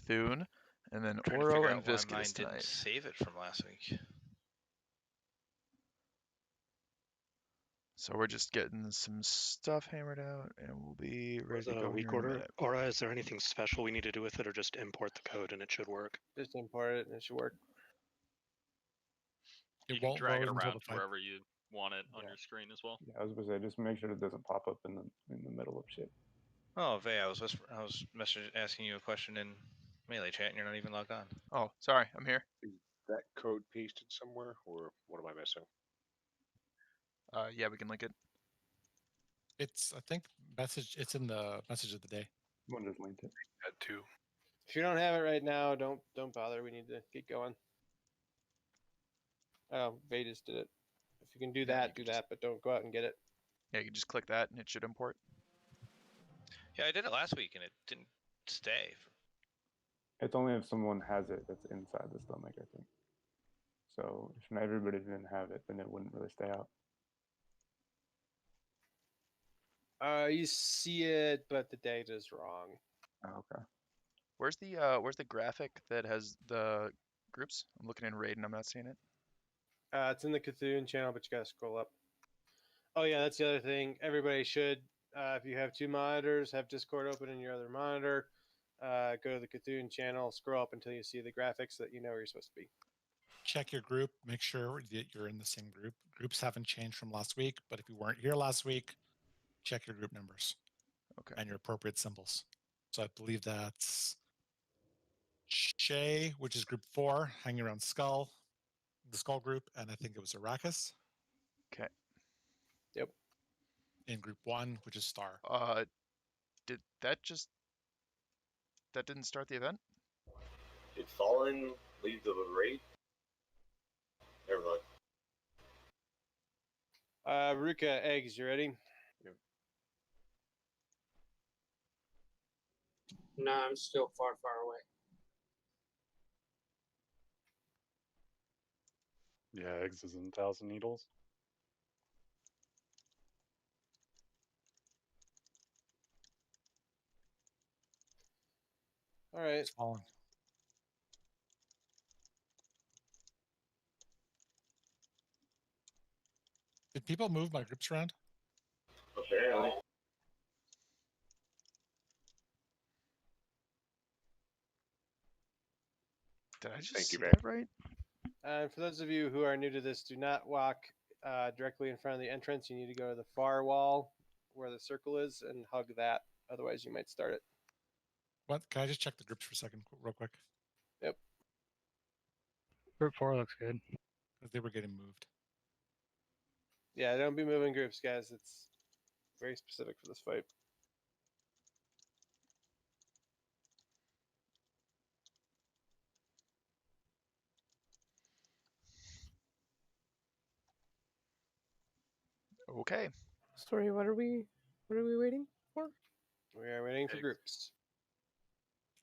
Cthulhu, and then Trying to Ouro figure and out why mine Viscidus didn't tonight. save it from last week. So we're just getting some stuff hammered out, and we'll be ready to Was it go a weak here in a order? minute. Or is there anything special we need to do with it, or just import the code and it should work? Just import it and it should work. You It won't can drag it load until around the to fight. wherever you want it on Yeah. your screen as well. Yeah, I was gonna say, just make sure it doesn't pop up in the middle of shit. Oh, Vey, I was asking you a question in Melee chat, and you're not even logged on. Oh, sorry, I'm here. Is that code pasted somewhere, or what am I missing? Yeah, we can link it. It's, I think, it's in the message of the day. One just linked it. Had two. If you don't have it right now, don't bother. We need to get going. Oh, Vedas did it. If you can do that, do that, but don't go out and get it. Yeah, you can just click that, and it should import. Yeah, I did it last week, and it didn't stay. It's only if someone has it that's inside the stomach, I think. So if not everybody didn't have it, then it wouldn't really stay out. You see it, but the data's wrong. Oh, okay. Where's the graphic that has the groups? I'm looking in Raid and I'm not seeing it. It's in the Cthulhu channel, but you gotta scroll up. Oh yeah, that's the other thing. Everybody should, if you have two monitors, have Discord open in your other monitor. Go to the Cthulhu channel, scroll up until you see the graphics that you know where you're supposed to be. Check your group, make sure that you're in the same group. Groups haven't changed from last week, but if you weren't here last week, check your group numbers. Okay. And your appropriate symbols. So I believe that's Shay, which is group 4, hanging around Skull, the Skull group, and I think it was Arrakis. Okay. Yep. In group 1, which is Star. Did that didn't start the event? Did Fallen leave the raid? Never mind. Ruka, eggs, you ready? No, I'm still far away. Yeah, eggs is in 1,000 needles. All right. It's falling. Did people move my groups around? Apparently. Did I just Thank you, see Vey. that right? For those of you who are new to this, do not walk directly in front of the entrance. You need to go to the far wall where the circle is and hug that. Otherwise, you might start it. What? Can I just check the groups for a second, real quick? Yep. Group 4 looks good. Because they were getting moved. Yeah, don't be moving groups, guys. It's very specific for this fight. Okay. Sorry, what are we waiting for? We are waiting for groups.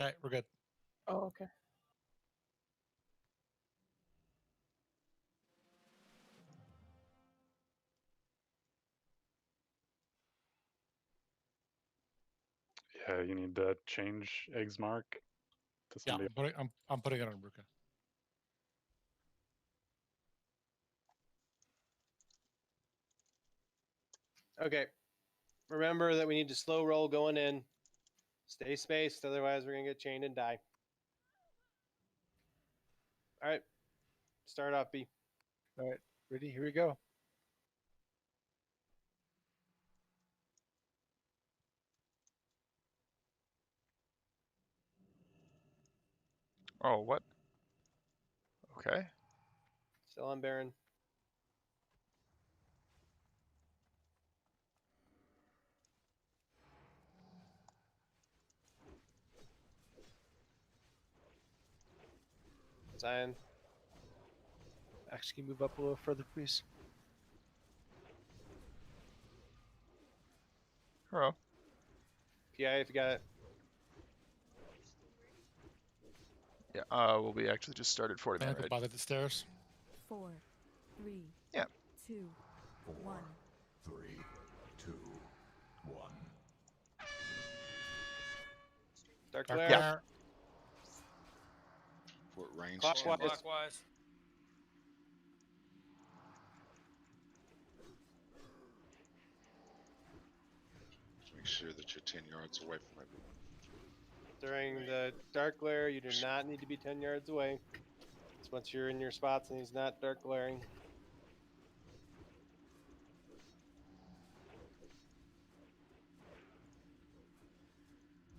Okay, we're good. Oh, okay. Yeah, you need to change eggs mark to Yeah, somebody. I'm putting it on Ruka. Okay. Remember that we need to slow roll going in. Stay spaced, otherwise we're going to get chained and die. All right. Start off, B. All right, ready? Here we go. Oh, what? Okay. Still on Baron. Zion. Actually, can you move up a little further, please? Hello. PI if you got it. Yeah, well, we actually just started 40 Can I minute go raid. bother the stairs? 4, 3, Yeah. 2, 1. 3, 2, 1. Dark Dark Glare. Glare. What range? Clockwise. Clockwise. Make sure that you're 10 yards away from everyone. During the dark glare, you do not need to be 10 yards away. It's once you're in your spots and he's not dark glaring.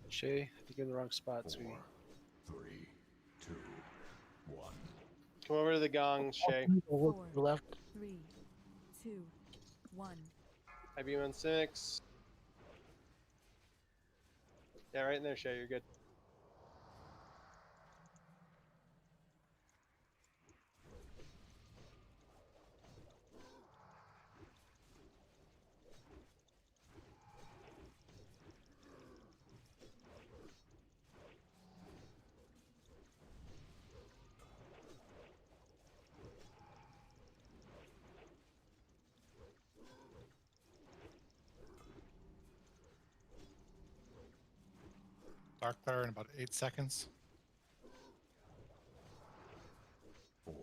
Shay, I think you're in the wrong spot, sweetie. 4, 3, 2, 1. Come over to the gong, Shay. Over to the left. 3, 2, 1. I beam on 6. Yeah, right in there, Shay. You're good. Dark glare in about 8 seconds. 4,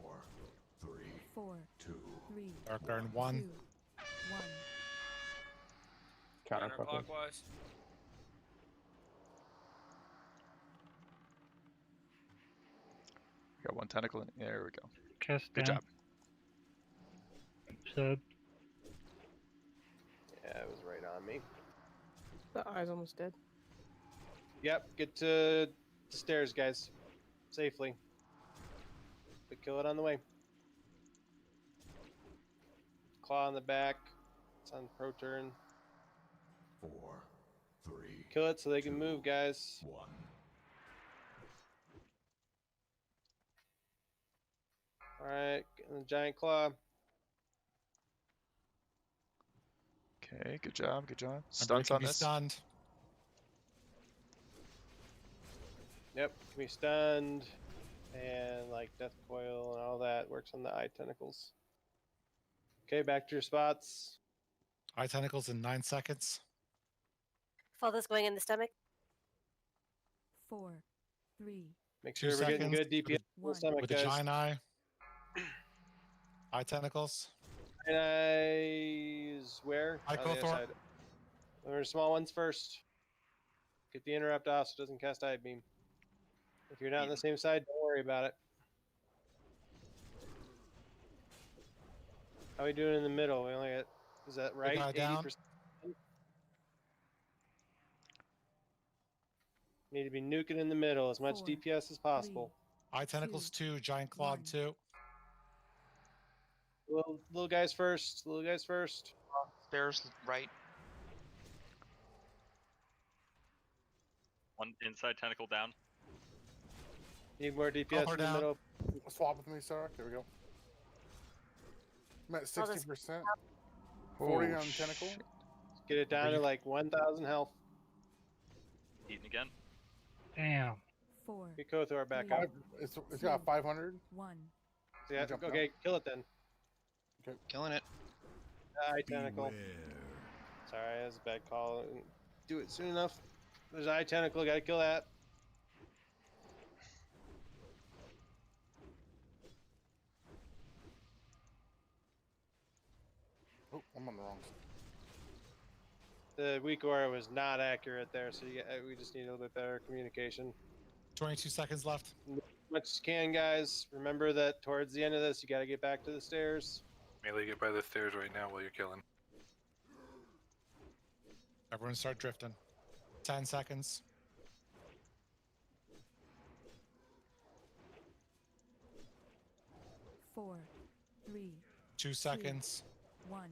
3, 4, 2. 3, Dark glare in 1. 2, 1. Counterclockwise. Counterclockwise. We got one tentacle in. There we go. Cast Good down. job. Sub. Yeah, it was right on me. The eye's almost dead. Yep, get to the stairs, guys. Safely. But kill it on the way. Claw on the back. It's on pro turn. 4, 3. Kill it so they can move, guys. 1. Alright, the giant claw. Okay, good job, good job. Remember, Stunts you on can be this. stunned. Yep, can be stunned. And like death coil and all that works on the eye tentacles. Okay, back to your spots. Eye tentacles in 9 seconds. Father's going in the stomach. 4, 3, Make 2 sure we're getting seconds good DPS in the One. stomach, with the guys. giant eye. Eye tentacles. And eyes where? Eye On the other Kothor. side. Remember, small ones first. Get the interrupt off so it doesn't cast eye beam. If you're not on the same side, don't worry about it. How are we doing in the middle? We only got, is that right? eye down. 80%? Need to be nuking in the middle as much 4, DPS as possible. Eye tentacles 2. Giant claw 1. 2. Little guys first. Little guys first. Stairs right. One inside tentacle down. Need more DPS in the down. middle. Swap with me, Sarah. There we go. I'm at I'll just- 60%. 40 Oh, on tentacle. shit. Get it down to like 1,000 health. Eating again. Damn. 4, Get Kothor back Three. up. It's got 500. 1. Yeah, Jump okay, kill it then. Killing it. Eye tentacle. Sorry, that was a bad call. Didn't do it soon enough. There's eye tentacle. Gotta kill that. Oh, I'm on the wrong side. The weak aura was not accurate there, so we just need a little bit better communication. 22 seconds left. As much as you can, guys. Remember that towards the end of this, you gotta get back to the stairs. Melee, get by the stairs right now while you're killing. Everyone start drifting. 10 seconds. 4, 3, 2 seconds. 1.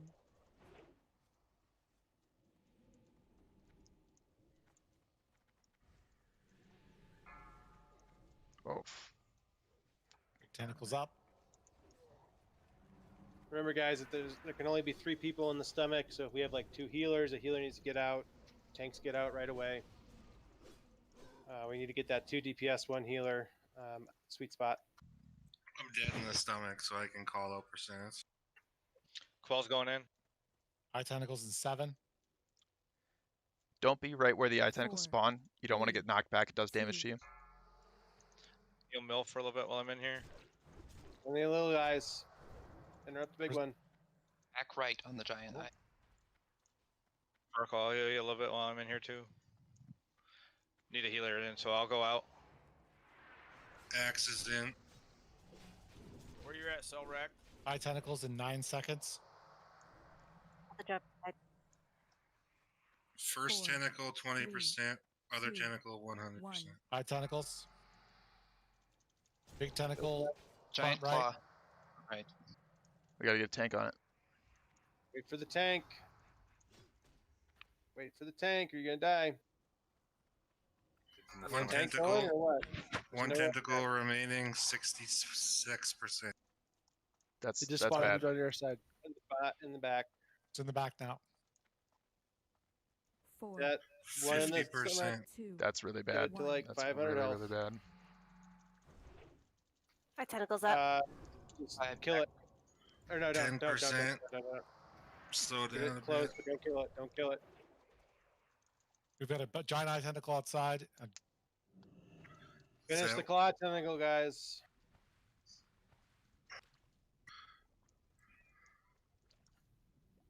Oh, Tentacles up. Remember, guys, that there can only be 3 people in the stomach, so if we have like 2 healers, a healer needs to get out, tanks get out right away. We need to get that 2 DPS, 1 healer sweet spot. I'm dead in the stomach, so I can call out percents. Quell's going in. Eye tentacles in 7. don't be right where the eye tentacles 4, spawn. You don't want to 3, get knocked back. It does damage 2, to you. You'll mill for a little bit while I'm in here. Only the little guys. Interrupt the big one. Back right on the giant eye. Sparkle, I'll heal you a little bit while I'm in here too. Need a healer in, so I'll go out. Axe is in. Where you at, Cellrack? Eye tentacles in 9 seconds. First 4, tentacle 20%, other 2, tentacle 100%. 1. Eye tentacles. Big tentacle. Giant front right. claw. Right. We gotta get a tank on it. Wait for the tank. Wait for the tank, or you're gonna die. One Tank tentacle. going or what? One No tentacle remaining, 66%. That's It just that's spawned bad. on your side. In the back. It's in the back now. 4, That one in the 50%. 2, That's really Get bad. it to like That's 500 really, health. really bad. My tentacles up. Just kill it. Or no, don't. 10%. Slow Get down it a close, bit. but don't kill it. Don't kill it. We've got a giant eye tentacle outside. Finish So- the claw tentacle, guys.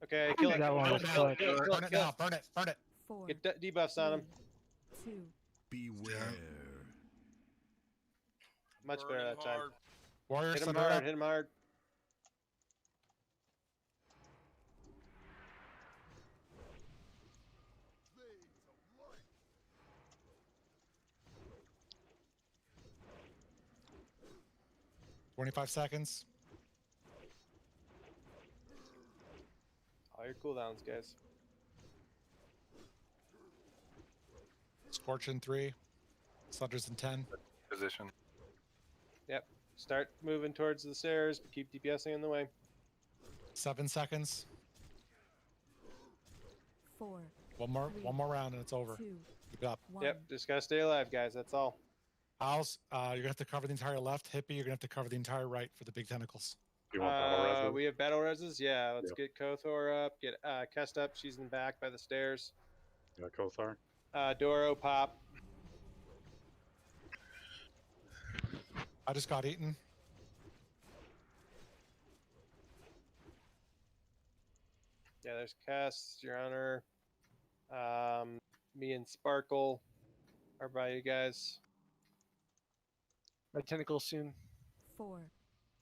Okay, kill it. That one Kill was it, kill it, cut. kill it, kill Burn it, it kill now. it. Burn it. Burn it. 4, Get debuffs on him. 2, Beware. Much Burn better him that time. hard. Warriors, Hit him thunder hard. up. Hit him hard. It. 25 seconds. All your cooldowns, guys. Scorch in 3. Thunders in 10. Position. Yep. Start moving towards the stairs, but keep DPSing in the way. 7 seconds. 4, One more round and it's over. 2, Keep it up. 1. Yep. Just gotta stay alive, guys. That's all. House, you're gonna have to cover the entire left. Hippie, you're gonna have to cover the entire right for the big tentacles. Do you want battle reses? We have battle reses. Yeah. Let's Yep. get Kothor up. Get Kest up. She's in the back by the stairs. Yeah, Kothar. Doro pop. I just got eaten. Yeah, there's Kest, Your Honor. Me and Sparkle are by you guys. My tentacles soon. 4,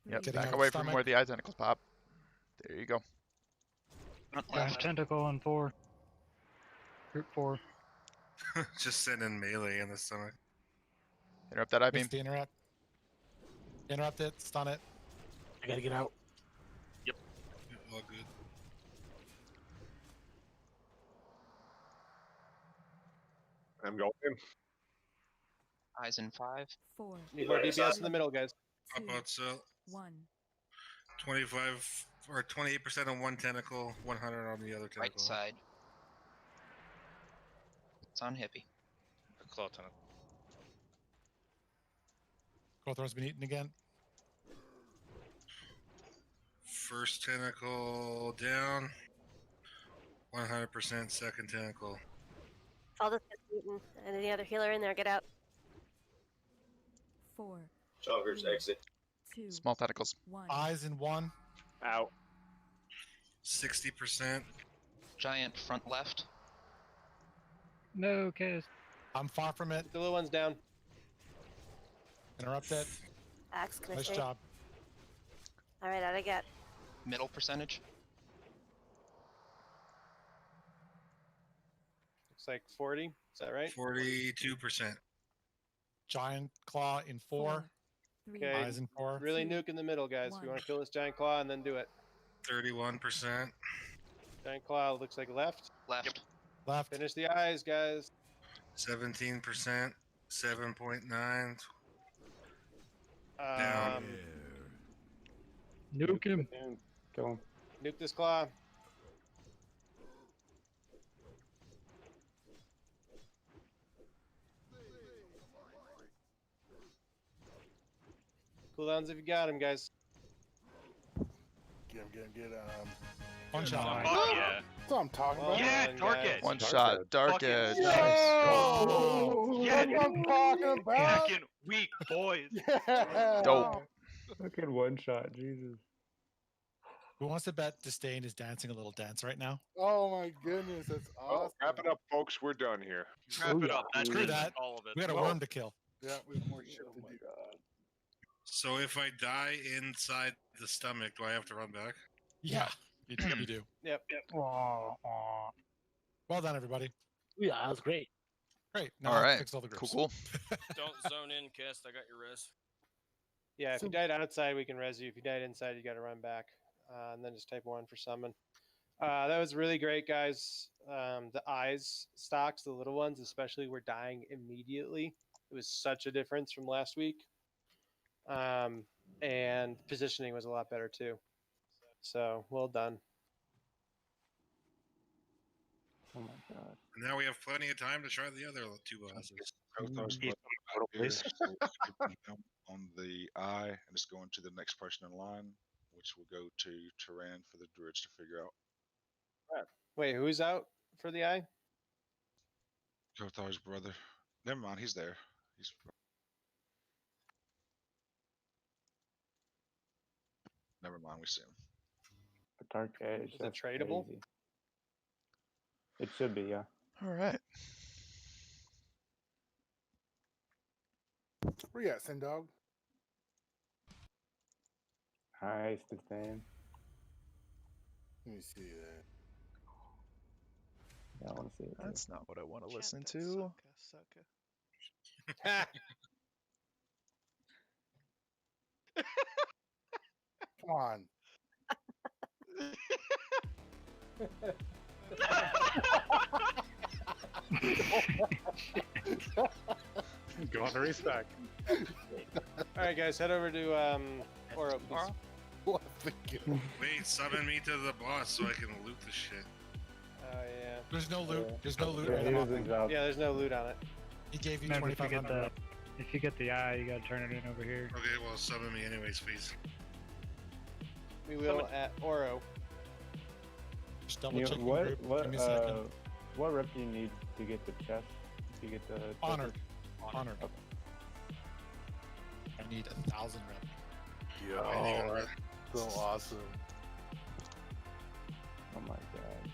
Yep. 3, Back away from where the eye tentacles pop. There you go. Front Giant left. tentacle on 4. Group 4. Just sending melee in the stomach. Interrupt that eye beam. Missed the interrupt. Interrupt it. Stun it. I gotta get out. All good. I'm going. Eyes in 5. 4, Need more DPS in the middle, guys. Up 2, outside. 1. 25 or 28% on one tentacle, 100 on the other tentacle. Right side. It's on hippie. Claw tentacle. Kothor's been eaten again. First tentacle down. 100% second tentacle. All this gets eaten. And any other healer in there, get out. 4, Joggers exit. 2, Small tentacles. 1. Eyes in 1. Out. 60%. Giant front left. No, cast. I'm far from it. Get the little ones down. Interrupt it. Axe, can I Nice stay? job. Alright, out I get. Middle percentage. Looks like 40. Is that right? 42%. Giant claw in 4. 3, Okay. Eyes in 4. Really nuke in the middle, guys. We want to kill this giant claw and then do it. 31%. Giant claw looks like left. Left. Left. Finish the eyes, guys. 17%. 7.9. Nuke him. Kill him. Nuke this claw. Cooldowns if you got him, guys. Get him. One shot. Fuck yeah. That's what I'm talking Well about. Yeah, done, target. guys. One Dark shot. Edge. Dark Fucking edge. yeah. Nice. Oh, Yeah, that's what I'm talking about. Fucking Weak boys. Yeah. Dope. Fucking one shot, Jesus. Who wants to bet Disdain is dancing a little dance right now? Oh my goodness, that's Oh, awesome. wrap it up, folks. We're done here. Wrap it up. That's Screw it. that. All of it. We got a Whoa. worm to kill. Yeah, we have more shit Oh to my do. god. So if I die inside the stomach, do I have to run back? Yeah, you do. Yep. Well done, everybody. Yeah, that was great. Great. Now All I have to right. fix all the groups. Cool. Don't zone in, Kist. I got your res. Yeah, if you died outside, we can res you. If you died inside, you got to run back, and then just type 1 for summon. That was really great, guys. The eyes stocks, the little ones especially, were dying immediately. It was such a difference from last week. And positioning was a lot better too. So well done. Oh my god. And now we have plenty of time to try the other two bosses. On the eye, and it's going to the next person in line, which will go to Turan for the druids to figure out. Wait, who's out for the eye? Kothar's brother. Never mind, he's there. He's never mind. We see him. The dark edge. Is it That's tradable? crazy. It should be, yeah. All right. Where you at, Sin Dog? Hi, Stan. Let me see that. Yeah, I want to see it. Too. That's not what I want to listen to. Come on. Go on the race back. All right, guys, head over to Ouro, please. What the god? Wait, summon me to the boss so I can loot the shit. Oh yeah. There's no loot. There's no loot. Yeah, on he the was mop. his job. Yeah, there's no loot on it. He gave you Remember, if you 2,500. if you get the eye, you gotta turn it in over here. Okay, well, summon me anyways, please. We will at Ouro. Just double You know, check what group. what Give me a second. what rep do you need to get the chest? To get the Honored. trophy? Honored. Okay. I need 1,000 rep. Yo, Oh, that's so awesome. Oh my god.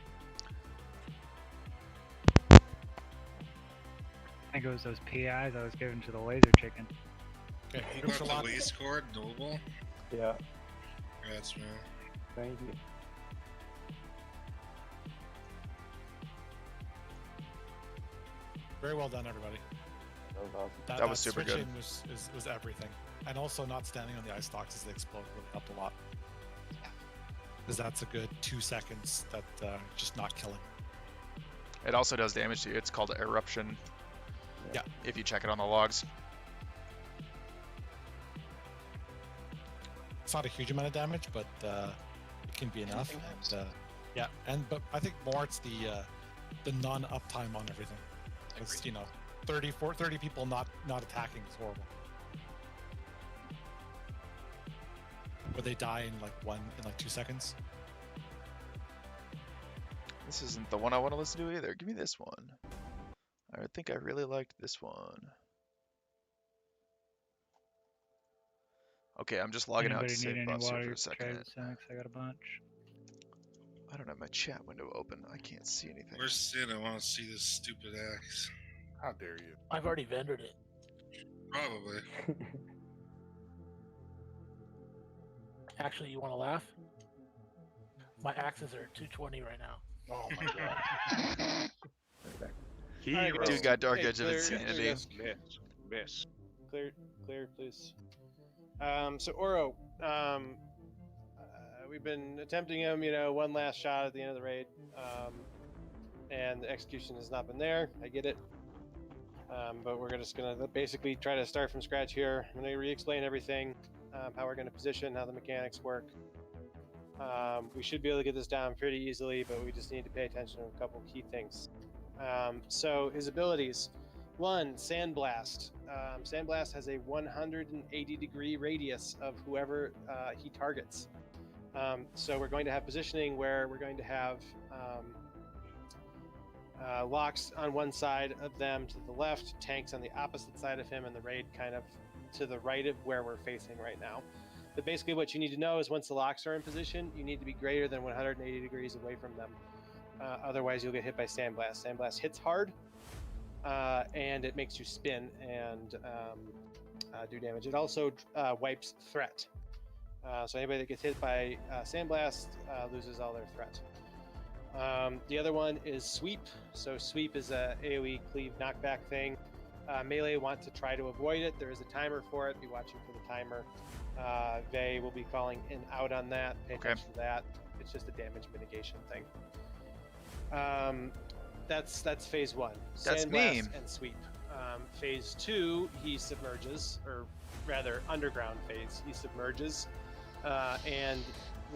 I think it was those PIs I was given to the laser chicken. Okay, You groups got are the locked. waste cord, Noble? Yeah. That's man. Thank you. Very well done, everybody. That was awesome. That was super good. switching was everything. And also not standing on the ice stocks as they explode really helped a lot. Because that's a good 2 seconds that just not killing. It also does damage to you. It's called eruption. Yeah. If you check it on the logs. It's not a huge amount of damage, but it can be enough. And, yeah, but I think more it's the non-uptime on everything. Because, 30 people not attacking is horrible. Where they die in like 2 seconds. This isn't the one I want to listen to either. Give me this one. I think I really liked this one. Okay, I'm just logging out to Anybody save need any buffs here water? for a second. I got a bunch. I don't have my chat window open. I can't see anything. Where's Sid? I want to see this stupid axe. How dare you? I've already vended it. Probably. Actually, you want to laugh? My axes are 220 right now. Oh my god. Hero. Dude got dark Hey, edge of clear, insanity. yes. Miss. Clear, please. So Ouro, we've been attempting him, one last shot at the end of the raid, and the execution has not been there. I get it, but we're just gonna basically try to start from scratch here. I'm gonna re-explain everything, how we're gonna position, how the mechanics work. We should be able to get this down pretty easily, but we just need to pay attention to a couple key things. So his abilities. 1, Sandblast. Sandblast has a 180-degree radius of whoever he targets. So we're going to have positioning where we're going to have locks on one side of them to the left, tanks on the opposite side of him, and the raid kind of to the right of where we're facing right now. But basically, what you need to know is once the locks are in position, you need to be greater than 180 degrees away from them. Otherwise, you'll get hit by Sandblast. Sandblast hits hard, and it makes you spin and do damage. It also wipes threat. So anybody that gets hit by Sandblast loses all their threat. The other one is Sweep. So Sweep is a AoE cleave knockback thing. Melee want to try to avoid it. There is a timer for it. Be watching for the timer. They will be calling in out on that. Pay attention to that. It's just a damage mitigation thing. That's phase 1. That's Sandblast me. and Sweep. Phase 2, he submerges, or rather, underground phase. He submerges, and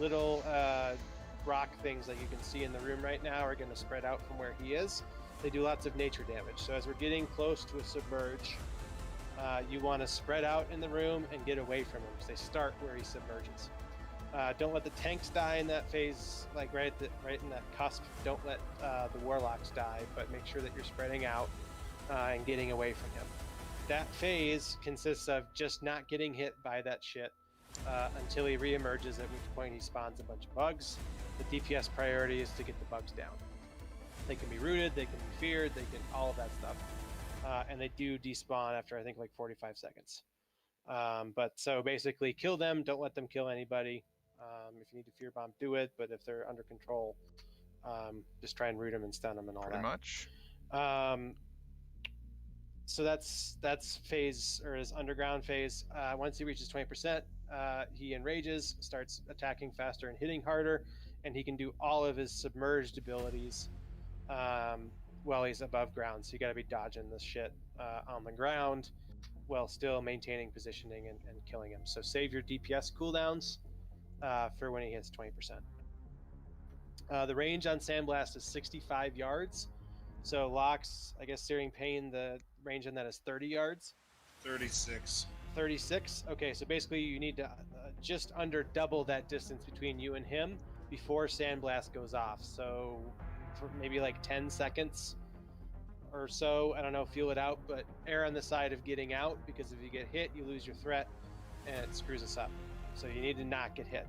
little rock things like you can see in the room right now are going to spread out from where he is. They do lots of nature damage. So as we're getting close to a submerge, you want to spread out in the room and get away from him. So they start where he submerges. Don't let the tanks die in that phase, like right in that cusp. Don't let the warlocks die, but make sure that you're spreading out and getting away from him. That phase consists of just not getting hit by that shit until he reemerges, at which point he spawns a bunch of bugs. The DPS priority is to get the bugs down. They can be rooted, they can be feared, they can all of that stuff. And they do despawn after I think like 45 seconds. But so basically kill them, don't let them kill anybody. If you need to fear bomb, do it, but if they're under control, just try and root them and stun them and all Pretty that. much. So that's phase, or his underground phase. Once he reaches 20%, he enrages, starts attacking faster and hitting harder, and he can do all of his submerged abilities while he's above ground. So you got to be dodging this shit on the ground while still maintaining positioning and killing him. So save your DPS cooldowns for when he hits 20%. The range on Sandblast is 65 yards. So Locks, I guess Searing Pain, the range on that is 30 yards. 36. 36? Okay, so basically you need to just under double that distance between you and him before Sandblast goes off. So for maybe like 10 seconds or so, I don't know, feel it out, but err on the side of getting out, because if you get hit, you lose your threat and it screws us up. So you need to not get hit.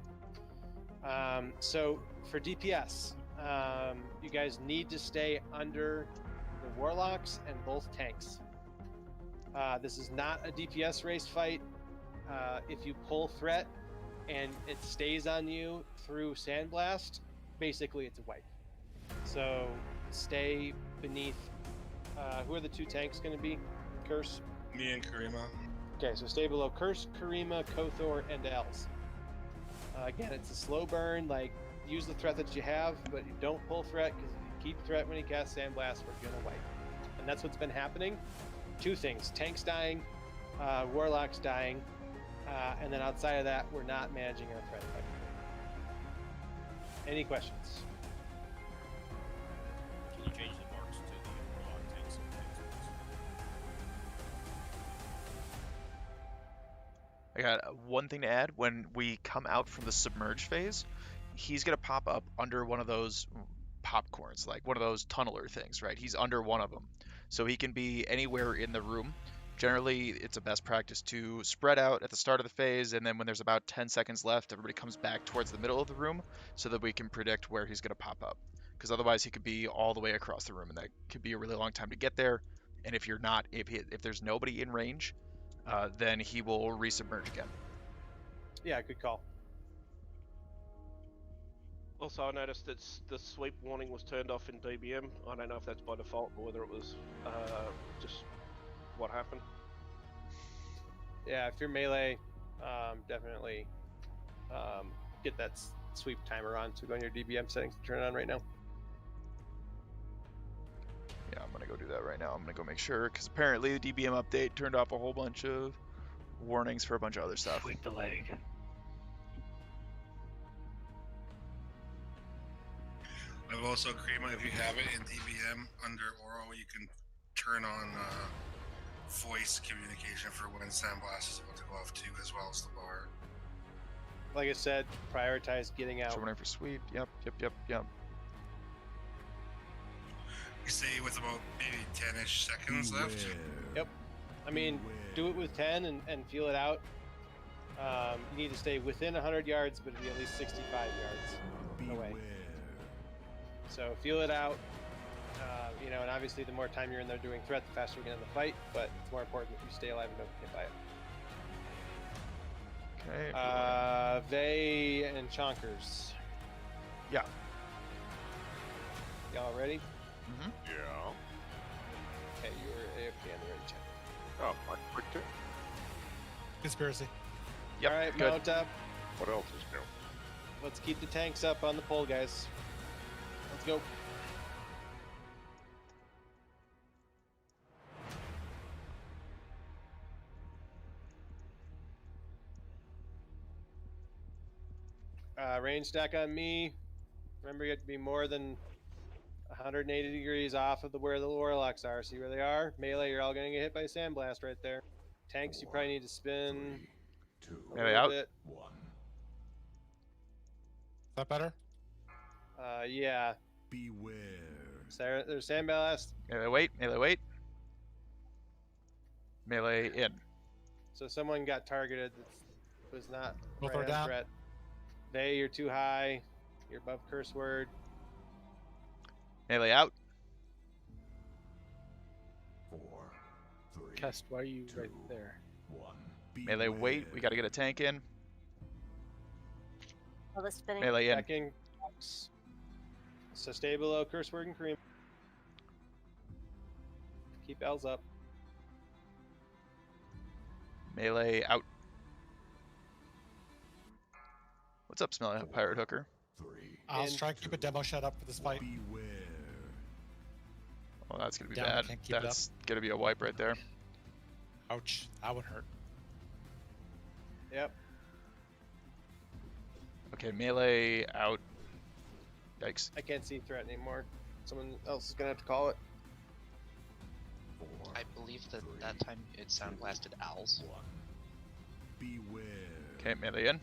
So for DPS, you guys need to stay under the Warlocks and both tanks. This is not a DPS race fight. If you pull threat and it stays on you through Sandblast, basically it's a wipe. So stay beneath. Who are the two tanks going to be? Curse? Me and Karima. Okay, so stay below Curse, Karima, Kothor, and Els. Again, it's a slow burn. Like, use the threat that you have, but you don't pull threat, because if you keep threat when you cast Sandblast, we're gonna wipe. And that's what's been happening. Two things: tanks dying, warlocks dying, and then outside of that, we're not managing our threat fight. Any questions? Can you change the marks to the warlock tanks and things? I got one thing to add. When we come out from the submerge phase, he's gonna pop up under one of those popcorns, like one of those tunneler things, right? He's under one of them. So he can be anywhere in the room. Generally, it's a best practice to spread out at the start of the phase, and then when there's about 10 seconds left, everybody comes back towards the middle of the room so that we can predict where he's going to pop up. Because otherwise, he could be all the way across the room, and that could be a really long time to get there. And if there's nobody in range, then he will resubmerge again. Yeah, good call. Also, I noticed that the sweep warning was turned off in DBM. I don't know if that's by default or whether it was just what happened. Yeah, if you're melee, definitely get that sweep timer on. So go in your DBM settings to turn it on right now. Yeah, I'm going to go do that right now. I'm going to go make sure, because apparently the DBM update turned off a whole bunch of warnings for a bunch of other stuff. Sweep the leg. I've also, Karima, if you have it in DBM under Ouro, you can turn on voice communication for when Sandblast is about to go off too, as well as the bar. Like I said, prioritize getting out. Someone for sweep. Yep. You say with about maybe 10-ish seconds left. Yep. I mean, do it with 10 and feel it out. You need to stay within 100 yards, but be at least 65 yards away. So feel it out. You know, and obviously the more time you're in there doing threat, the faster you get in the fight, but it's more important that you stay alive and don't get hit by it. Okay. They and Chonkers. Yeah. Y'all ready? Mm-hmm. Yeah. Okay, you were AFK on the ready check. Oh, my quick tip. Conspiracy. Yep. All right, good. mount up. What else is new? Let's keep the tanks up on the pole, guys. Let's go. Range stack on me. Remember, you have to be more than 180 degrees off of where the warlocks are. See where they are? Melee, you're all going to get hit by a sandblast right there. Tanks, you probably need to spin a Melee little out. bit. Is that better? Yeah. Beware. There's sandblast. Melee wait. Melee wait. Melee in. So someone got targeted that was not Both right are on down. threat. You're too high. You're above curse word. Melee out. 4, 3, Kest, why are you right there? 1. Melee wait. We got to get a tank in. All the spinning. Melee in. Checking box. So stay below curse word and cream. Keep L's up. Melee out. What's up, Smelly Pirate Hooker? I'll And- try and keep a demo shut up for this fight. Oh, that's gonna be Down, I bad. can't keep it That's gonna be a wipe right there. Ouch. That would hurt. Yep. Okay, melee out. Yikes. I can't see threat anymore. Someone else is gonna have to call it. I believe that time it sound blasted owls. Beware. Okay, melee in.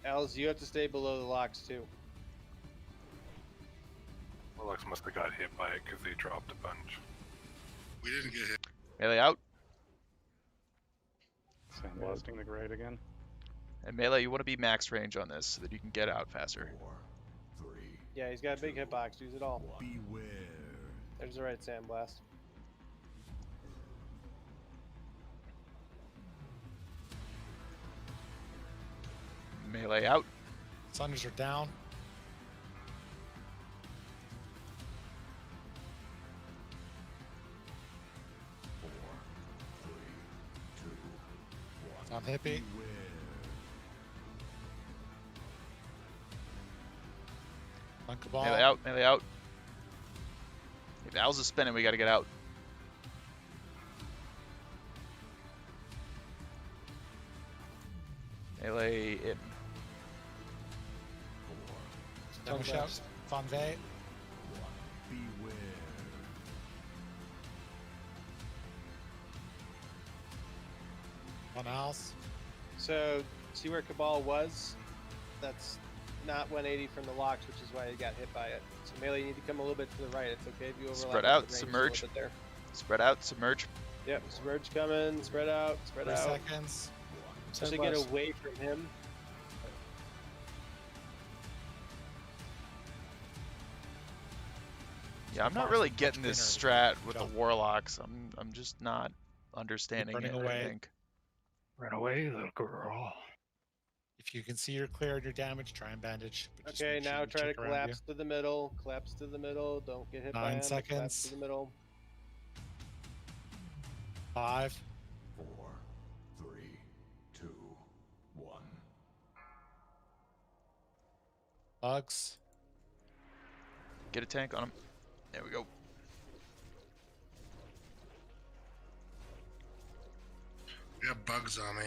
Els, you have to stay below the locks too. Warlocks must have got hit by it because they dropped a bunch. We didn't get hit. Melee out. Sandblasting the grade again. And melee, you want to be max range on this so that you can get out faster. 4, 3. Yeah, he's got a big hitbox. Use it all. Beware. There's the right sandblast. Melee out. Sunders are down. I'm hippie. Bunk a ball. Melee out. Melee out. If Al's is spinning, we got to get out. Melee in. Demo shout. Van Vey. Beware. One else. So, see where Cabal was? That's not 180 from the locks, which is why he got hit by it. So melee, you need to come a little bit to the right. It's okay if you overlap. Spread with out. the range a Submerge. little bit there. Spread out. Submerge. Yep, submerge coming. Spread out. Spread 3 out. seconds. Especially get away from him. Yeah, I'm not Mars really is much getting this greener. strat with the Jump. warlocks. I'm just not understanding running it. away. I think. Run away, little girl. If you can see you're clear and you're damaged, try and bandage. but just Okay, make sure now you try to check around you. collapse to the middle. Collapse to the middle. Don't get hit by 9 him. but Collapse seconds. to the middle. 5. 4, 3, 2, 1. Bugs. Get a tank on him. There we go. We have bugs on me.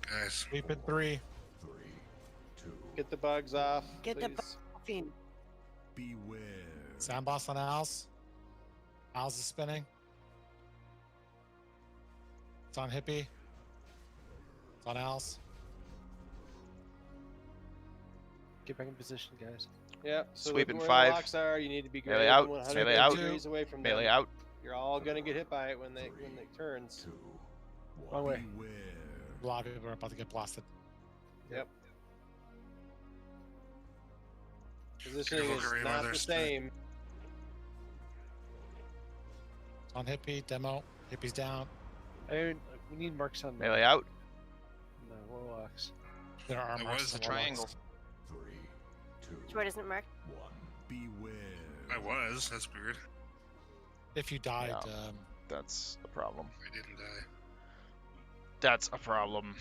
Guys. Sweep in 3. 3, 2. Get the bugs off. Get the please. bugs off him. Beware. Sandboss on Owls. Owls is spinning. It's on Hippie. It's on Owls. Get back in position, guys. Yep. So Sweeping look where 5. the locks are. You need to be Melee greater out. than 100 Melee out. degrees away from Melee them. out. You're all gonna get hit by it when it turns. Wrong way. A lot of people are about to get blasted. Yep. Positioning Good is Valkyrie, not mother, the split. same. On hippie demo. Hippie's down. We need marks on Melee out. the warlocks. There are There marks was on a the warlocks. triangle. 3, 2, Troy isn't marked. 1. Beware. I was. That's weird. If you died, Yeah. That's a problem. I didn't die. That's a problem.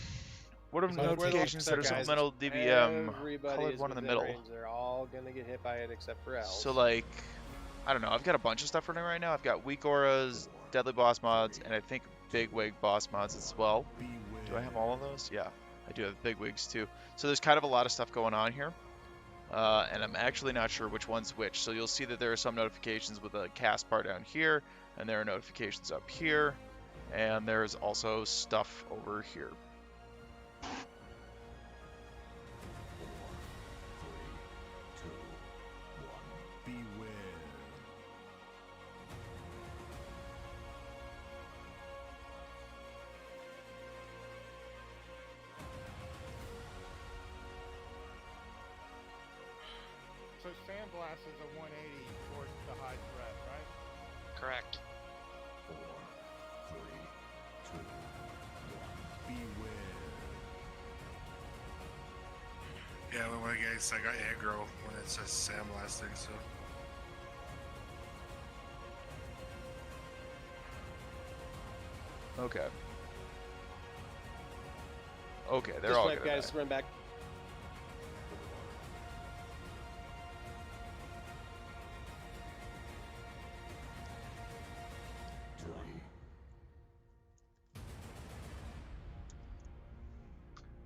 What are the Where the notifications that are Guys, supplemental DBM? everybody Colored is one in the within middle. range. They're all gonna get hit by it except for L. So like, I don't know. I've got a bunch of stuff running right now. I've got weak auras, deadly boss mods, and I think big wig boss mods as well. Do I have all of those? Yeah, I do have big wigs too. So there's kind of a lot of stuff going on here. And I'm actually not sure which one's which. So you'll see that there are some notifications with a cast bar down here, and there are notifications up here, and there's also stuff over here. 4, 3, 2, 1. Beware. So Sandblast is a 180 towards the high threat, right? Correct. 4, 3, 2, 1. Beware. Yeah, well, I guess I got aggro when it says sandblasting, so. Okay. Okay, they're Just all wait, gonna guys. die. Run back.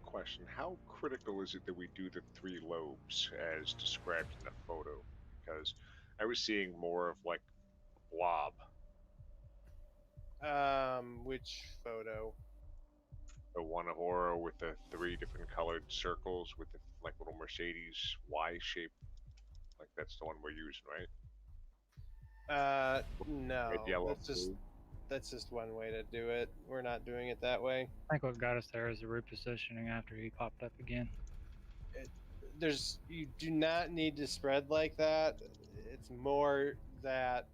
Question: how critical is it that we do the 3 lobes as described in the photo? Because I was seeing more of like a blob. Which photo? The one of Ouro with the 3 different colored circles with the like little Mercedes Y shape. Like that's the one we're using, right? No. Red, yellow, That's just one way to do it. We're not doing it that way. I think what got us there is the repositioning after he popped up again. You do not need to spread like that. It's more that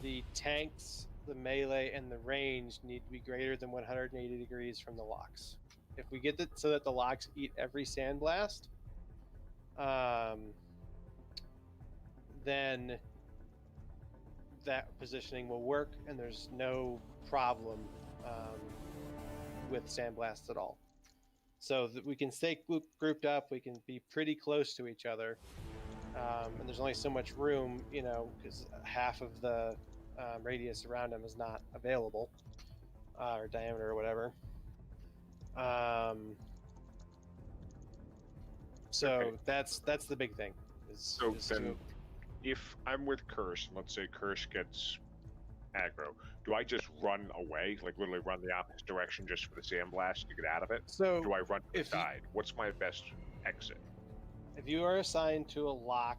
the tanks, the melee, and the range need to be greater than 180 degrees from the locks. If we get it so that the locks eat every sandblast, then that positioning will work, and there's no problem with sandblasts at all. So that we can stay grouped up, we can be pretty close to each other, and there's only so much room, because half of the radius around them is not available, or diameter or whatever. So Okay. that's the big thing. So then, if I'm with Curse, and let's say Curse gets aggro, do I just run away, like literally run the opposite direction just for the sandblast to get out of it? So do I run to the if you- side? What's my best exit? If you are assigned to a lock,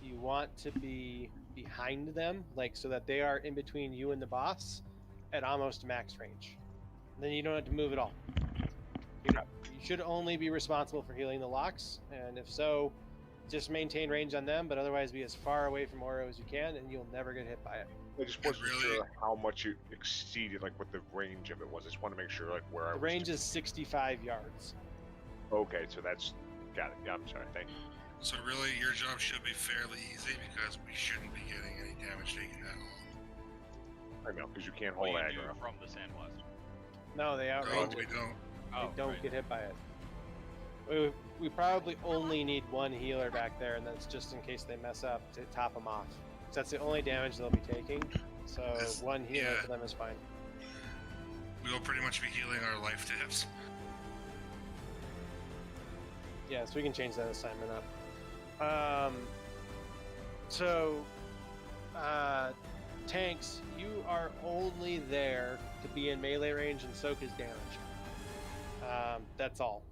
you want to be behind them, like so that they are in between you and the boss at almost max range. Then you don't have to move at all. You should only be responsible for healing the locks, and if so, just maintain range on them, but otherwise be as far away from Ouro as you can, and you'll never get hit by it. I just wasn't sure how much it exceeded, like what the range of it was. I just want to make sure, like where I The was. range is 65 yards. Okay, so that's got it. Yeah, I'm sorry. Thank you. So really, your job should be fairly easy because we shouldn't be getting any damage taken at all. I know, because you can't What hold do you do aggro. from the sandblast? No, they outrange No, we it. don't. Oh, They don't right. get hit by it. We probably only need one healer back there, and that's just in case they mess up to top them off. So that's the only damage they'll be taking. So one healer for them is fine. We will pretty much be healing our life tabs. Yeah, so we can change that assignment up. Tanks, you are only there to be in melee range and soak his damage. That's all.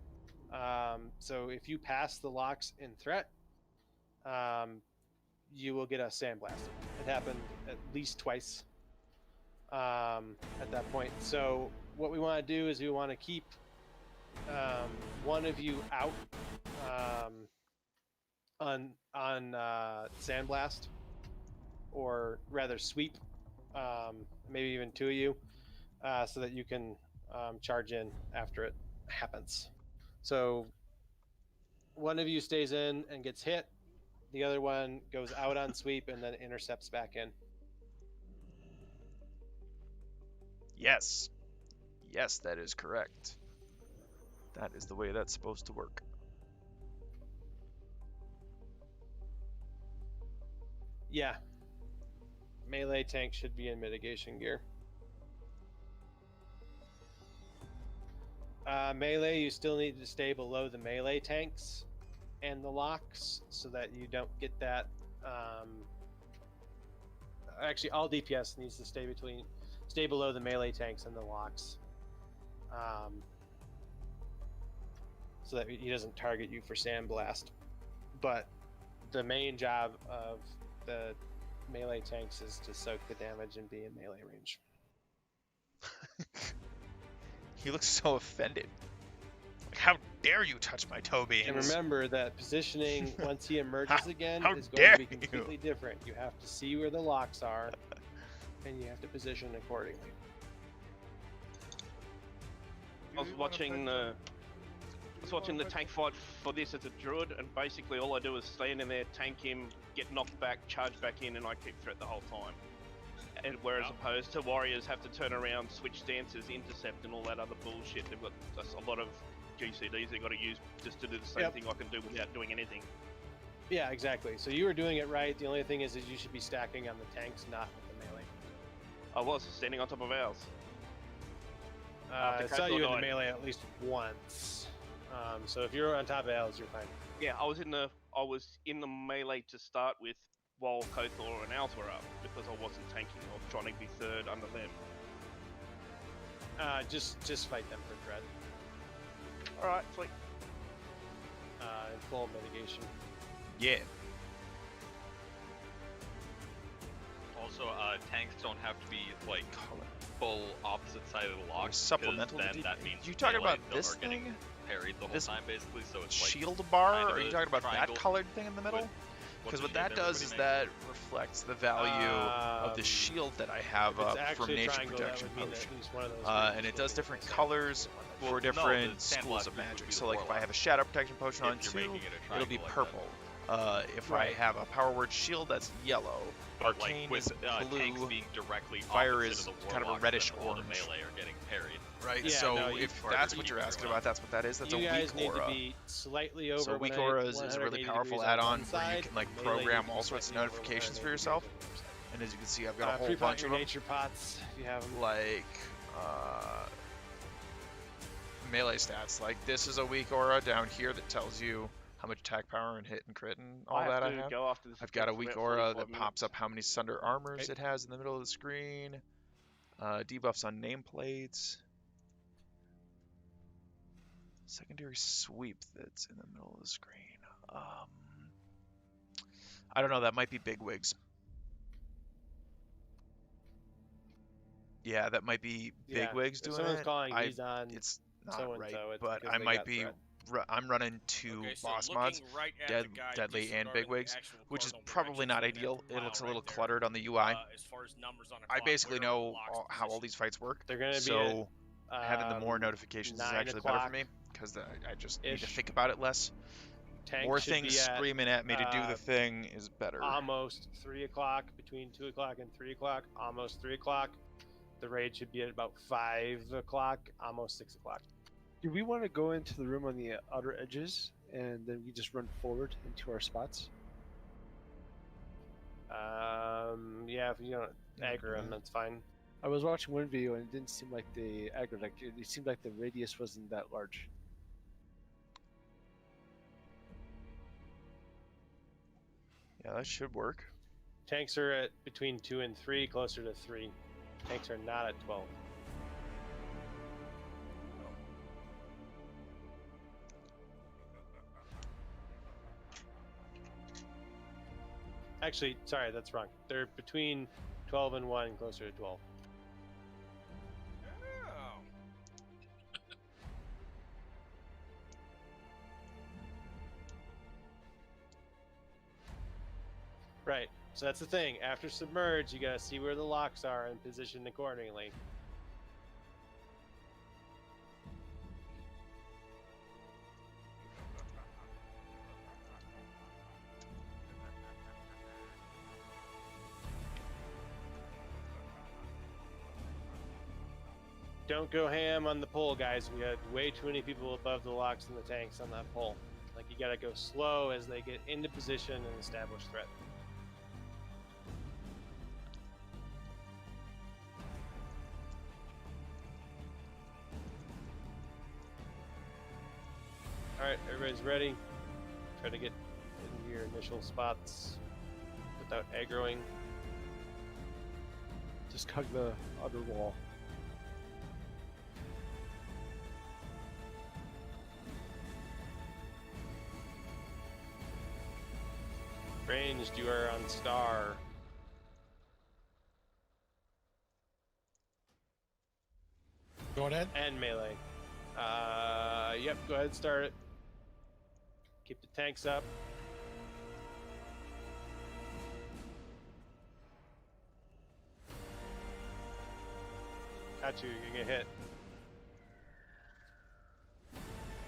So if you pass the locks in threat, you will get a sandblast. It happened at least twice at that point. So what we want to do is we want to keep one of you out on sandblast, or rather sweep, maybe even two of you, so that you can charge in after it happens. So one of you stays in and gets hit. The other one goes out on sweep and then intercepts back in. Yes. Yes, that is correct. That is the way that's supposed to work. Yeah. Melee tank should be in mitigation gear. Melee, you still need to stay below the melee tanks and the locks so that you don't get that. Actually, all DPS needs to stay below the melee tanks and the locks, so that he doesn't target you for sandblast. But the main job of the melee tanks is to soak the damage and be in melee range. He looks so offended. Like, how dare you touch my toe beans? And remember that positioning once he emerges again how is going dare to be completely different. You have to see where the locks are, and you have to position accordingly. I was watching the tank fight for this as a druid, and basically all I do is stand in there, tank him, get knocked back, charge back in, and I keep threat the whole time. And whereas opposed to warriors have to turn around, switch stances, intercept, and all that other bullshit. They've got a lot of GCDs they've got to use just to do the same thing I can do without doing anything. Yeah, exactly. So you were doing it right. The only thing is you should be stacking on the tanks, not with the melee. I was standing on top of ours. I saw you in the melee at least once. So if you're on top of ours, you're fine. Yeah, I was in the melee to start with while Kothor and Owls were up because I wasn't tanking. I was trying to be third under them. Just fight them for threat. All right, sweet. Full mitigation. Yeah. Also, tanks don't have to be like full opposite side of the lock. Supplemental. Then that means you talking about melee this are getting thing? parried the whole time, basically. So it's like shield bar? kind of Or are you a talking about triangle that colored thing in the middle? Because what that does is that reflects the value of the shield that I have up from Nature Protection Potion. And it does different colors for different schools of magic. So like if I have a Shadow Protection Potion on 2, it'll be purple. If I have a Power Word Shield, that's yellow. Arcane with is blue. tanks being directly Fire is opposite of the kind of a warlocks, reddish then all orange. the melee are getting parried. Right, Yeah, so no, if that's what you're asking about, that's what that is. That's a you guys weak need aura. to be slightly over. So weak 180 aura is a really powerful degrees on add-on one where you side, can like melee program needs to all be sorts of slightly over notifications for 180 yourself. degrees on the other side. And as you can see, I've got a whole Pre-pop bunch your of them. nature pots if you have them. Like melee stats. Like this is a weak aura down here that tells you how much attack power and hit and crit and all that I have. Go after this I've got a for weak about aura 45 that pops minutes. up how many Sunder armors it has in the middle of the screen. Debuffs on nameplates. Secondary sweep that's in the middle of the screen. I don't know, that might be bigwigs. Yeah, that might be bigwigs if doing someone's it. calling he's on It's not so-and-so, right, it's but because I they might got be. threat. I'm running two Okay, so boss looking mods, right at the guide Deadly and disregarding the Bigwigs, actual which is cardinal probably not directions, ideal. that It looks a mile little right there, cluttered on the UI. as far as numbers on a I clock, basically where are the know locks how all these fights work, They're gonna be so at, having the more notifications is 9 actually better for o'clock me, because I just need to ish. think about it less. Tank More should things be at, screaming at me to do the thing is better. Almost 3 o'clock, between 2 o'clock and 3 o'clock, almost 3 o'clock. The raid should be at about 5 o'clock, almost 6 o'clock. Do we want to go into the room on the outer edges and then we just run forward into our spots? Yeah, if you don't aggro them, that's fine. I was watching one video and it didn't seem like they aggroed. Like it seemed like the radius wasn't that large. Yeah, that should work. Tanks are at between 2 and 3, closer to 3. Tanks are not at 12. Actually, sorry, that's wrong. They're between 12 and 1, closer to 12. Right. So that's the thing. After submerge, you gotta see where the locks are and position accordingly. Don't go ham on the pole, guys. We had way too many people above the locks and the tanks on that pole. Like, you gotta go slow as they get into position and establish threat. Alright, everybody's ready. Try to get into your initial spots without aggroing. Just hug the other wall. Ranged, you are on star. Go ahead. And melee. Yep, go ahead, start it. Keep the tanks up. Got you, you're gonna get hit.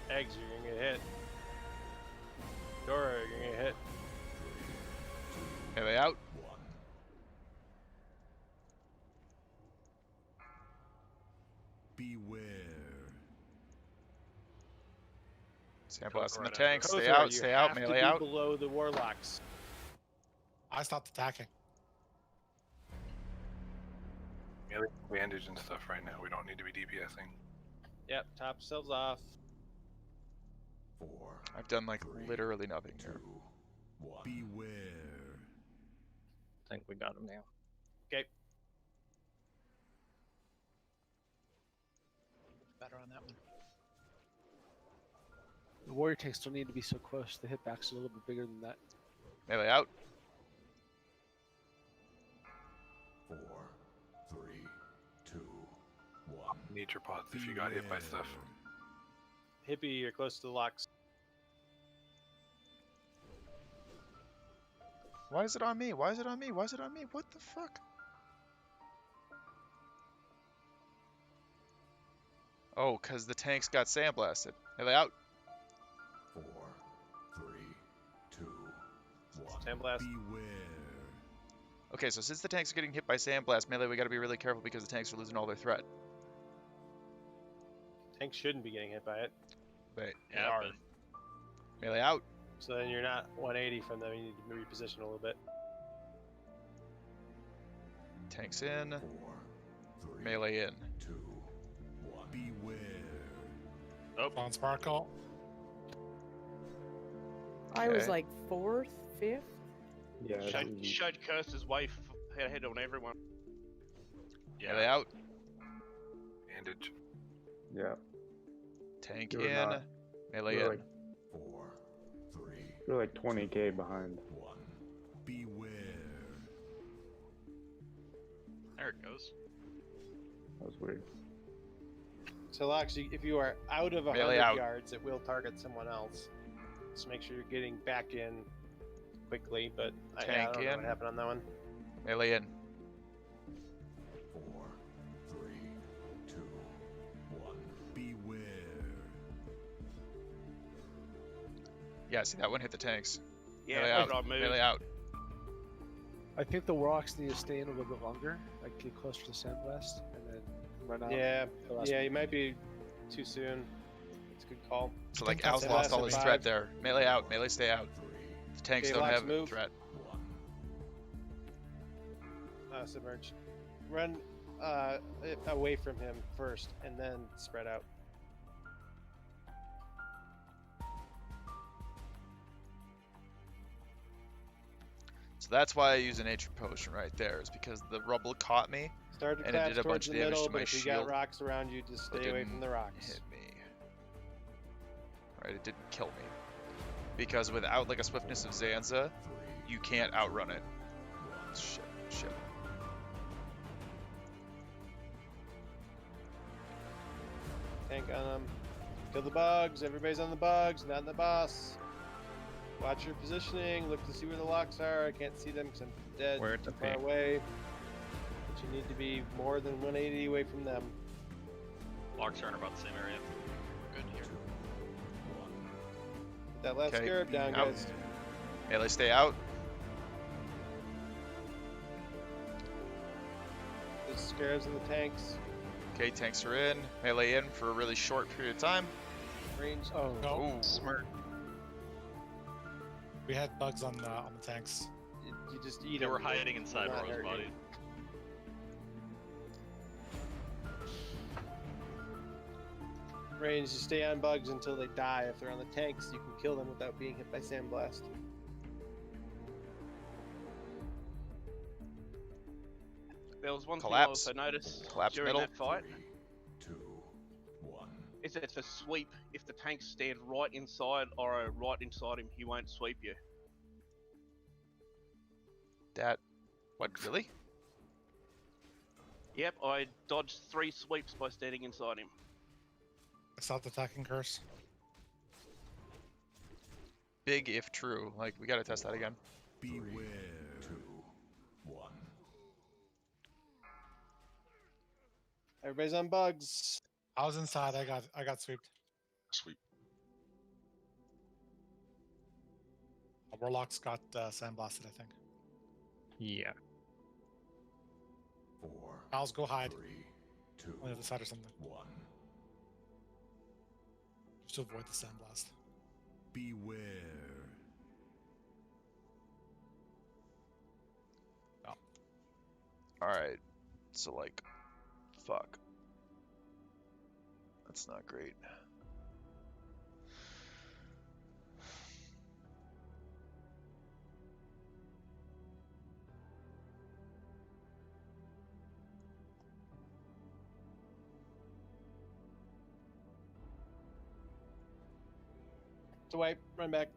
Eggs, you're gonna get hit. Dora, you're gonna get hit. Melee out. Beware. Sandblast in the tanks. Stay Kozar, out. you Stay have out. to Melee be out. below the warlocks. I stopped attacking. Yeah, we have bandage and stuff right now. We don't need to be DPSing. Yep, top yourselves off. I've done like literally nothing here. Beware. I think we got him now. Okay. Better on that one. The warrior tanks don't need to be so close. The hitbacks are a little bit bigger than that. Melee out. 4, 3, 2, 1. Nature pods if you got hit by stuff. Hippie, you're close to the locks. Why is it on me? Why is it on me? Why is it on me? What the fuck? Oh, because the tanks got sandblasted. Melee out. 4, 3, 2, 1. Sandblast. Beware. Okay, so since the tanks are getting hit by sandblast, melee, we gotta be really careful because the tanks are losing all their threat. Tanks shouldn't be getting hit by it. But they Yeah, are. but Melee out. So then you're not 180 from them. You need to reposition a little bit. Tanks in. 4, 3, Melee in. 2, 1. Beware. oh, On Sparkle. I was Okay. like 4th, 5th. Yeah. it's Showed, easy. showed Kirsten's way ahead on everyone. Melee yeah. out. Bandage. Yeah. Tank You're in. not- Melee You're in. like, 4, 3, you're like 20k behind. 1. Beware. There it goes. That was weird. So actually, if you are out of Melee 100 out. yards, it will target someone else. Just make sure you're getting back in quickly. But I Tank don't know in. what happened on that one. Melee in. 4, 3, 2, 1. Beware. Yeah, see that one hit the tanks. Yeah, Melee that's out. what I moved. Melee out. I think the warlocks need to stay in a little bit longer, like get closer to Sandblast, and then run out. Yeah, the last yeah, one. you might be too soon. It's a good call. So like think that's Al's lost all his Sandblast at threat 5. there. Melee out. Melee stay out. The tanks Okay, don't locks have move. threat. Submerge. Run away from him first, and then spread out. So that's why I use a nature potion right there, is because the rubble caught me. Start to And it collapse did a towards bunch of the damage middle, to but my if you got shield, rocks around you, just but stay away didn't from the rocks. hit me. Right, it didn't kill me. Because without like a swiftness of Zanza, you can't outrun it. Shit. Tank on them. Kill the bugs. Everybody's on the bugs, not on the boss. Watch your positioning. Look to see where the locks are. I can't see them because I'm dead. Where too to far be? away. But you need to be more than 180 away from them. Locks are in about the same area. Good here. Get that last Okay, scarab down, out. guys. Melee, stay out. There's scarabs in the tanks. Okay, tanks are in. Melee in for a really short period of time. Range. No. Ooh. Smart. We had bugs on the tanks. You just eat They them. were hiding inside Not Ouro's hurting. body. Range, you stay on bugs until they die. If they're on the tanks, you can kill them without being hit by sandblast. There was one Collapse. thing I also noticed Collapse during middle. that fight. 2, 1. Is that it's a sweep. If the tanks stand right inside or right inside him, he won't sweep you. That. What, really? Yep, I dodged 3 sweeps by standing inside him. Stop attacking curse. Big if true. Like, we gotta test that again. Beware. 2, 1. Everybody's on bugs. I was inside. I got sweeped. Sweep. Warlock's got sandblasted, I think. Yeah. 4. Owls, go hide. 3, 2, On the other side or something. 1. Just to avoid the sandblast. Beware. Alright. So, like, fuck. That's not great. To wipe, run back.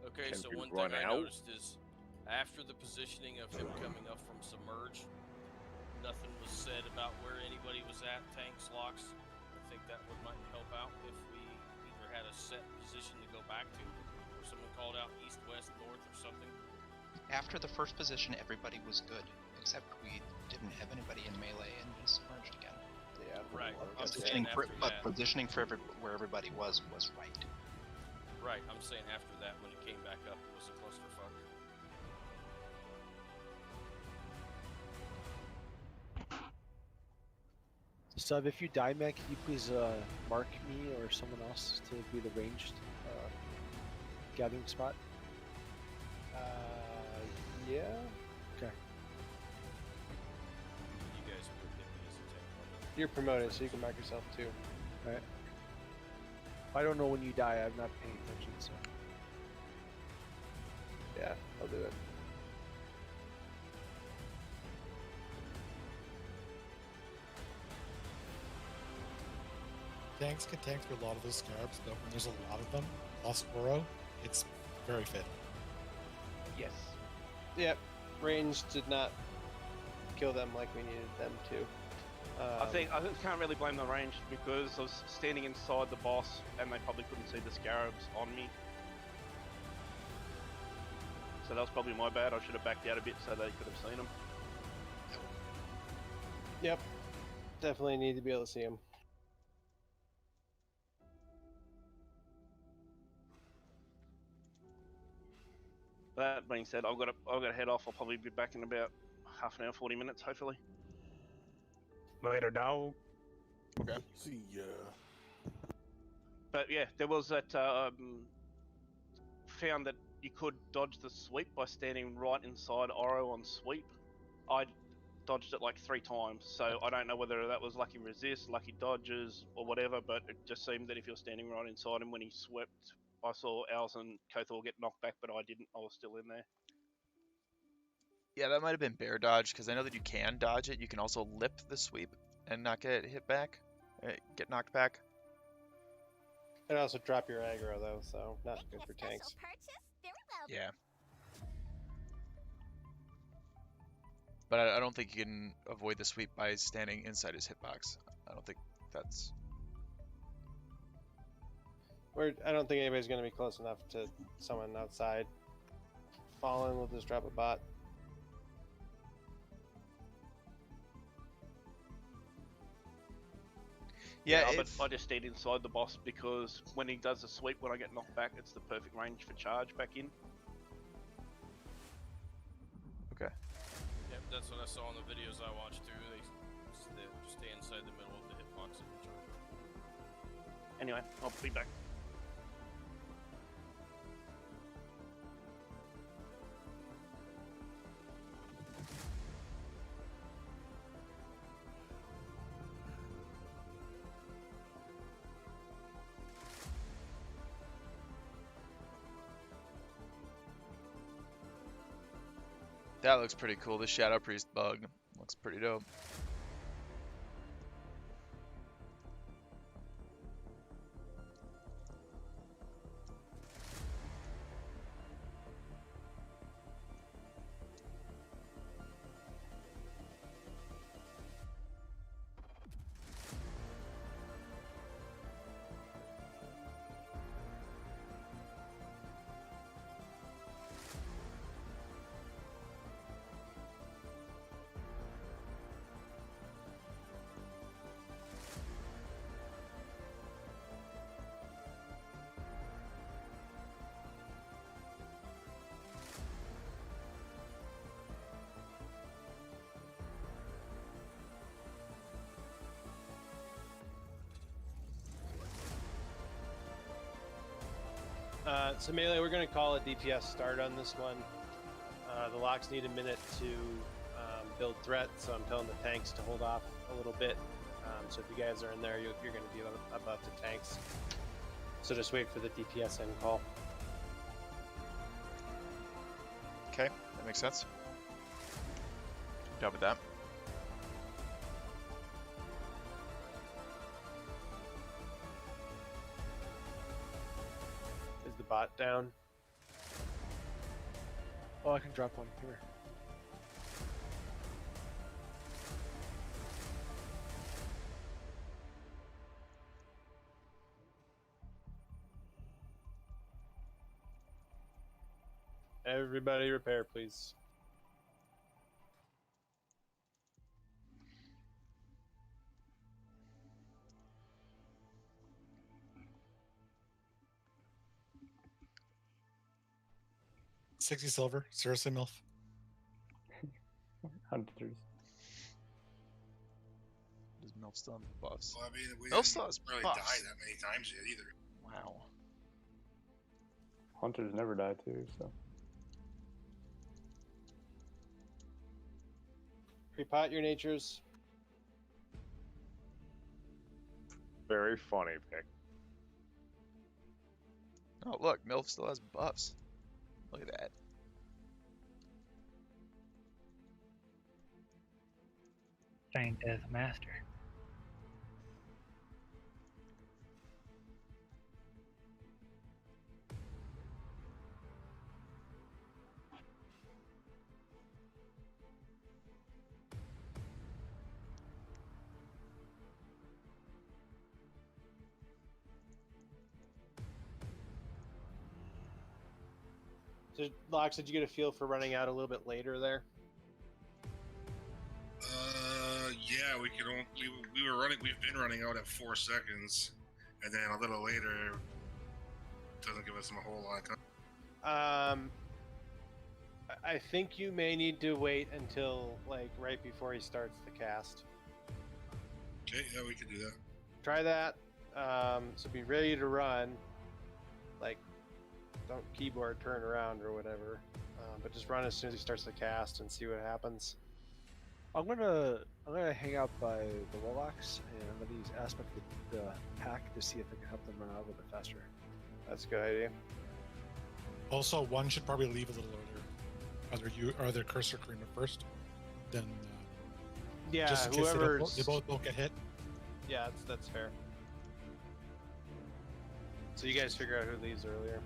Okay, Can so we one run thing I out? noticed is after the positioning of him coming up from submerge, nothing was said about where anybody was at, tanks, locks. I think that might help out if we either had a set position to go back to, or someone called out east, west, north, or something. After the first position, everybody was good, except we didn't have anybody in melee and he submerged again. Yeah. Right. I'm Positioning saying for, after but that. positioning for where everybody was right. Right. I'm saying after that, when it came back up, it was a clusterfuck. Sub, if you die, man, can you please mark me or someone else to be the ranged gathering spot? Yeah. Okay. You guys would get me as a tank. You're promoted, so you can mark yourself too. Alright. I don't know when you die. I'm not paying attention, so. Yeah, I'll do it. Tanks can tank through a lot of those scarabs, but when there's a lot of them, plus Ouro, it's very fit. Yes. Yep. Range did not kill them like we needed them to. I can't really blame the range because I was standing inside the boss and they probably couldn't see the scarabs on me. So that was probably my bad. I should have backed out a bit so they could have seen them. Yep. Definitely need to be able to see them. That being said, I've got to head off. I'll probably be back in about half an hour, 40 minutes, hopefully. Later, dog. Okay. See ya. But yeah, there was that found that you could dodge the sweep by standing right inside Ouro on sweep. I dodged it like 3 times, so I don't know whether that was lucky resist, lucky dodges, or whatever. But it just seemed that if you're standing right inside him when he swept, I saw Owls and Kothor get knocked back, but I didn't. I was still in there. Yeah, that might have been bear dodge, because I know that you can dodge it. You can also lip the sweep and not get hit back, get knocked back. It also drop your aggro though, so not good for tanks. Yeah. But I don't think you can avoid the sweep by standing inside his hitbox. I don't think that's... I don't think anybody's going to be close enough to someone outside. Fallen, we'll just drop a bot. Yeah, I just stayed inside the boss because when he does the sweep, when I get knocked back, it's the perfect range for charge back in. Okay. Yep, that's what I saw in the videos I watched too. They just stay inside the middle of the hitbox and charge. Anyway, I'll be back. That looks pretty cool. The Shadow Priest bug looks pretty dope. So Melee, we're going to call a DPS start on this one. The locks need a minute to build threat, so I'm telling the tanks to hold off a little bit. So if you guys are in there, you're going to be above the tanks. So just wait for the DPS end call. Okay, that makes sense. Done with that. Is the bot down? Oh, I can drop one here. Everybody repair, please. $60 silver. Seriously, MILF. Hunters. Does MILF still have buffs? Well, I mean, we MILF still has didn't really buffs. die that many times yet either. Wow. Hunters never die too, so. Repot your natures. Very funny pick. Oh, look, MILF still has buffs. Look at that. Giant Death Master. So, Lox, did you get a feel for running out a little bit later there? Yeah, we were running. We've been running out at 4 seconds, and then a little later doesn't give us a whole lot of time. I think you may need to wait until like right before he starts the cast. Okay, yeah, we can do that. Try that. So be ready to run. Like, don't keyboard turn around or whatever. But just run as soon as he starts the cast and see what happens. I'm gonna hang out by the Warlocks and I'm gonna use aspect of the pack to see if I can help them run out a little bit faster. That's a good idea. Also, one should probably leave a little earlier. Either Curse or Karina first. Then Yeah, just in case whoever's they both get hit. Yeah, that's fair. So you guys figure out who leaves earlier.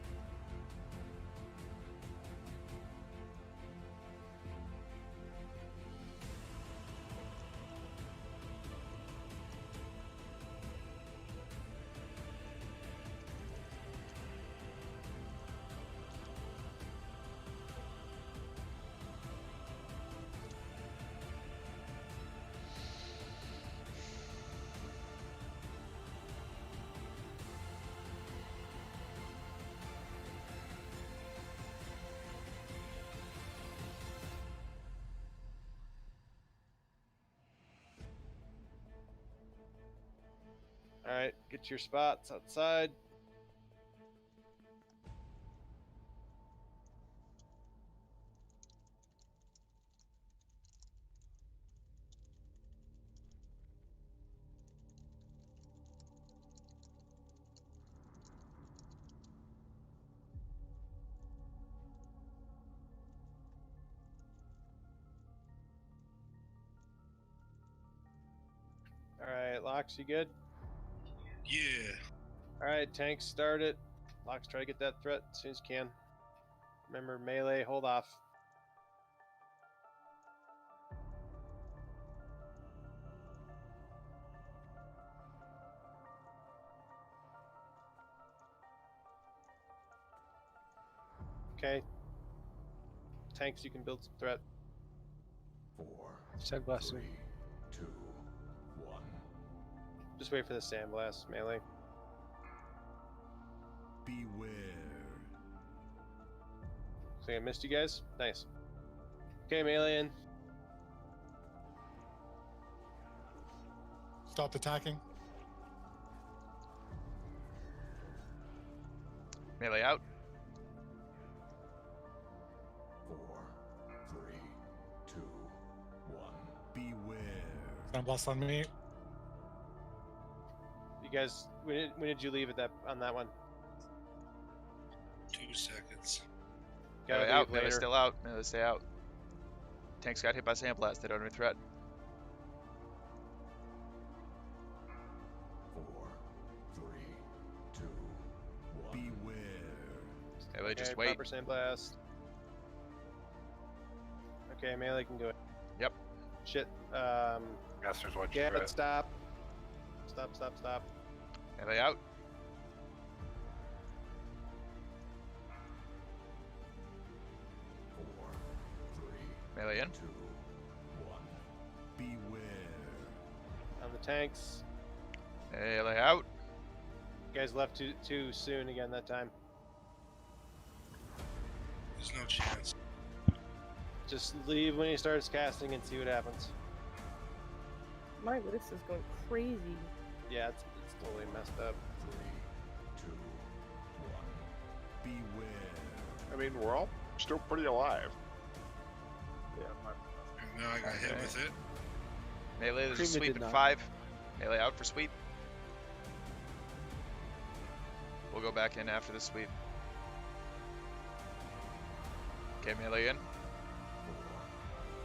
All right, get your spots outside. All right, Locks, you good? Yeah. All right, tanks, start it. Locks, try to get that threat as soon as you can. Remember, melee, hold off. Okay. Tanks, you can build some threat. 4, Sandblast. 3, 2, 1. Just wait for the sandblast, melee. Beware. So I missed you guys? Nice. Okay, melee in. Stopped attacking. Melee out. 4, 3, 2, 1. Beware. Sandblast on me. You guys, when did you leave at that on that one? 2 seconds. Gotta Melee leave out. Melee later. still out. Melee stay out. Tanks got hit by sandblast. They don't have any threat. 4, 3, 2, 1. Beware. Melee, just Okay, wait. proper sandblast. Okay, melee can go. Yep. Shit. Master's watching Yeah, threat. stop. Stop. Melee out. 4, 3, Melee in. 2, 1. Beware. On the tanks. Melee out. You guys left too soon again that time. There's no chance. Just leave when he starts casting and see what happens. My list is going crazy. Yeah, it's totally messed up. 3, 2, 1. Beware. I mean, we're all still pretty alive. Yeah, And now I got hit Okay. with it. Melee, there's a Creamy sweep did at not. 5. Melee out for sweep. We'll go back in after the sweep. Okay, melee in.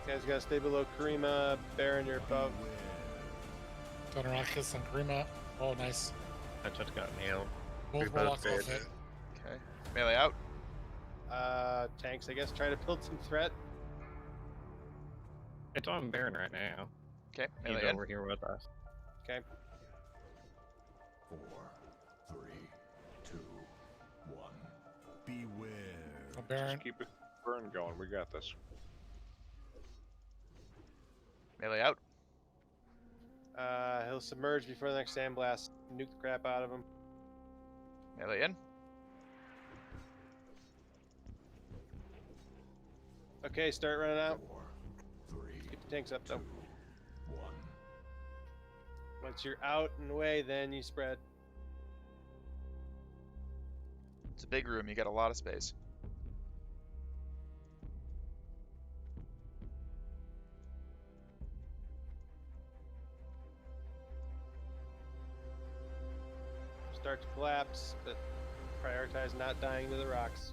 You guys gotta stay below Karima, Baron, you're above. Donarakis and Karima. Oh, nice. I just got nailed. Both warlocks both hit. Okay. Melee out. Tanks, I guess, try to build some threat. It's on Baron right now. Okay, He's melee in. over here with us. Okay. 4, 3, 2, 1. Beware. Baron. Just keep it burn going. We got this. Melee out. He'll submerge before the next sandblast. Nuke the crap out of him. Melee in. Okay, start running out. 4, 3, Get the tanks up though. 1. Once you're out and away, then you spread. It's a big room. You got a lot of space. Start to collapse, but prioritize not dying to the rocks.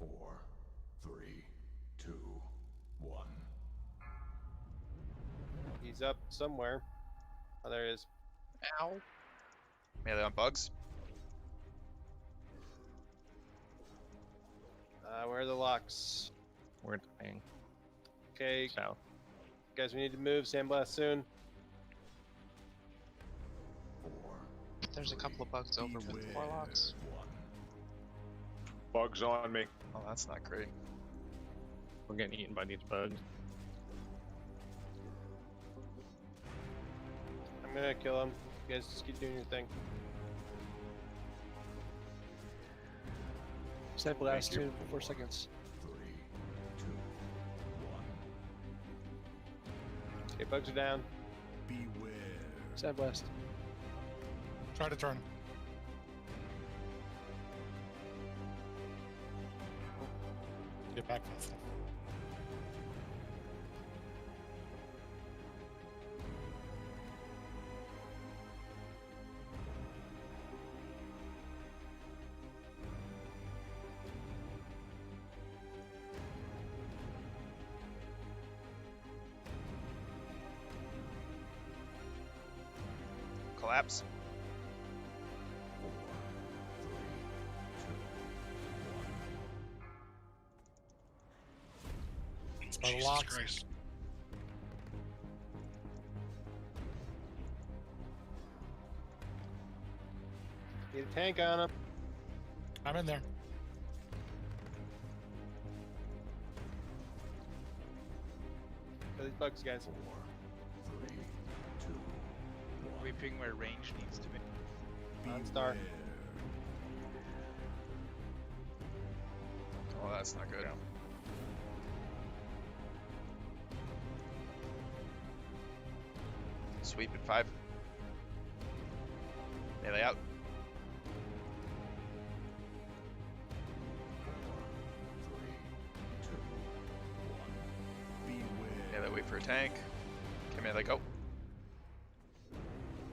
4, 3, 2, 1. He's up somewhere. Oh, there he is. Ow. Melee on bugs. Where are the locks? We're dying. Okay. South. Guys, we need to move. Sandblast soon. There's a couple of bugs over with the warlocks. Bugs on me. Oh, that's not great. We're getting eaten by these bugs. I'm gonna kill him. You guys just keep doing your thing. Sandblast 2, 4 seconds. 3, 2, 1. Okay, bugs are down. Beware. Sandblast. Try to turn. Get back fast enough. Collapse. 4, 3, 2, 1. It's by the Jesus locks. Christ. Need a tank on him. I'm in there. Kill these bugs, guys. 4, 3, 2, Weeping where range needs to be. Non-star. Oh, that's not good. Sweep at 5. Melee out. 1. Beware. Melee wait for a tank. Okay, melee go.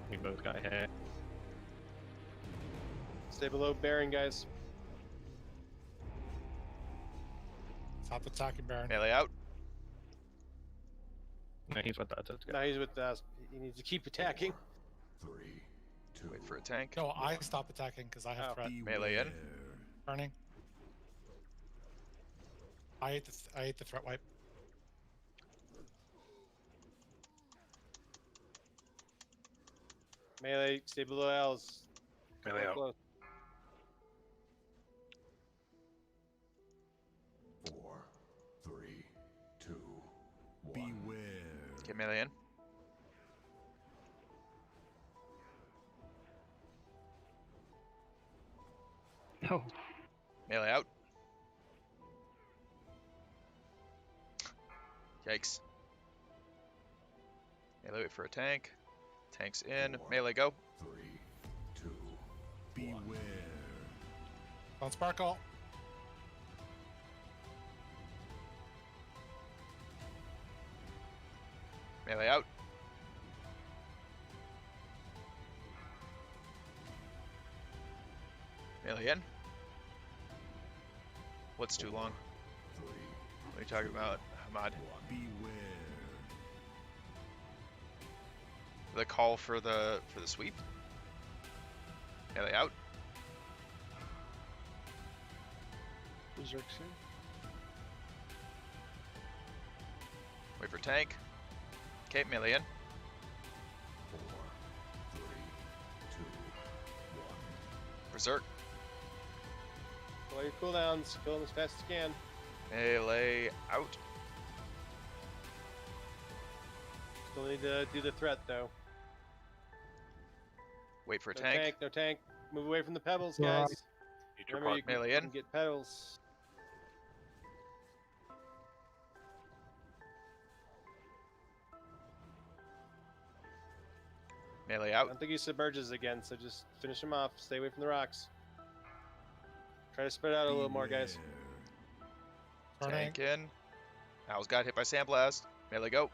We both got hit. Stay below Baron, guys. Stop attacking Baron. Melee out. No, he's with us. That's good. No, he's with us. He needs to keep attacking. 3, 2. Wait for a tank. No, I stop attacking because I have threat. Melee in. Turning. I hate the threat wipe. Melee, stay below L's. Melee out. Close. 4, 3, 2, 1. Beware. Get melee in. Oh, Melee out. Yikes. Melee wait for a tank. Tank's in. Melee go. 3, 2, beware. Don't sparkle. Melee out. Melee in. What's too long? 3, What are you talking about, Ahmad? beware. The call for the sweep. Melee out. Berserk soon. Wait for tank. Okay, melee in. 4, 3, 2, 1. Berserk. Blow your cooldowns. Kill them as fast as you can. Melee out. Still need to do the threat, though. Wait for a No tank. tank. No tank. Move away from the pebbles, Yeah. guys. Eat your Remember, part. you Melee can in. get pebbles. Melee I out. don't think he submerges again, so just finish him off. Stay away from the rocks. Try to spread out a little more, guys. Turning. Tank in. Owl's got hit by Sandblast. Melee go.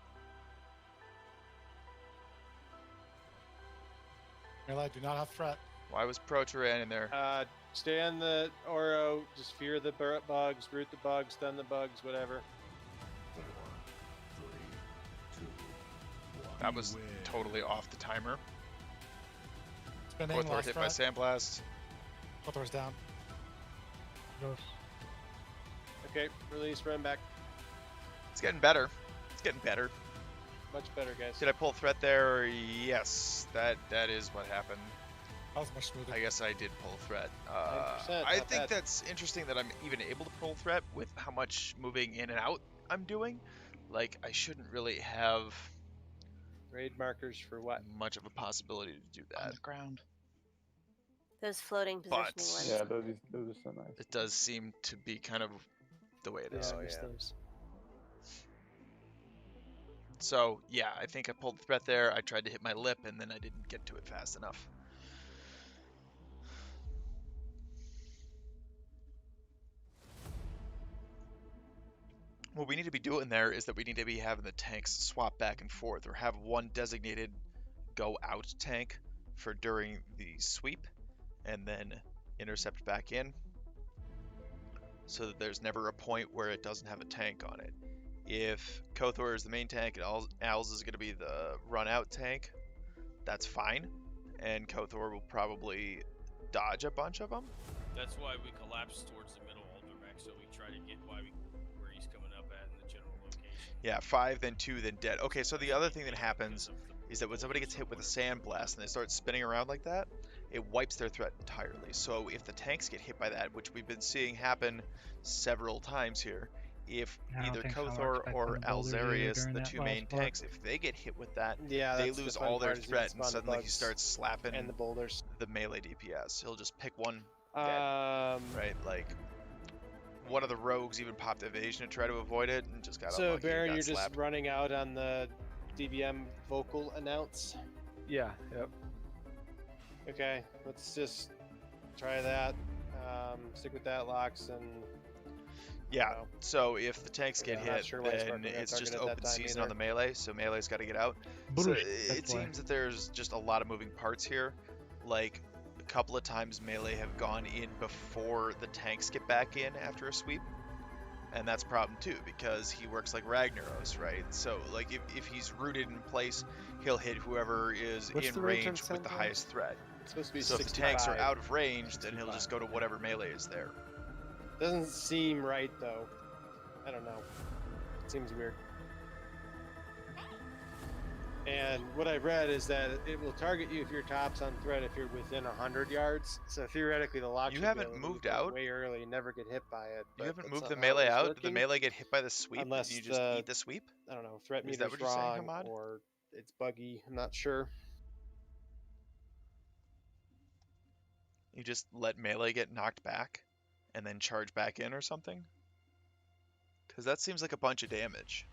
Melee, do not have threat. Why was Proteran in there? Stay on the Ouro. Just fear the bugs, root the bugs, stun the bugs, whatever. 4, 3, 2, 1. That was totally off the timer. Spinning, Kothor last hit by threat. Sandblast. Kothor's down. Goes. Okay, release, run back. It's getting better. It's getting better. Much better, guys. Did I pull a threat there? Yes, that is what happened. That was much smoother. I guess I did pull a threat. 9%, I not think bad. that's interesting that I'm even able to pull a threat with how much moving in and out I'm doing. Like, I shouldn't really have Raid markers for what? much of a possibility to do On that. the ground. Those floating But positioning ones. Yeah, those are so nice. it does seem to be kind of the way it is. Oh, Miss yeah. those. So, yeah, I think I pulled the threat there. I tried to hit my lip, and then I didn't get to it fast enough. What we need to be doing there is that we need to be having the tanks swap back and forth, or have one designated go out tank for during the sweep, and then intercept back in, so that there's never a point where it doesn't have a tank on it. If Kothor is the main tank and Al's is going to be the run out tank, that's fine, and Kothor will probably dodge a bunch of them. That's why we collapse towards the middle Aldermech, so we try to get where he's coming up at in the general location. Yeah, 5, then 2, then dead. Okay, so the other thing that happens is that when somebody gets hit with a sandblast and they start spinning around like that, it wipes their threat entirely. So if the tanks get hit by that, which we've been seeing happen several times here, if I don't either think so. We're Kothor expecting or the boulders either Alzarius, during the that two last main part. tanks, if they get hit with that, Yeah, they that's the lose fun all their part is you can threat, and spawn the suddenly he bugs starts slapping and the boulders. the melee DPS. He'll just pick one dead, Um, right? Like, one of the rogues even popped evasion to try to avoid it, and just got so unlucky and Baron, got you're slapped. just running out on the DBM vocal announce. Yeah. Yep. Okay, let's just try that. Stick with that, Locks, and Yeah, so if the tanks get I'm not hit, sure why Spartan then got it's just targeted that open time season either. on the melee, so melee's got to get out. So Boosh, it that's why. seems that there's just a lot of moving parts here. Like, a couple of times melee have gone in before the tanks get back in after a sweep. And that's a problem too, because he works like Ragnaros, right? So, like, if he's rooted in place, he'll hit whoever is What's in the range on range with the Sandblast? highest threat. It's supposed to be So if the 65. tanks are out of range, then he'll just go to whatever melee is there. Doesn't seem right though. I don't know. It seems weird. And what I read is that it will target you if you're tops on threat if you're within 100 yards. So theoretically, the lock. You should be haven't able to moved move out? way early and never get hit by it. You but haven't that's moved not the how melee it's out? Did the working, melee get hit by the sweep? unless and you just the, eat the sweep? I don't know. Threat Is that meter's what you're saying, wrong, Hamad? or it's buggy. I'm not sure. You just let melee get knocked back and then charge back in or something? Because that seems like a bunch of damage.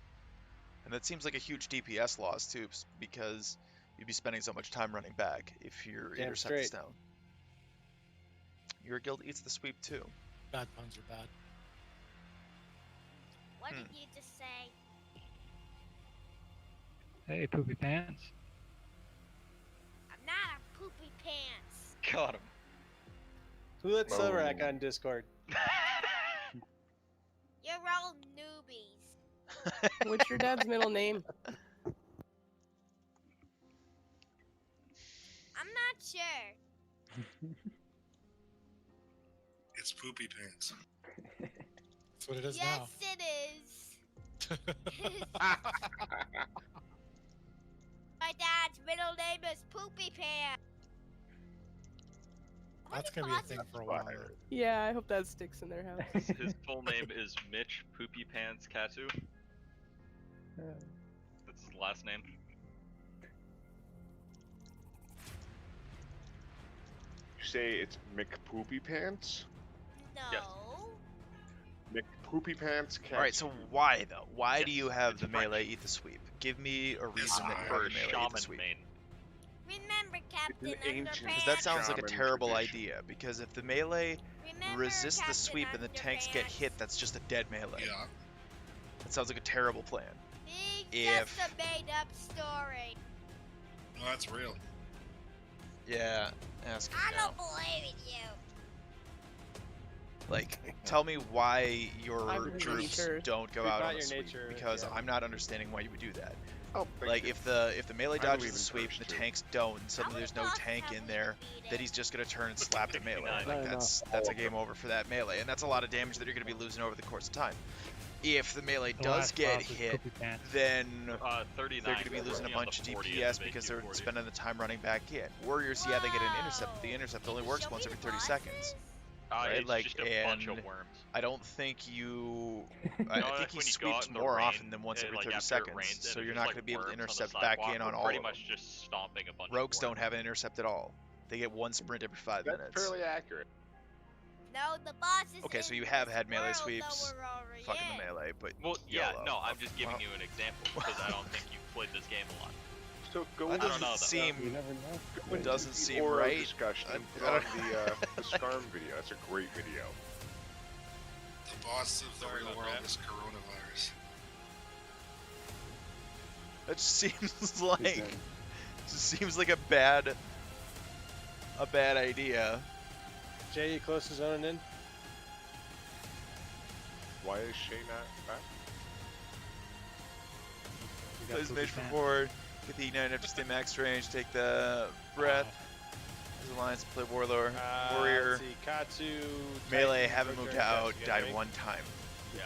And that seems like a huge DPS loss too, because you'd be spending so much time running back if your Damn intercept is straight. down. Your guild eats the sweep too. Bad puns are bad. What did you just say? Hey, poopy pants. I'm not a poopy pants. Got him. Who let Oh. Silverac on Discord? You're all newbies. What's your dad's middle name? I'm not sure. It's poopy pants. That's what it is Yes, now. it is. My dad's middle name is Poopy Pants. That's gonna be a thing for a while. Yeah, I hope that sticks in their house. His full name is Mitch Poopy Pants Katu. That's his last name. You say it's McPoopy Pants? No. Yes. McPoopy Pants. All right, so why though? Why do you have the melee eat the sweep? Give me a reason that you For have the melee eat the shaman sweep. main. Remember, Captain ancient- Because that sounds like a Shaman terrible tradition. idea. Because if the melee Remember, resists the Captain sweep and the tanks get Underpants? hit, that's just a dead melee. Yeah. That sounds like a terrible plan. It's just a made-up story. No, that's real. Yeah, ask him I now. don't believe in you. Like, tell me why your I'm really troops sure. don't go Freak out out on a your sweep, nature, because yeah. I'm not understanding why you would do that. Oh, thank Like you. if the melee I dodges believe the in sweep Curse, and the too. tanks don't, and suddenly there's no tank in there, that he's just gonna turn and slap the melee. 69. Like No, that's a game over for that melee, and that's a lot of damage that you're gonna be losing over the course of time. If the melee The does last get boss is hit, Poopy Pants. then 39. they're gonna be losing a working on bunch of the 40 DPS of because they're AQ40. spending the time running back in. Warriors, yeah, they get an intercept, but the intercept only works once every 30 seconds. Right? It's Like, just a bunch and of worms. I don't think you. You know, I think like he when you go out sweeps in the more rain, often than once and, every like 30 after it seconds, rains, so and you're there's not just, going to be able to worms on the intercept back sidewalk, in on we're all pretty of much them. just stomping a bunch Rogues of don't worms. have an intercept at all. They get one sprint every 5 That's minutes. fairly accurate. No, the boss is Okay, so in you have this had melee world sweeps, that we're already fucking in. the melee, but Well, yeah, YOLO. no, I'm just giving Well, you an example because I don't think you've played this game a lot. So go that into doesn't know, though. seem. You never know. go into doesn't the seem Ouro right. discussion and I put on don't- the Scarm video. That's a great video. The boss of the Sorry real about world that. is coronavirus. That just seems like Exactly. just seems like a bad idea. Jay, you close to zoning in? Why is Shay not back? You got Plays Poopy mage for Pants. forward. Get the ignite after stay max range. Take the breath. His alliance play warlord. Warrior. Let's see, Katsu. Melee Titan, haven't Quick moved Turn, out. Katsu, Died right? one time. Yeah.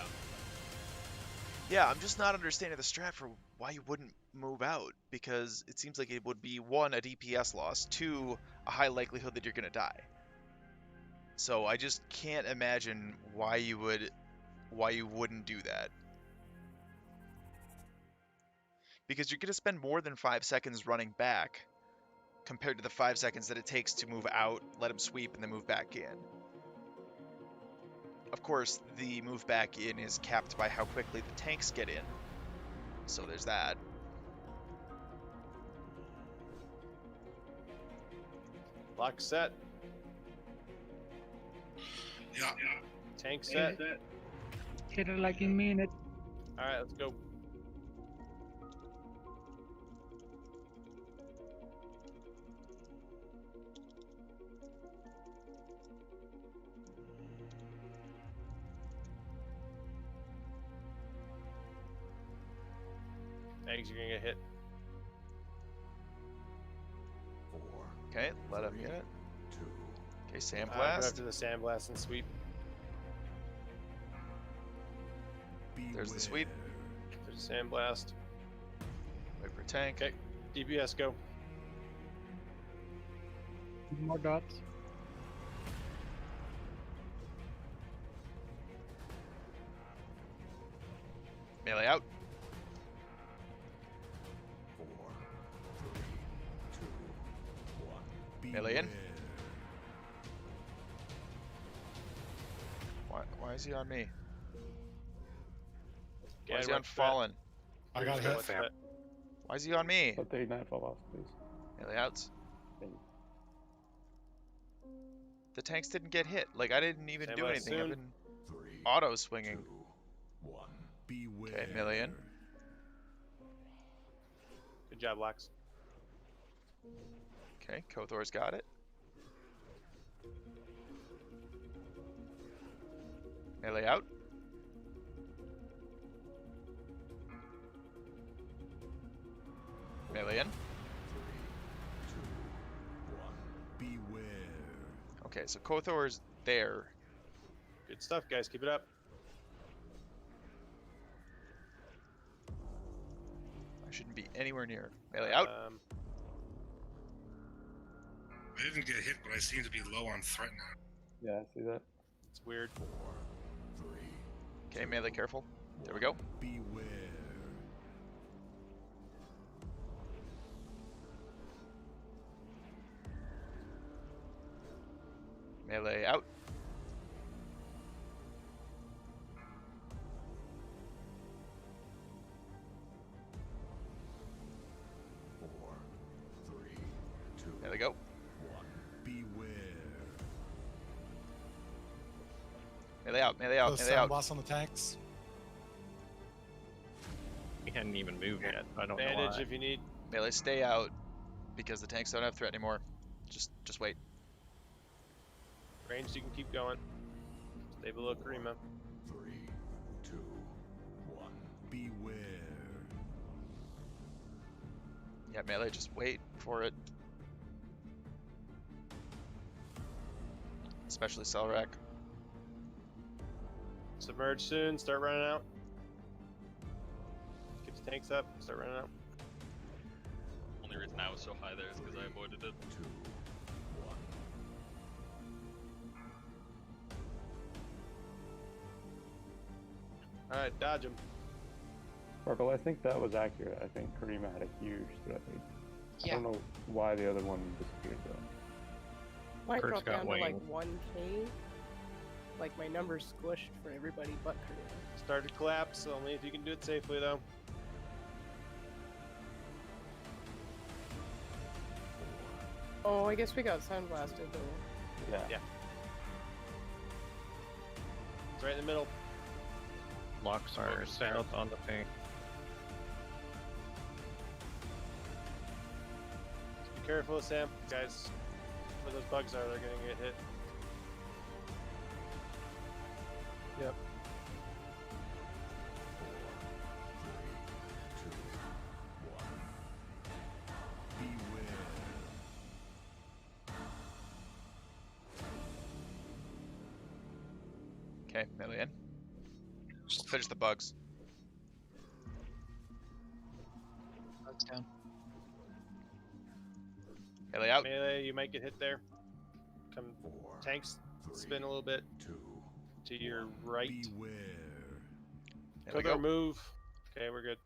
Yeah, I'm just not understanding the strat for why you wouldn't move out, because it seems like it would be 1, a DPS loss, 2, a high likelihood that you're gonna die. So I just can't imagine why you wouldn't do that. Because you're gonna spend more than 5 seconds running back compared to the 5 seconds that it takes to move out, let him sweep, and then move back in. Of course, the move back in is capped by how quickly the tanks get in. So there's that. Lock set. Yeah. Tank set. Hit it like you mean it. Alright, let's go. Eggs, you're gonna get hit. 4, Okay, let him get it. 2, Okay, Go sandblast. after the sandblast and sweep. There's the sweep. There's a sandblast. Wait for tank. Okay, DPS go. More dots. Melee out. 4, 3, 2, 1. Melee in. Why is he on me? Why is he on what's that? Fallen? I got Yeah, hit. what's that? Why is he on me? Let the ignite fall off, please. Melee outs. Thank you. The tanks didn't get hit. Like, I didn't even do Sandblast anything. I've soon. been 3, auto swinging. 2, 1. Beware. Okay, melee in. Good job, Lax. Okay, Kothor's got it. Melee out. Melee in. 3, 2, 1. Beware. Okay, so Kothor's there. Good stuff, guys. Keep it up. I shouldn't be anywhere near. Melee out. I didn't get hit, but I seem to be low on threat now. Yeah, I see that. It's weird. 4, 3, Okay, melee careful. There we go. beware. Melee out. There we go. Beware. Melee out, melee out, Those melee out. sandblasts on the tanks. He hadn't even moved yet. I don't know Bandage why. if you need. Melee stay out because the tanks don't have threat anymore. Just wait. Ranged, you can keep going. Stay below Karima. 3, 2, 1. Beware. Yeah, melee, just wait for it. Especially Cellrack. Submerge soon. Start running out. Get the tanks up. Start running out. Only reason I was so high there is because I avoided it. All right, dodge him. Sparkle, I think that was accurate. I think Karima had a huge threat rate. Yeah. I don't know why the other one disappeared though. Mine Kurt's dropped got down to like wings. 1K. Like my numbers squished for everybody but Karina. Start to collapse. Only if you can do it safely, though. Oh, I guess we got sandblasted though. Yeah. It's right in the middle. Locks are south on the ping. Be careful, Sam. Guys, where those bugs are, they're gonna get hit. Yep. Okay, melee in. We'll finish the bugs. Bugs down. Melee out. Melee, you might get hit there. Come, tanks, spin a little bit to your right. There we Go go. move. Okay, we're good.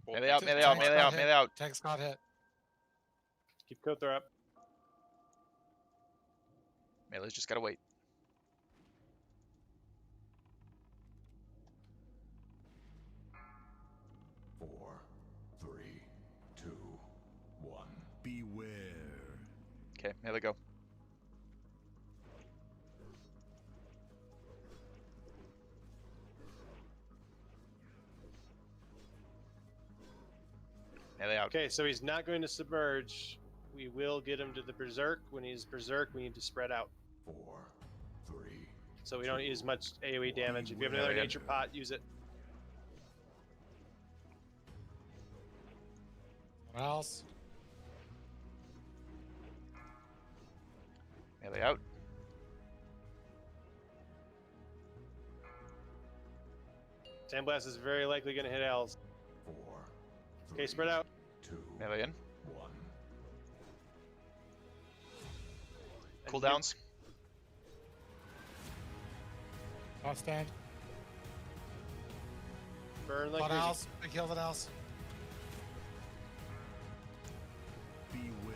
Melee out, melee out, melee out, melee out. Tanks got hit. Keep Kothar up. Melee's just gotta wait. Beware. Okay, melee go. Melee out. Okay, so he's not going to submerge. We will get him to the berserk. When he's berserk, we need to spread out. 4, 3. So we don't use much AoE damage. If you have another Yeah. nature pot, use it. What else? Melee out. Sandblast is very likely going to hit L's. 4. Okay, spread out. 2. Melee in. 1. Cooldowns. Off stand. Burn like Hot crazy. house. Big heal the house. Beware.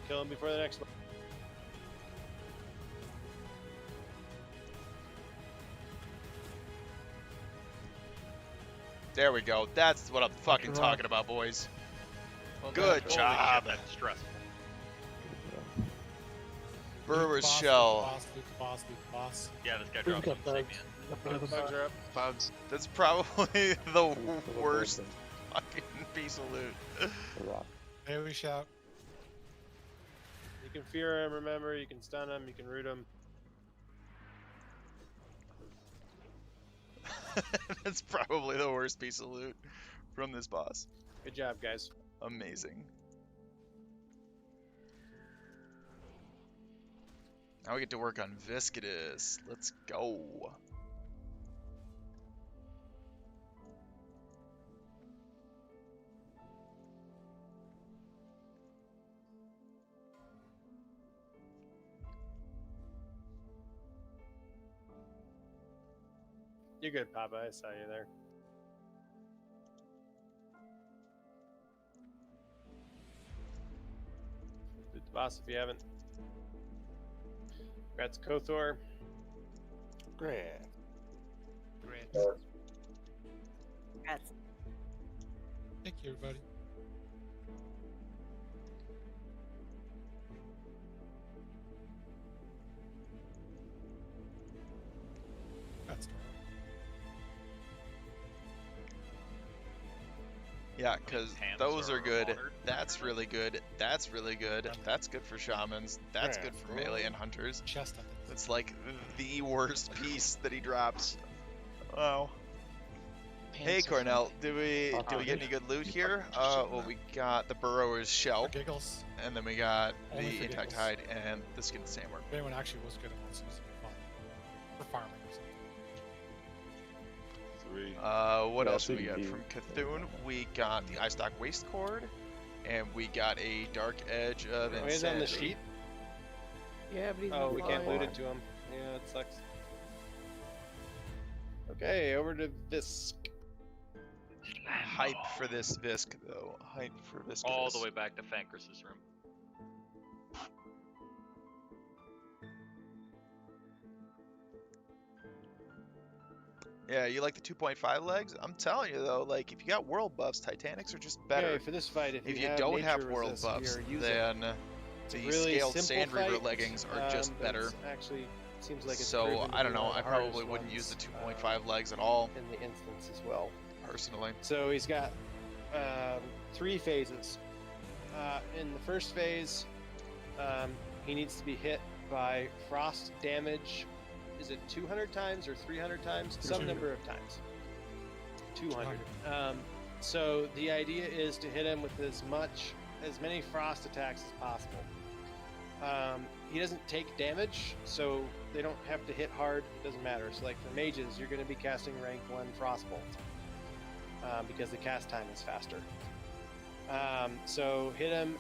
Kill him before the next one. There we go. That's what I'm fucking talking about, boys. Good Holy job. shit, that's stressful. Brewer's Loot the shell. boss, loot the boss, loot the boss. Yeah, this guy dropped some Bugs are up. Bugs. That's probably the worst fucking piece of loot. The rock. There we shout. You can fear him, remember. You can stun him. You can root him. That's probably the worst piece of loot from this boss. Good job, guys. Amazing. Now we get to work on Viscidus. Let's go. You're good, Papa. I saw you there. Loot the boss if you haven't. Congrats, Kothor. Great. That's Thank you, everybody. That's Yeah, because hands those are good. honored. That's really good. That's really good. That's good for shamans. That's good for melee and hunters. chest up. It's like the worst piece that he drops. Wow. Hey Cornell, do we get any good loot here? Well, we got the burrower's shell, giggles, and then we got Only the for intact giggles. hide and the skin sandworm. If anyone actually was good at one season, fun for farming or something. What Yeah, else do we got CBD. from Cthulhu? We got the Eyestock Waste Cord, and we got a Dark Edge of Oh, he's on the Insanity. sheet. Yeah, but he's Oh, not we can't flying. loot it to him. Yeah, it sucks. Okay, over to Visc. Hype for this Visc, though. Hype for Visc. All the way back to Fankrus's room. Yeah, you like the 2.5 legs? I'm telling you though, like if you got world buffs, Titanics are just better. Okay, for this fight, if you have don't nature have world resist, buffs, we are using then It's a the really scaled simple Sand Reaver fight, leggings are just but better. it's actually seems like it's So proven to I don't be know. one of I the probably hardest wouldn't use the ones, 2.5 legs at all. in the instance as well. Personally. So he's got 3 phases. In the first phase, he needs to be hit by frost damage. Is it 200 times or 300 times? Some 200. number of times. 200. So the idea is to hit him with as many frost attacks as possible. He doesn't take damage, so they don't have to hit hard. It doesn't matter. So like for mages, you're going to be casting rank 1 Frostbolt because the cast time is faster. So hit him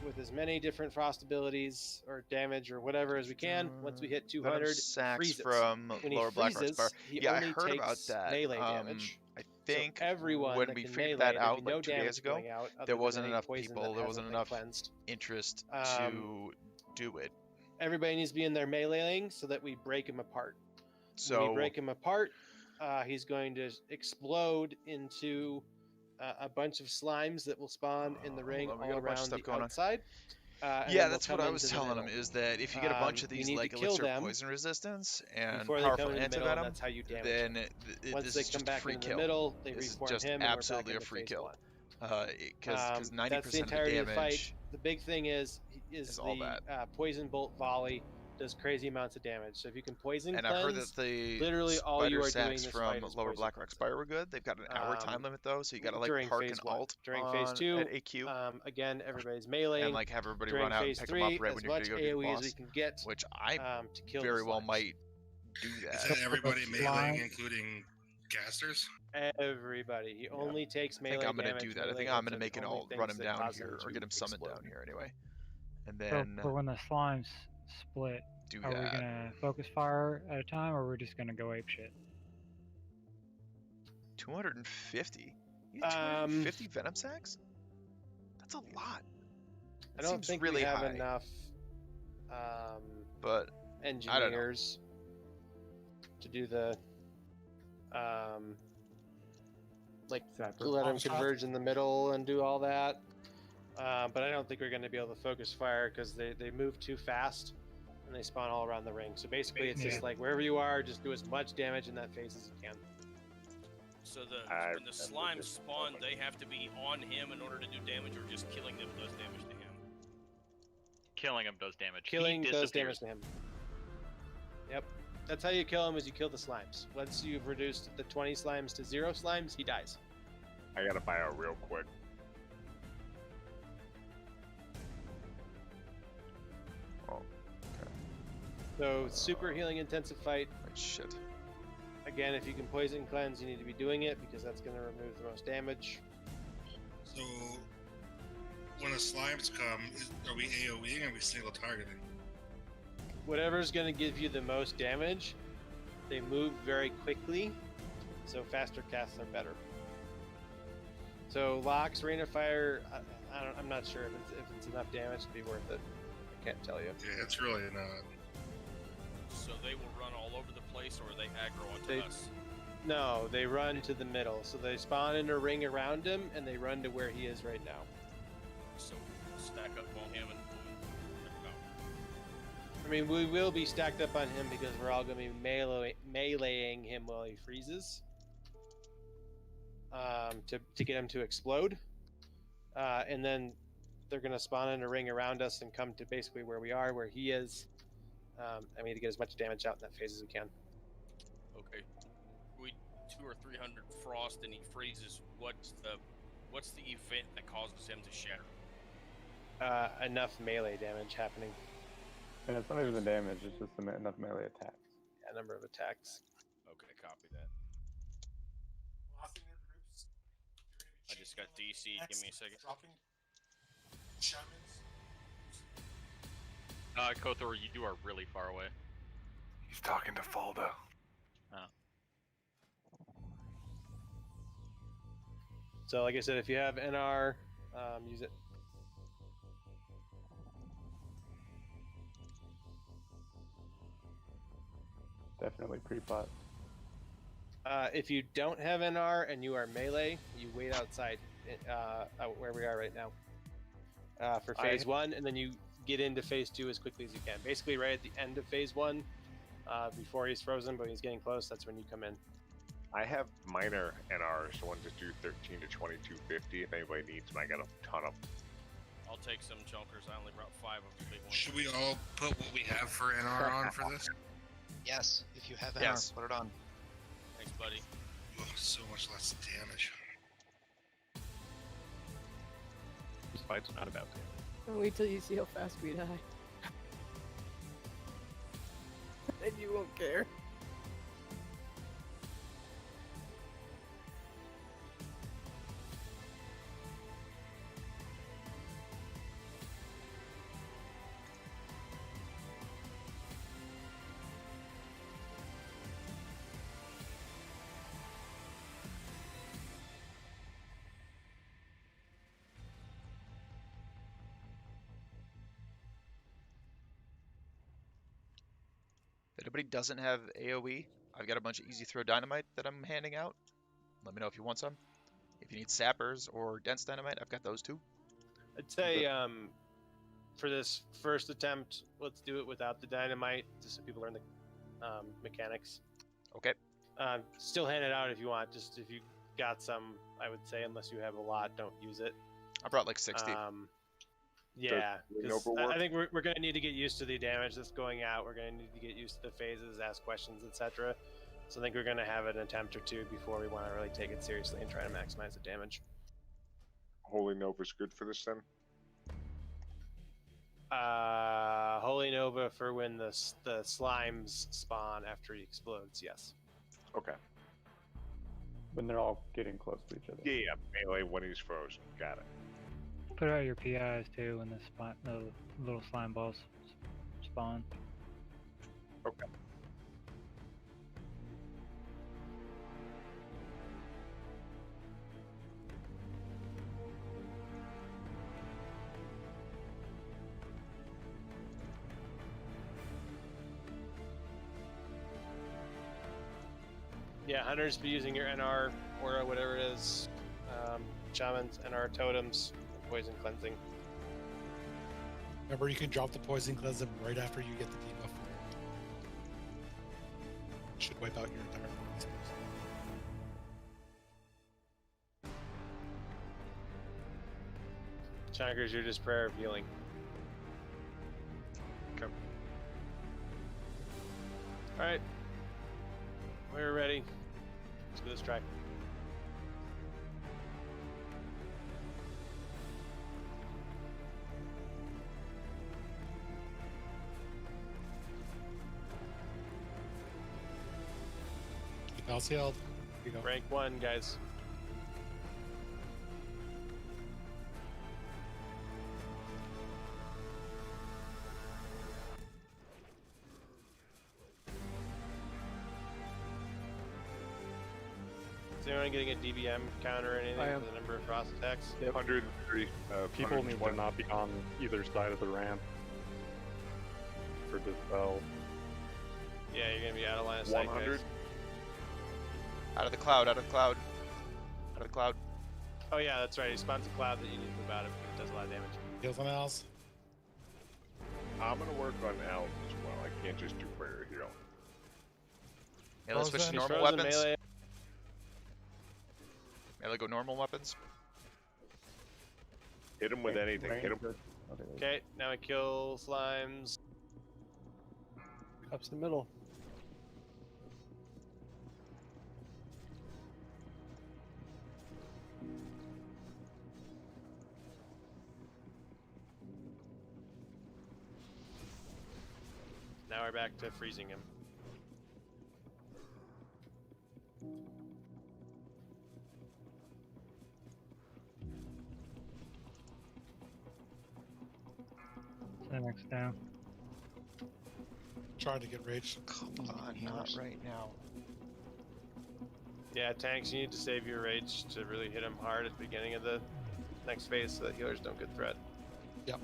with as many different frost abilities or damage or whatever as we can. Once we hit 200, Sacks freezes. from When he Lower Black Rock's freezes, bar. he Yeah, I only heard about takes that. melee damage. I So think everyone when that we can figured melee, that there'll out be no like 2 days damage ago, going out other there than wasn't any enough poison people, that there hasn't wasn't been enough cleansed. interest Um, to do it. Everybody needs to be in their meleeing so that we break him apart. When So we break him apart, he's going to explode into a bunch of slimes that will spawn in the ring on, we all got a bunch of around stuff the going on. outside. And yeah, then that's they'll what come I was into the telling him middle. is that if you get a bunch of You these need like to kill elixir them poison resistance and before they powerful come in the middle, and antivenom, that's how you damage then them. this Once is they just come a back free into kill. the middle, they This is reform just him, and we're back absolutely a into free phase kill. 1. Because 90% That's the of the entirety of the fight. damage The big thing is all the that. poison bolt volley does crazy amounts of damage. So if you can poison And cleanse, I heard that the literally all you spider are doing sacks this from fight is Lower poison Black Rock cleansing. Spire were good. They've got an hour time limit though, so you gotta like during park phase and 1. alt During phase on 2, at AQ. again everybody's meleeing. And like have everybody During run out and phase pick 3, them up right as when you're much gonna go do the AoE as we boss. can get, Which I to kill very the well slimes. might do Is that. that everybody Slime. meleeing, including casters? Everybody. He only takes I melee think I'm gonna damage. do that. I melee think I'm hits gonna are make the an only alt, run things him that down cause him here, or to get him summoned explode. down here anyway. And For, then for when the slimes split, do are we that. gonna focus fire at a time, or we're just gonna go ape shit? 250? You have 250 venom sacks? That's a lot. I That don't seems think really we have high. enough But engineers to do the like Zapper. let them Bomb shot? converge in the middle and do all that. But I don't think we're going to be able to focus fire because they move too fast and they spawn all around the ring. So basically, it's just Yeah. like wherever you are, just do as much damage in that phase as you can. So when the slimes spawn, they have to be on him in order to do damage, or just killing them does damage to him? Killing him does damage. Killing he does disappears. damage to him. Yep. That's how you kill him, is you kill the slimes. Once you've reduced the 20 slimes to 0 slimes, he dies. I gotta buy out real quick. Oh, So super healing intensive fight. shit. Again, if you can poison cleanse, you need to be doing it because that's going to remove the most damage. So, when the slimes come, are we AoEing or are we single targeting? Whatever's going to give you the most damage, they move very quickly, so faster casts are better. So Locks, Rain of Fire, I'm not sure if it's enough damage to be worth it. I can't tell you. Yeah, it's really not. So they will run all over the place, or they aggro onto They- us? No, they run to the middle. So they spawn in a ring around him, and they run to where he is right now. So stack up on him and check him out. I mean, we will be stacked up on him because we're all going to be meleeing him while he freezes. To get him to explode. And then they're going to spawn in a ring around us and come to basically where we are, where he is. To get as much damage out in that phase as we can. Okay. 200 or 300 frost and he freezes, what's the event that causes him to shatter? Enough melee damage happening. And it's not even the damage; it's just enough melee attacks. Yeah, number of attacks. Okay, copy that. I just got DC. Give me a second. Kothor, you are really far away. He's talking to Falda. Oh. So, like I said, if you have NR, use it. Definitely pre-pot. If you don't have NR and you are melee, you wait outside, where we are right now, for phase 1, and then you get into phase 2 as quickly as you can. Basically, right at the end of phase 1, before he's frozen, but he's getting close. That's when you come in. I have minor NR, so ones that do 13 to 2250. If anybody needs them, I got a ton of them. I'll take some junkers. I only brought 5 of the big ones. Should we all put what we have for NR on for this? Yes, if you have NR, Yes. put it on. Thanks, buddy. Oh, so much less damage. This fight's not about to. Wait till you see how fast we die. Then you won't care. If anybody doesn't have AoE, I've got a bunch of easy throw dynamite that I'm handing out. Let me know if you want some. If you need sappers or dense dynamite, I've got those too. I'd say for this first attempt, let's do it without the dynamite, just so people learn the mechanics. Okay. Still hand it out if you want. Just if you got some, I would say, unless you have a lot, don't use it. I brought like 60. Yeah, Does 'cause overwork? I think we're going to need to get used to the damage that's going out. We're going to need to get used to the phases, ask questions, etc. So I think we're going to have an attempt or two before we want to really take it seriously and try to maximize the damage. Holy Nova's good for this then? Holy Nova for when the slimes spawn after he explodes, yes. Okay. When they're all getting close to each other. Yeah, melee when he's frozen. Got it. Put out your PIs too when the little slime balls spawn. Okay. Yeah, hunters be using your NR, Aura, whatever it is. Shamans, NR totems, poison cleansing. Remember, you can drop the poison cleanse right after you get the debuff. Should wipe out your entire poison. Chakras, you're just prayer of healing. Okay. Alright. We're ready. Let's go this try. Keep healed. Here you go. Rank 1, guys. Is anyone getting a DBM counter or anything I for am. the number of frost attacks? 103. People need to 120. not be on either side of the ramp for dispel. Yeah, you're gonna be out of line of sight, 100. guys. Out of the cloud, out of the cloud. Out of the cloud. Oh yeah, that's right. He spawns a cloud that you need to move out of because it does a lot of damage. Heal someone else. I'm gonna work on Al as well. I can't just do prayer heal. Yeah, let's switch to Frozen. normal Frozen weapons. melee. Melee go normal weapons. Hit him with anything. Hit him. Good. Okay. Okay, now we kill slimes. Cups in the middle. Now we're back to freezing him. Next down. Trying to get rage. Come on, not right now. Yeah, tanks, you need to save your rage to really hit him hard at the beginning of the next phase so that healers don't get threat. Yep.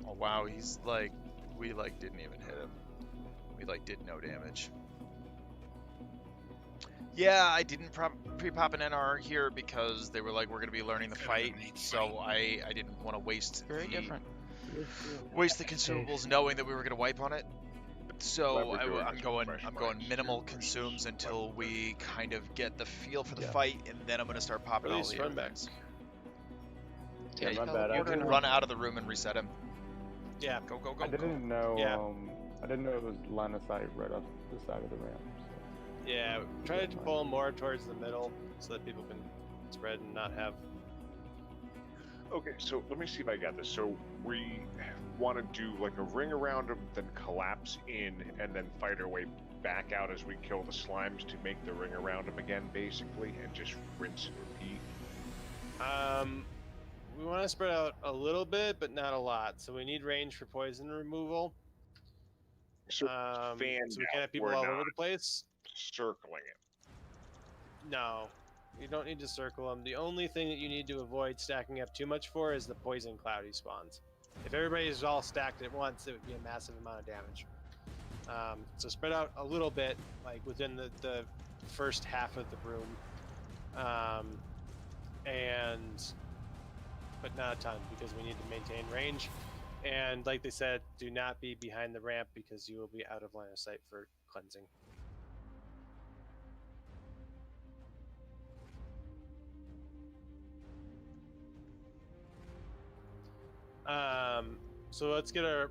Oh wow, he's like, we like didn't even hit him. We like did no damage. Yeah, I didn't pre-pop an NR here because they were like, we're gonna be learning the fight, so I didn't want to waste Very different. the consumables knowing that we were gonna wipe on it. So I'm going minimal consumes until we kind of get the feel for the fight, and then I'm gonna start popping all the run back. Yeah, my bad. you can run out of the room and reset him. Yeah, go. I didn't know. Yeah. I didn't know it was line of sight right off the side of the ramp. So. Yeah, try to pull him more towards the middle so that people can spread and not have. Okay, so let me see if I got this. So we want to do like a ring around them, then collapse in, and then fight our way back out as we kill the slimes to make the ring around them again, basically, and just rinse and repeat. We want to spread out a little bit, but not a lot. So we need range for poison removal. So, so we can't have people all over the place. Circling it. No, you don't need to circle them. The only thing that you need to avoid stacking up too much for is the poison cloud he spawns. If everybody's all stacked at once, it would be a massive amount of damage. So spread out a little bit, like within the first half of the room, but not a ton because we need to maintain range. And like they said, do not be behind the ramp because you will be out of line of sight for cleansing. So let's get our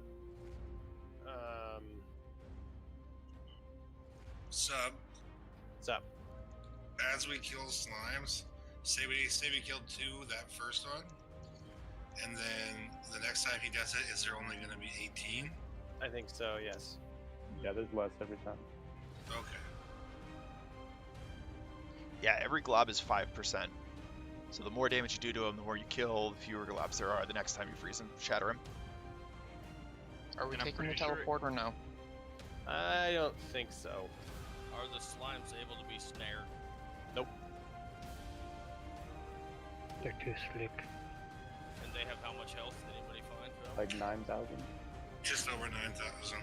Sub. Sup. As we kill slimes, say we killed 2 that first one, and then the next time he does it, is there only going to be 18? I think so. Yes. Yeah, there's less every time. Okay. Yeah, every glob is 5%. So the more damage you do to him, the more you kill, the fewer globs there are the next time you freeze him, shatter him. Are we taking the teleport or no? I don't think so. Are the slimes able to be snared? Nope. They're too slick. And they have how much health? Did anybody find? Like 9,000. Just over 9,000.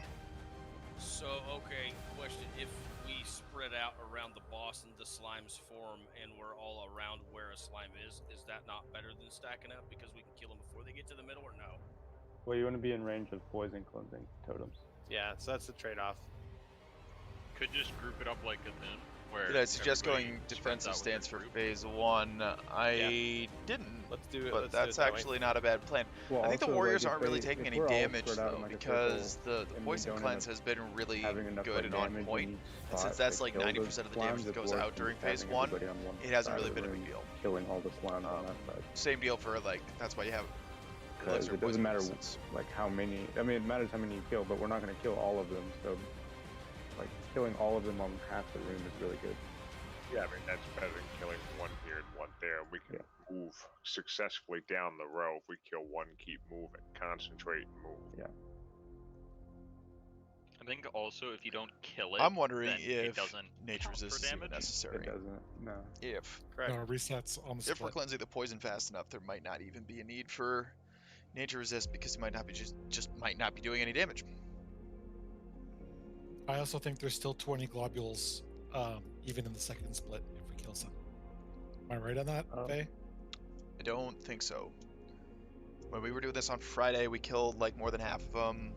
So, okay, question. If we spread out around the boss and the slimes form and we're all around where a slime is that not better than stacking up because we can kill them before they get to the middle, or no? Well, you want to be in range of poison cleansing totems. Yeah, so that's the trade-off. Could just group it up like a thing. Where Did I suggest everybody going spreads defensive out with stance their for group? phase 1? I didn't. Let's do it. But let's that's do it that way. actually not a bad plan. Well, I think the also, warriors like, aren't if really they- taking if any we're all damage spread out though, in, like, a because circle, the and we poison don't cleanse end has been really having enough, good like, and on damage in point. each And spot since that's to like kill 90% those of the damage slimes, that goes it's out worth during having phase 1, everybody on one it hasn't side really of the been a room, big deal. Killing all the slimes on that side. Same deal for like, that's why you have Because elixir it doesn't poison matter resistance. like how many. I mean, it matters how many you kill, but we're not going to kill all of them. So, like killing all of them on half the room is really good. Yeah, I mean, that's better than killing one here and one there. We can move successfully down the row. If we kill one, keep moving. Concentrate and move. Yeah. I think also if you don't kill it, I'm wondering then it if doesn't nature count for resist is even damage. necessary. It doesn't. No. If Correct. No, resets on the if we're split. cleansing the poison fast enough, there might not even be a need for nature resist because he might not be just might not be doing any damage. I also think there's still 20 globules, even in the second split, if we kill some. Am I right on that, Faye? I don't think so. When we were doing this on Friday, we killed like more than half of them,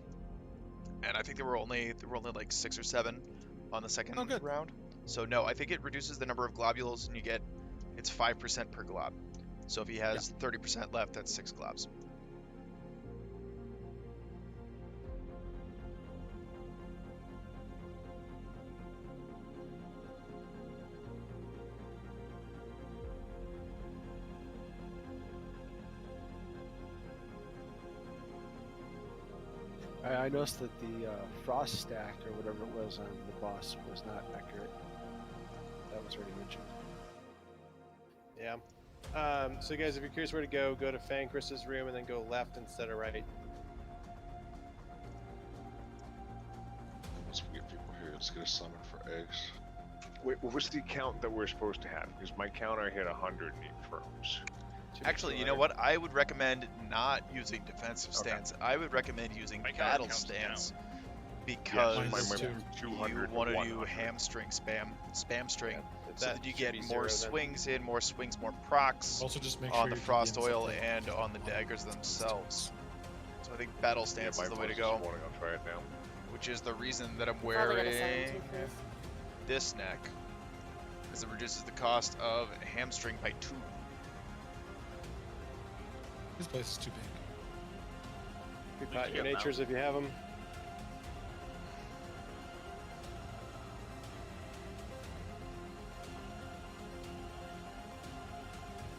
and I think there were only like 6 or 7 on the second round. So no, I think it reduces the number of globules, and it's 5% per glob. So if he has 30% left, that's 6 globs. I noticed that the frost stack or whatever it was on the boss was not accurate. That was already mentioned. Yeah. So guys, if you're curious where to go to Fang Chris's room and then go left instead of right. Once we get people here, let's get a summon for eggs. Wait, what was the count that we're supposed to have? Because my counter hit 100 firms. Actually, you know what? I would recommend not using defensive stance. I would recommend using My counter battle counts stance down. because mine went you from 200 to want to 100. do hamstring spam string, so that that you should get be more 0 then. swings in, more swings, more procs Also, just make on sure the your frost DPMs oil have the- and on the daggers themselves. So I think battle stance Yeah, is the my way to phone's go, this morning, I'll try it now. which is the reason that I'm Probably got a summon wearing too, Chris. this neck, because it reduces the cost of hamstring by 2. This place is too big. Good We pot can your get natures if you have them.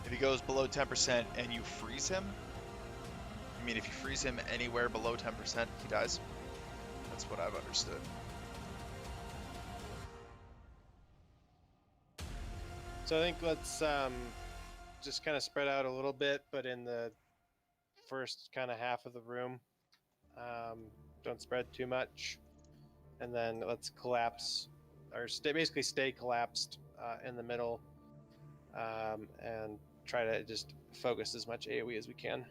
If he goes below 10% and you freeze him, I mean, if you freeze him anywhere below 10%, he dies. That's what I've understood. So I think let's just kind of spread out a little bit, but in the first kind of half of the room, don't spread too much, and then let's collapse or basically stay collapsed in the middle, and try to just focus as much AoE as we can.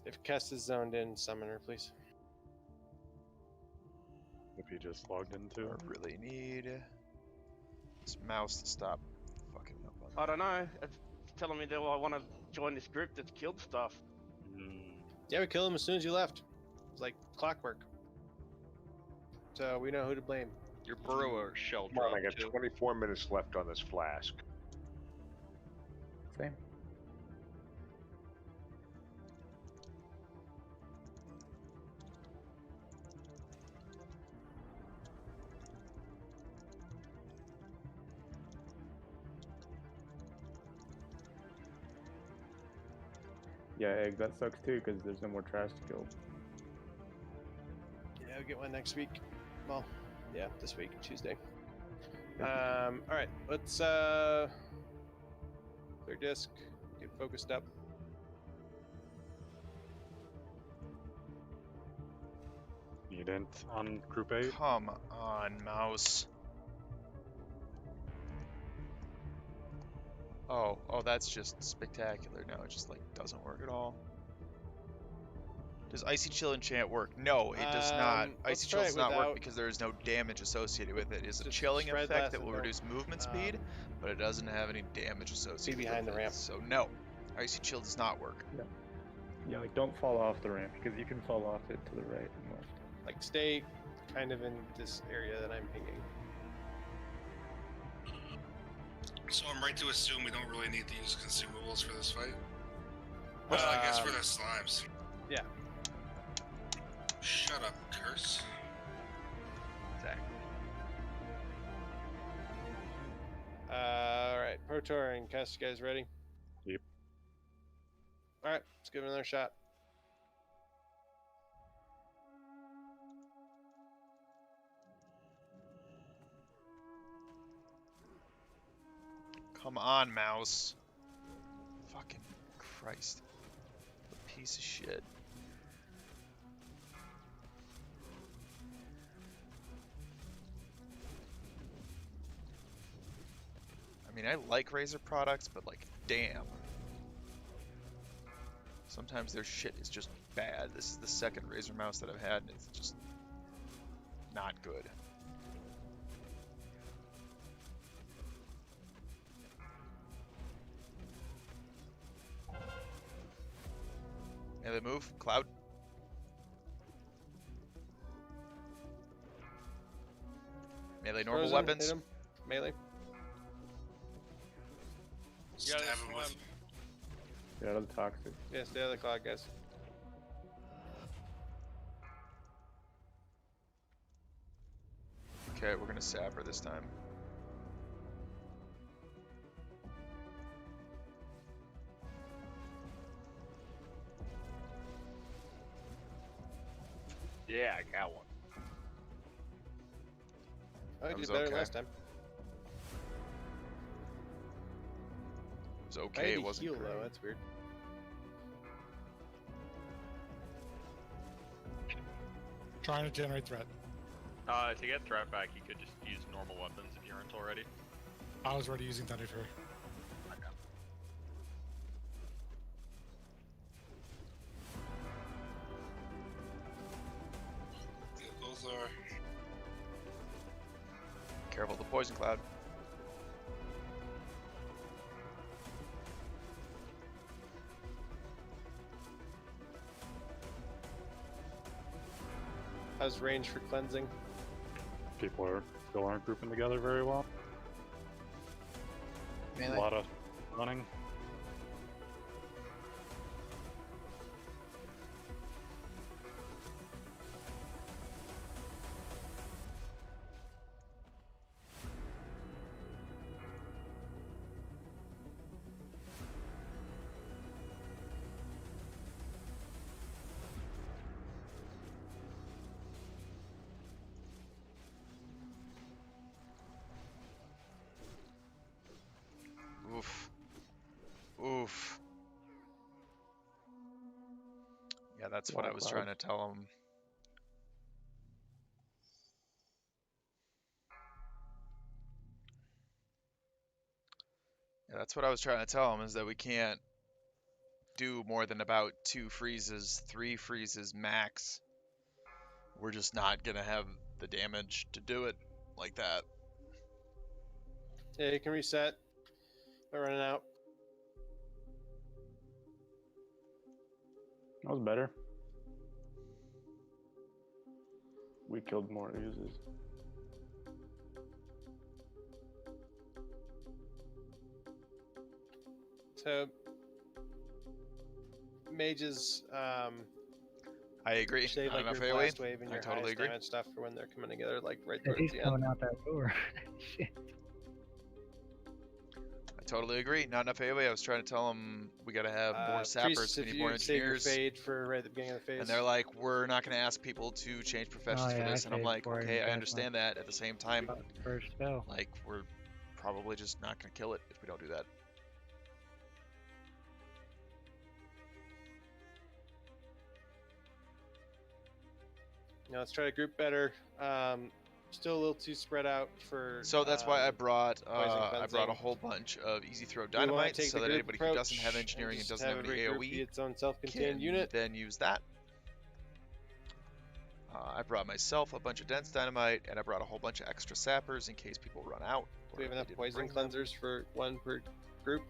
If Kess is zoned in, summoner, please. If he just logged into. I really need this mouse to stop fucking up on I don't know. It's telling me that I want to join this group that's killed stuff. Yeah, we killed him as soon as you left. It's like clockwork. So we know who to blame. Your burrower shell Come on, I dropped got too. 24 minutes left on this flask. Same. Yeah, egg, that sucks too because there's no more trash to kill. Yeah, we'll get one next week. Well, yeah, this week, Tuesday. All right, let's clear disk, get focused up. Need int on group 8. Come on, mouse. Oh, that's just spectacular. No, it just like doesn't work at all. Does Icy Chill enchant work? No, it does not. Let's Icy try Chill it does not work without- because there is no damage associated with it. It is a Just chilling spread effect less that and will don't, reduce movement speed, but it doesn't have any damage associated behind with the it. ramp. So no, Icy Chill does not work. Yeah, like don't fall off the ramp because you can fall off it to the right and left. Like stay kind of in this area that I'm pinging. So I'm right to assume we don't really need to use consumables for this fight? Well, I guess for the slimes. Yeah. Shut up, curse. Exactly. All right, Protor and Kess, you guys ready? Yep. All right, let's give it another shot. Come on, mouse. Fucking Christ. A piece of shit. I mean, I like Razer products, but like, damn. Sometimes their shit is just bad. This is the second Razer mouse that I've had, and it's just not good. Melee move, Cloud. Melee normal Frozen, weapons. hit him. Melee. Stab him with. Get out of the toxic. Yeah, stay out of the cloud, guys. Okay, we're gonna sap her this time. Yeah, I got one. Oh, you was did better okay. last time. It was I okay. had It to wasn't heal great. though. That's weird. Trying to generate threat. To get threat back, you could just use normal weapons if you aren't already. I was already using Thunder Fury. Those are. Careful of the poison cloud. How's range for cleansing? People still aren't grouping together very well. Melee. A lot of running. Oof. Oof. Yeah, that's what I was trying to tell him. Yeah, that's what I was trying to tell him, is that we can't do more than about 2 freezes, 3 freezes max. We're just not gonna have the damage to do it like that. Yeah, you can reset. We're running out. That was better. We killed more uses. So, mages, I agree. save Not like enough your AoE. blast wave and I your totally highest agree. damage stuff for when they're coming together, like right Yeah, towards he's the end. coming out that door. Shit. I totally agree. Not enough AoE. I was trying to tell him we gotta have more sappers. Priests, We if need you more save your engineers. fade for right at the beginning of the phase. And they're like, we're not going to ask people to change professions Oh, for yeah, this. I And I'm paid like, for it okay, and I got understand that. At the same time, First spell. like, we're probably just not going to kill it if we don't do that. Now let's try to group better. Still a little too spread out for. So that's why I brought poison a cleansing. whole bunch of easy throw We wanna dynamite, take so the that group anybody who doesn't have approach engineering and just doesn't have any every group be AoE its own self-contained can unit. then use that. I brought myself a bunch of dense dynamite, and I brought a whole bunch of extra sappers in case people run out. Do we have or enough they didn't poison bring them. cleansers for 1 per group?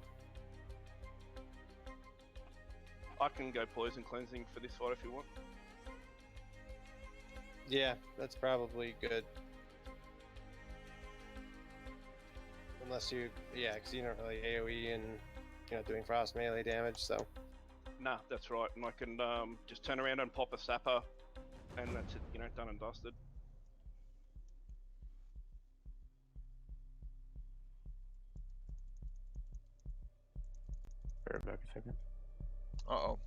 I can go poison cleansing for this fight if you want. Yeah, that's probably good. Unless you, yeah, because you don't really AoE and doing frost melee damage, so. Nah, that's right, and I can just turn around and pop a sapper, and that's it, done and dusted. Bear back a second. Uh-oh.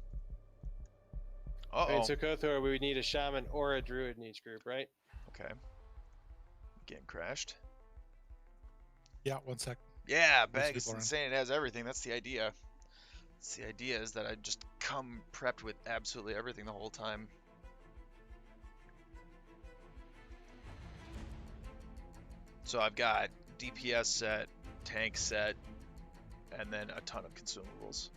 Alright, so Kothor, we would need a shaman or a druid in each group, right? Okay. Getting crashed. Yeah, 1 sec. Yeah, There's Bag is people around. insane. It has everything. That's the idea. The idea is that I just come prepped with absolutely everything the whole time. So I've got DPS set, tank set, and then a ton of consumables.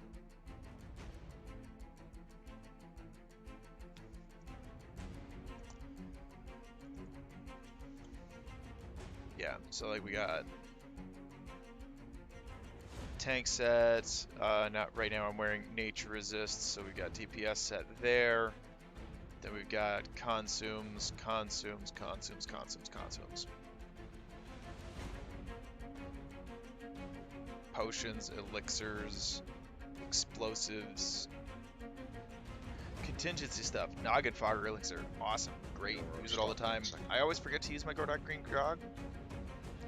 Yeah, so like we got tank sets. Not right now. I'm wearing nature resist, so we've got DPS set there. Then we've got consumes. Potions, elixirs, explosives, contingency stuff. Noggin Fogger elixir, awesome, great. Use it all the time. I always forget to use my Gordak Green Grog.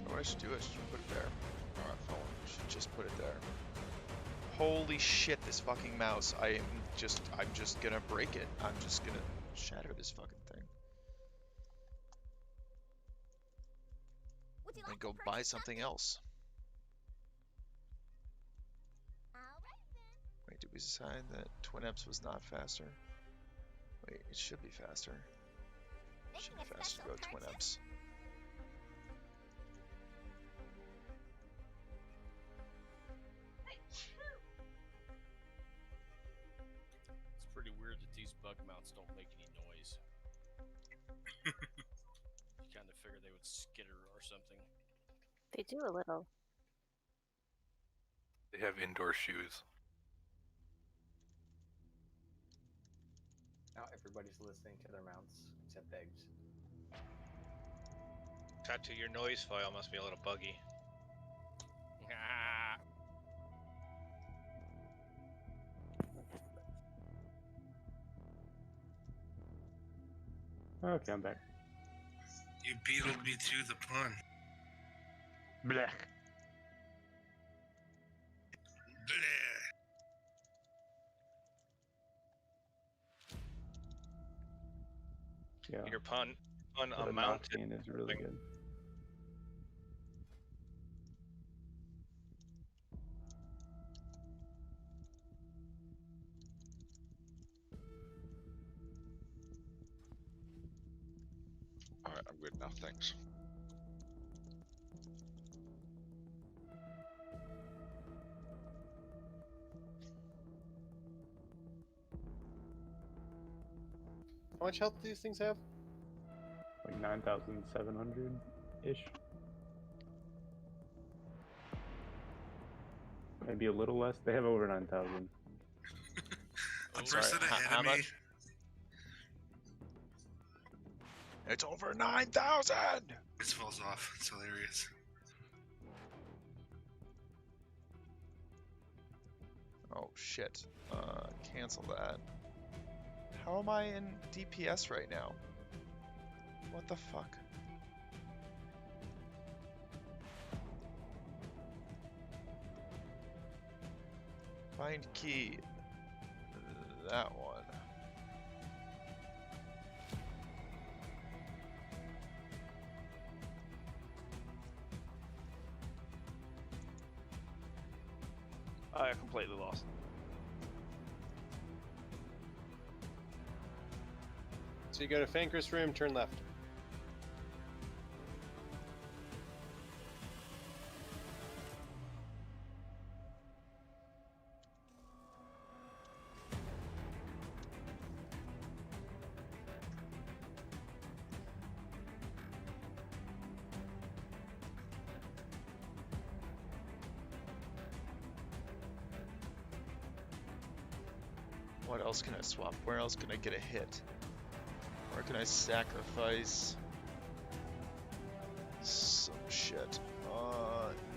What I should do is just put it there. I should just put it there. Holy shit, this fucking mouse. I'm just gonna break it. I'm just gonna shatter this fucking thing. and go buy something else. Wait, did we decide that Twin Eps was not faster? Wait, it should be faster. It should be faster to go Twin Eps. It's pretty weird that these bug mounts don't make any noise. You kind of figure they would skitter or something. They do a little. They have indoor shoes. Now everybody's listening to their mounts except Eggs. Tattoo, your noise file must be a little buggy. Okay, I'm back. You beatled me to the pun. Blech. Yeah. Your pun on The a mountain scene is really good. Alright, I'm good now, thanks. How much health do these things have? Like 9,700 ish. Maybe a little less. They have over 9,000. The person ahead of me. It's over 9,000! It falls off. It's hilarious. Oh shit. Cancel that. How am I in DPS right now? What the fuck? Find key. That one. I completely lost. So you go to Fanker's room, turn left. What else can I swap? Where else can I get a hit? Where can I sacrifice some shit?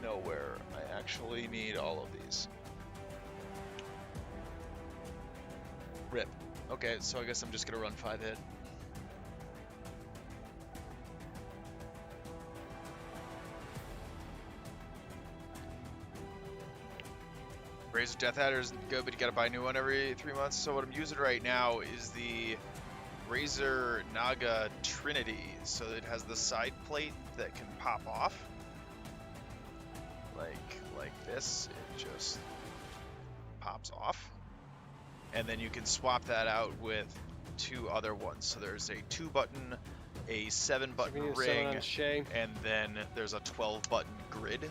Nowhere. I actually need all of these. Rip. Okay, so I guess I'm just gonna run 5 hit. Razor Death Adder is good, but you gotta buy a new one every 3 months. So what I'm using right now is the Razor Naga Trinity. So it has the side plate that can pop off. Like this. It just pops off. And then you can swap that out with 2 other ones. So there's a 2-button, a 7-button ring, and then there's a 12-button grid.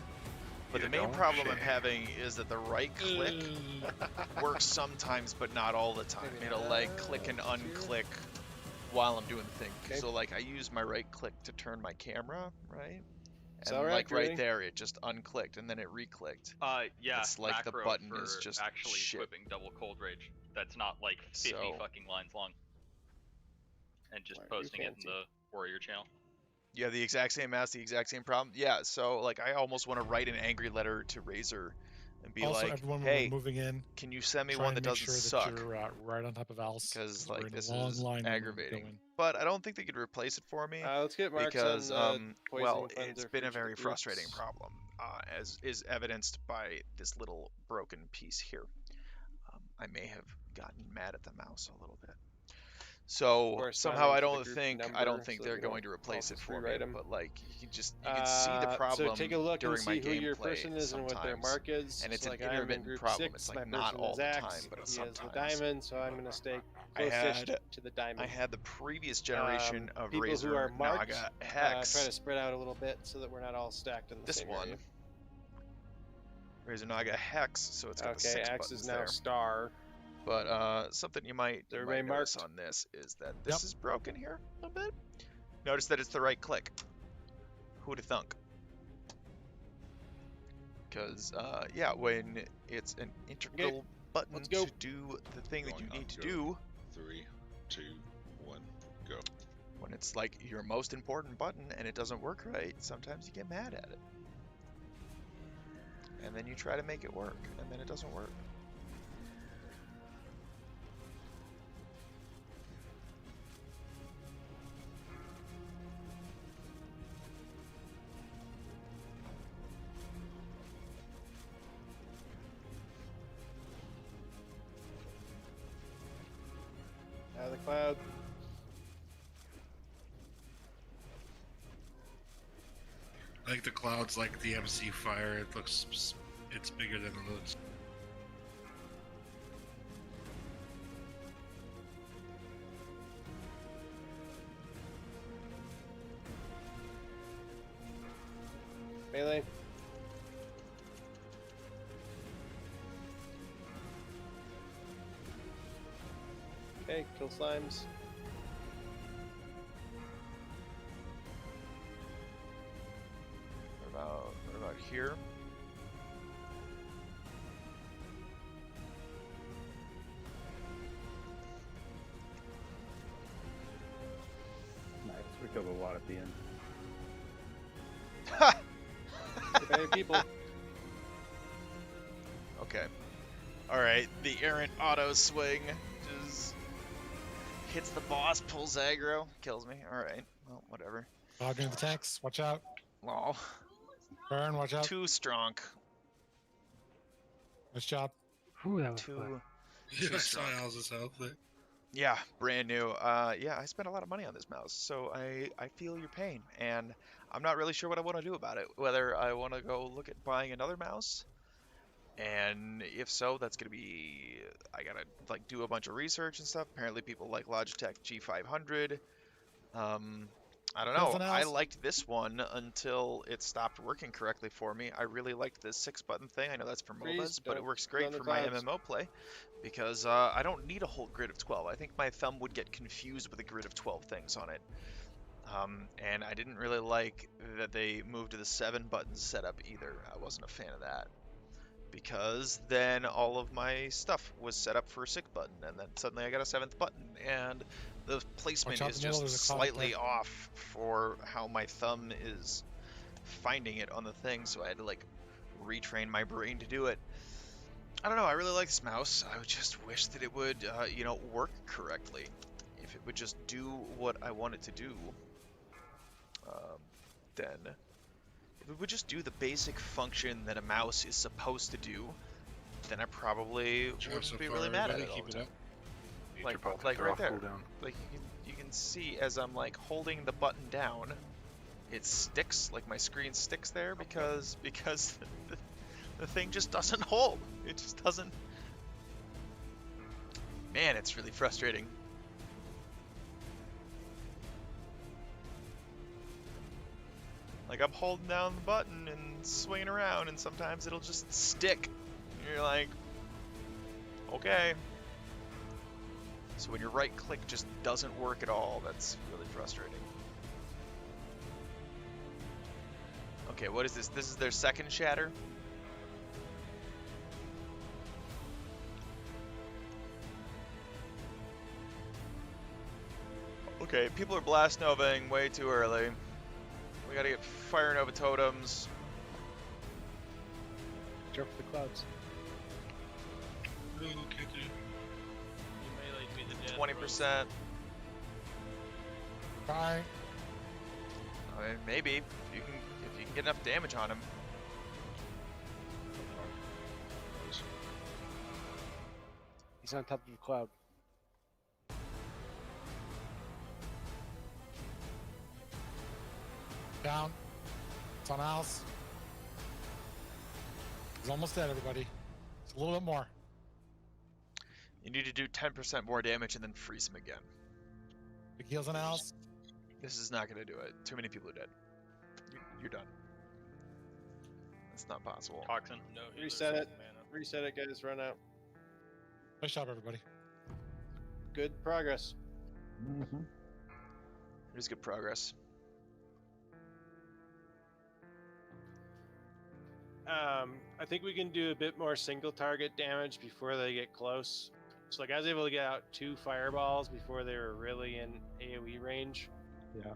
But the main problem I'm having is that the right click works sometimes, but not all the time. It'll like click and unclick while I'm doing the thing. Okay. So like I use my right click to turn my camera, right? Is And that right, like right Judy? there, it just unclicked and then it reclicked. Yeah. It's like the macro button for is just actually shit. equipping double cold rage. That's not like 50 So- fucking lines long. And just Why are you posting it in fancy? the Warrior channel. You have the exact same mask, the exact same problem. Yeah, so like I almost want to write an angry letter to Razor and be Also, like, everyone, when hey, we're moving in, can you send me try one and that make doesn't sure suck? that you're right on top of Alice. Because we're like in a this long is line when we aggravating. go in. But I don't think they could replace it for me. Let's get marks because on the well, poison it's cleanser been for a each of the very frustrating groups. problem, as is evidenced by this little broken piece here. I may have gotten mad at the mouse a little bit. So somehow I corresponding to the don't group think number, so they're that we going to don't replace all it just for me. rewrite 'em. But like you can see the So problem take a look and during my see who your gameplay person is and what their sometimes, mark is. and it's So an like I'm in intermittent group problem. 6, It's my like not person all is the Axe. time, but it's He has sometimes. the diamond, so I'm gonna stay I closest had to the diamond. I had the previous generation of People Razor who are marked, Naga try Hex. to spread out a little bit so that we're not all stacked in the This same one, area. Razor Naga Hex, so it's got the 6 Axe buttons is now there. star. But something you might everybody notice marked? on this is that this is broken here a little bit. Notice that it's the right click. Who'd have thunk? Because yeah, when it's an integral button to do the thing that you need to do. 3, 2, 1, go. When it's like your most important button and it doesn't work right, sometimes you get mad at it. And then you try to make it work, and then it doesn't work. Out of the cloud. Like the clouds, like the MC fire. It looks, it's bigger than it looks. Melee. Okay, kill slimes. What about here? Nice. We killed a lot at the end. Better people. Okay. Alright, the errant auto swing just hits the boss, pulls aggro, kills me. Alright, well, whatever. Logging into the tanks, watch out. Lol. Burn, watch out. Too strong. Nice job. Ooh, that was Too Yeah, strong. House's health there. Yeah, brand new. Yeah, I spent a lot of money on this mouse, so I feel your pain, and I'm not really sure what I want to do about it. Whether I want to go look at buying another mouse, and if so, that's gonna be I gotta like do a bunch of research and stuff. Apparently, people like Logitech G500. I don't know. Nothing I else? liked this one until it stopped working correctly for me. I really liked this 6-button thing. I know that's for Freeze, MOBAs, but it don't works go in great the for my clouds. MMO play because I don't need a whole grid of 12. I think my thumb would get confused with a grid of 12 things on it. And I didn't really like that they moved to the 7-button setup either. I wasn't a fan of that. Because then all of my stuff was set up for a 6-button, and then suddenly I got a 7th button, and the placement out is the middle, just there's a cloud up slightly there. off for how my thumb is finding it on the thing, so I had to like retrain my brain to do it. I don't know, I really like this mouse. I would just wish that it would, you know, work correctly. If it would just do what I want it to do, then if it would just do the basic function that a mouse is supposed to do, then I probably wouldn't be really mad at it all Keep the it time. up. Need Like your button right off there. cooldown. Like you can see as I'm like holding the button down, it sticks, like my screen sticks there because the thing just doesn't hold. It just doesn't. Man, it's really frustrating. Like I'm holding down the button and swinging around, and sometimes it'll just stick. And you're like, okay. So when your right click just doesn't work at all, that's really frustrating. Okay, what is this? This is their second shatter? Okay, people are blast novaing way too early. We gotta get fire nova totems. Jump for the clouds. Oh, can't do it. You melee'd me to death, 20%. Bye. I mean, maybe if you can get enough damage on him. He's on top of the cloud. Down. It's on Al's. He's almost dead, everybody. It's a little bit more. You need to do 10% more damage and then freeze him again. Big heals on Al's. This is not going to do it. Too many people are dead. You're done. It's not possible. Toxin. No, Reset it. Reset it, guys. Run out. Nice job, everybody. Good progress. Mm-hmm. It is good progress. I think we can do a bit more single target damage before they get close. So like I was able to get out 2 fireballs before they were really in AoE range. Yeah.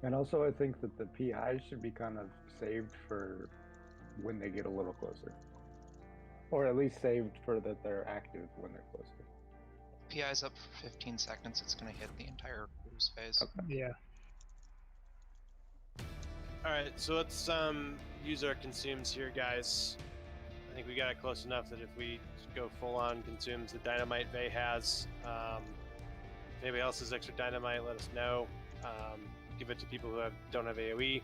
And also, I think that the PI should be kind of saved for when they get a little closer. Or at least saved for that they're active when they're closer. PI's up for 15 seconds. It's going to hit the entire cruise phase. Okay. Yeah. Alright, so let's use our consumes here, guys. I think we got it close enough that if we go full on consumes the dynamite Vey has, if anybody else has extra dynamite, let us know. Give it to people who don't have AoE.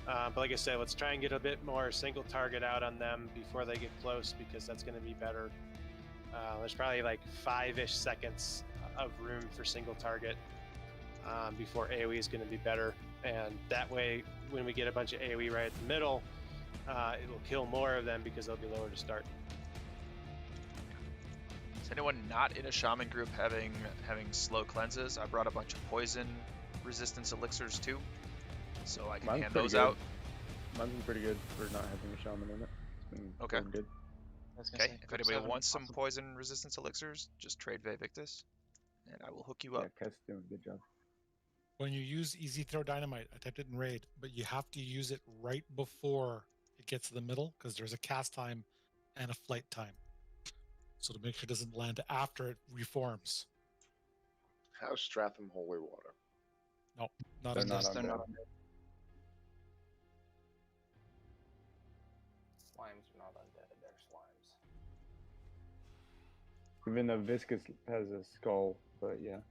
But like I said, let's try and get a bit more single target out on them before they get close, because that's going to be better. There's probably like 5-ish seconds of room for single target before AoE is going to be better. And that way, when we get a bunch of AoE right at the middle, it'll kill more of them because they'll be lower to start. Is anyone not in a shaman group having slow cleanses? I brought a bunch of poison resistance elixirs too, so I can Mine's hand pretty those good. out. Mine's been pretty good for not having a shaman in it. It's been Okay. going good. Okay, if anybody wants some poison resistance elixirs, just trade Vey Victus, and I will hook you up. Yeah, Kess doing a good job. When you use Easy Throw Dynamite, I typed it in Raid, but you have to use it right before it gets to the middle, because there's a cast time and a flight time. So to make sure it doesn't land after it reforms. How's Stratham Holy Water? No, not They're on not this. on They're there. not on Slimes are not undead, they're slimes. Even though Viscus has a skull, but yeah.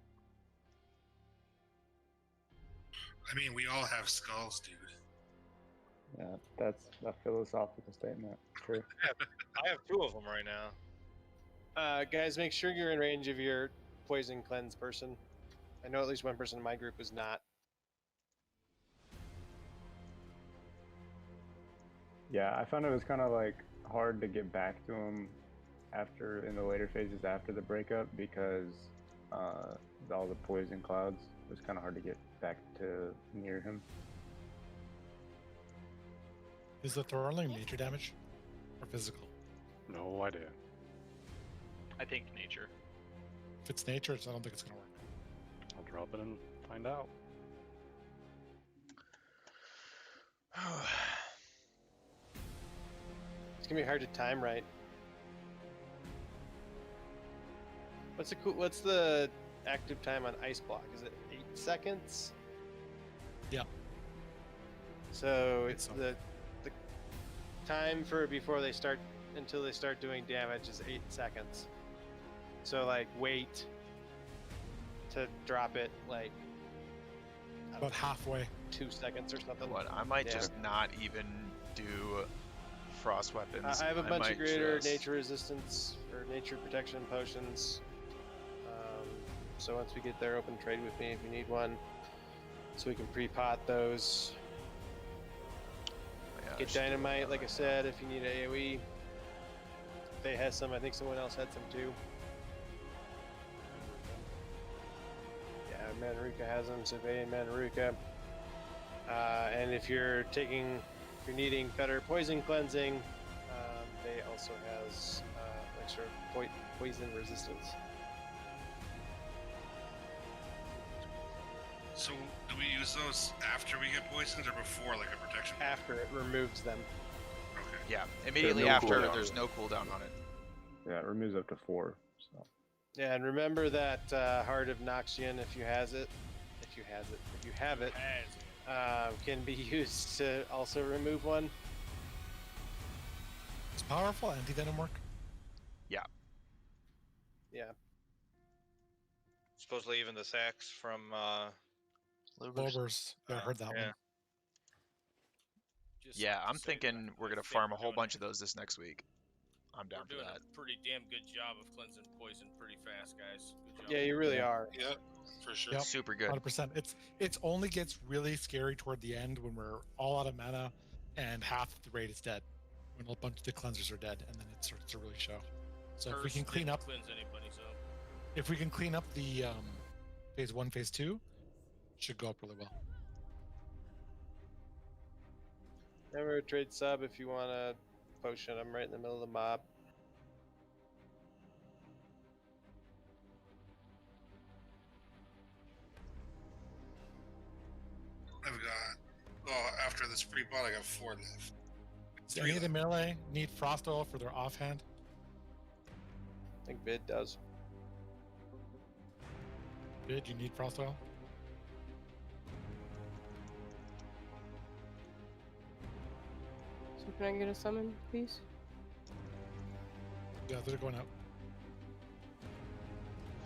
I mean, we all have skulls, dude. Yeah, that's a philosophical statement. True. I have 2 of them right now. Guys, make sure you're in range of your poison cleanse person. I know at least one person in my group was not. Yeah, I found it was kind of like hard to get back to him after in the later phases after the breakup because all the poison clouds. It was kind of hard to get back to near him. Is the Thorling nature damage or physical? No idea. I think nature. If it's nature, I don't think it's going to work. I'll drop it and find out. It's gonna be hard to time right. What's the active time on ice block? Is it 8 seconds? Yeah. So it's the time for before they start until they start doing damage is 8 seconds. So like wait to drop it like About halfway. 2 seconds or something. What? I might Yeah. just not even do frost weapons. I have a bunch of might greater just- nature resistance or nature protection potions. So once we get there, open trade with me if you need one, so we can pre-pot those. Yeah, I Get should do dynamite, that like I right said, if you need AoE. They had some. I think someone else had some too. Yeah, Manaruka has them. Survey and Manaruka. And if you're needing better poison cleansing, they also has extra poison resistance. So, do we use those after we get poisoned or before, like a protection? After it removes them. Okay. Yeah, immediately no after, cooldown. there's no cooldown on it. Yeah, it removes up to 4. So Yeah, and remember that Heart of Noxian, if you have it, can be used to also remove one. It's powerful. Anti-venom work. Yeah. Yeah. Supposedly even the sacks from Lobers. Yeah, I heard that yeah. one. just Yeah, like to I'm say that thinking we're I gonna think farm a we're whole doing bunch of those this next week. I'm down We're for doing that. a pretty damn good job of cleansing poison pretty fast, guys. Good job. Yeah, you really are. Yep, for sure. Yep. Super good. 100%. It's only gets really scary toward the end when we're all out of mana and half the raid is dead. When a bunch of the cleansers are dead, and then it starts to really show. So if we Curse can clean didn't up, cleanse anybody, so if we can clean up the phase 1, phase 2, should go up really well. Remember, trade sub if you want a potion. I'm right in the middle of the mob. I've got. Well, after this pre-bot, I got 4 left. Does any of the melee need frost oil for their offhand? I think Bid does. Did you need frost oil? So can I get a summon, please? Yeah, they're going out.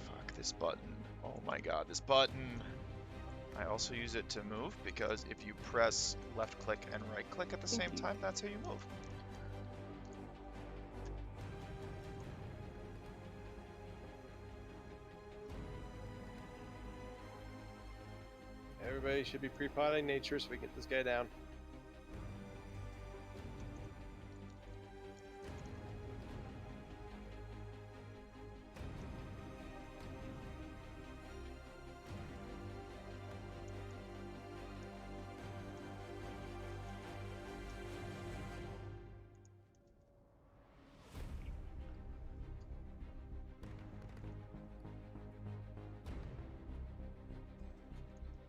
Fuck this button. Oh my god, this button. I also use it to move because if you press left click and right click at the same time, that's how you move. Everybody should be pre-potting nature so we get this guy down.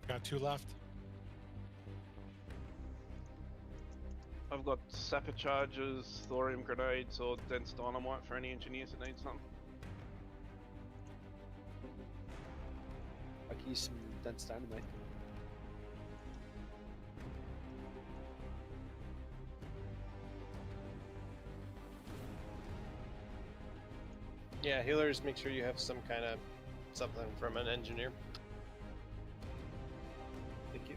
Got 2 left. I've got sapper charges, thorium grenades, or dense dynamite for any engineers that need something. I can use some dense dynamite. Yeah, healers, make sure you have some kind of something from an engineer. Thank you.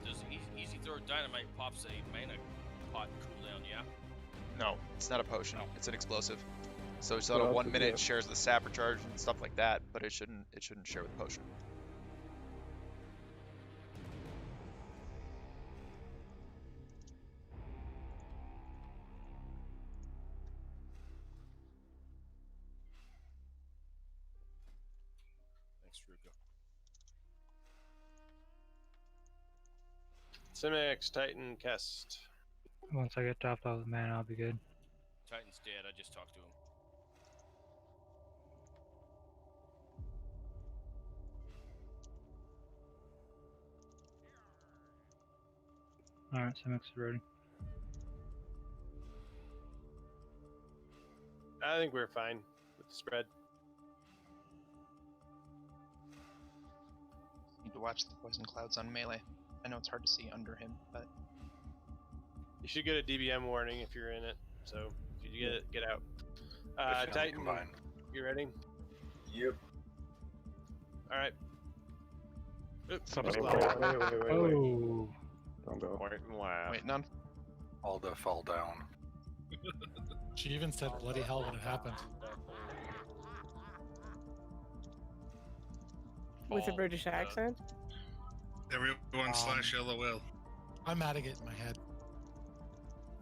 Does easy throw dynamite pops a mana pot cooldown? Yeah. No, it's not a potion. It's an explosive. So it's What on a else 1 does it minute have? shares the sapper charge and stuff like that, but it shouldn't share with potion. Thanks, Ruka. Simic, Titan, Kest. Once I get topped off with mana, I'll be good. Titan's dead. I just talked to him. Alright, Simix is ready. I think we're fine with the spread. Need to watch the poison clouds on melee. I know it's hard to see under him, but You should get a DBM warning if you're in it. So if you get it, get out. If you Titan, combine. you ready? Yep. All right. Oops, Somebody just wait, lost. wait. Oh. Don't go. Point and laugh. wait, none. All the fall down. She even said bloody hell when it happened. With a British accent? Everyone slash LOL. I'm adding it in my head.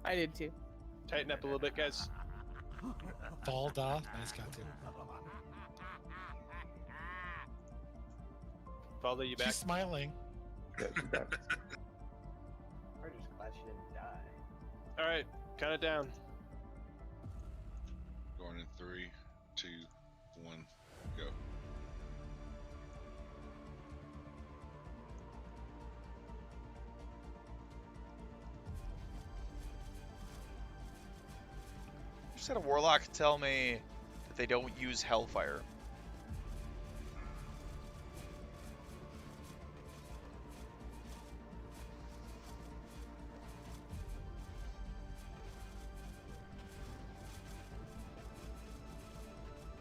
I did too. Tighten up a little bit, guys. Fall da. Nice got to. Falda, you back? She's smiling. Yeah, she's back. We're just glad she didn't die. All right, count it down. Going in 3, 2, 1, go. Just had a warlock tell me that they don't use hellfire.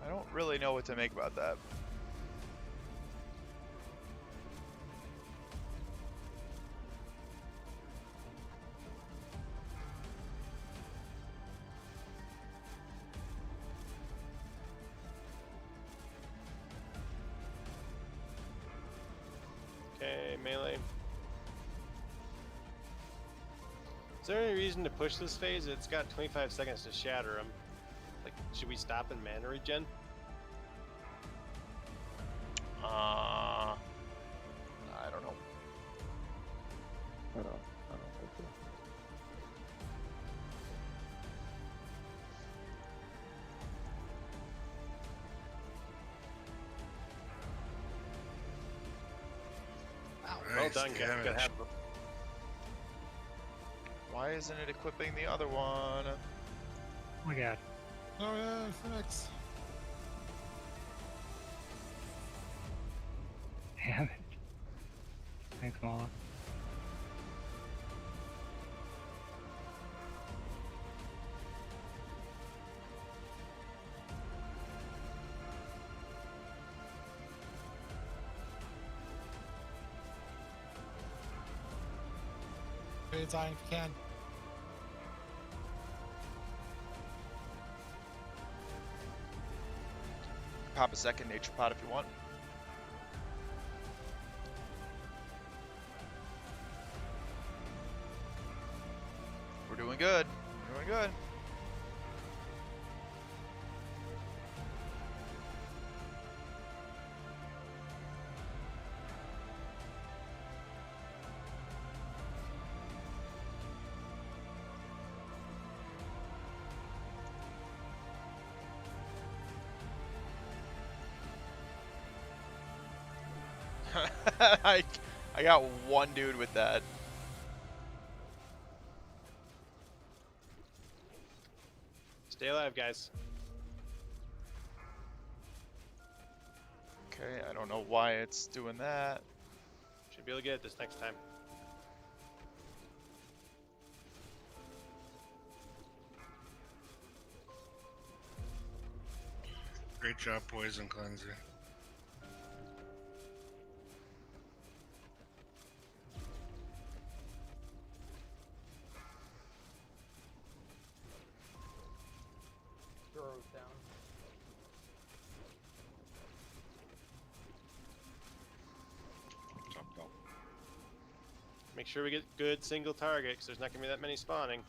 I don't really know what to make about that. melee. Is there any reason to push this phase? It's got 25 seconds to shatter them. Like, should we stop and mana regen? I don't know. I don't think so. Wow. Well Nice done, guys. damage. Good have Why isn't it equipping the other one? Oh my god. Oh yeah, thanks. Damn it. Thanks, Mala. Hey, dying if you can. Pop a second nature pot if you want. We're doing good. We're doing good. I got one dude with that. Stay alive, guys. Okay, I don't know why it's doing that. Should be able to get it this next time. Great job, Poison Cleanser. Ouro's down. Make sure we get good single target, because there's not going to be that many spawning.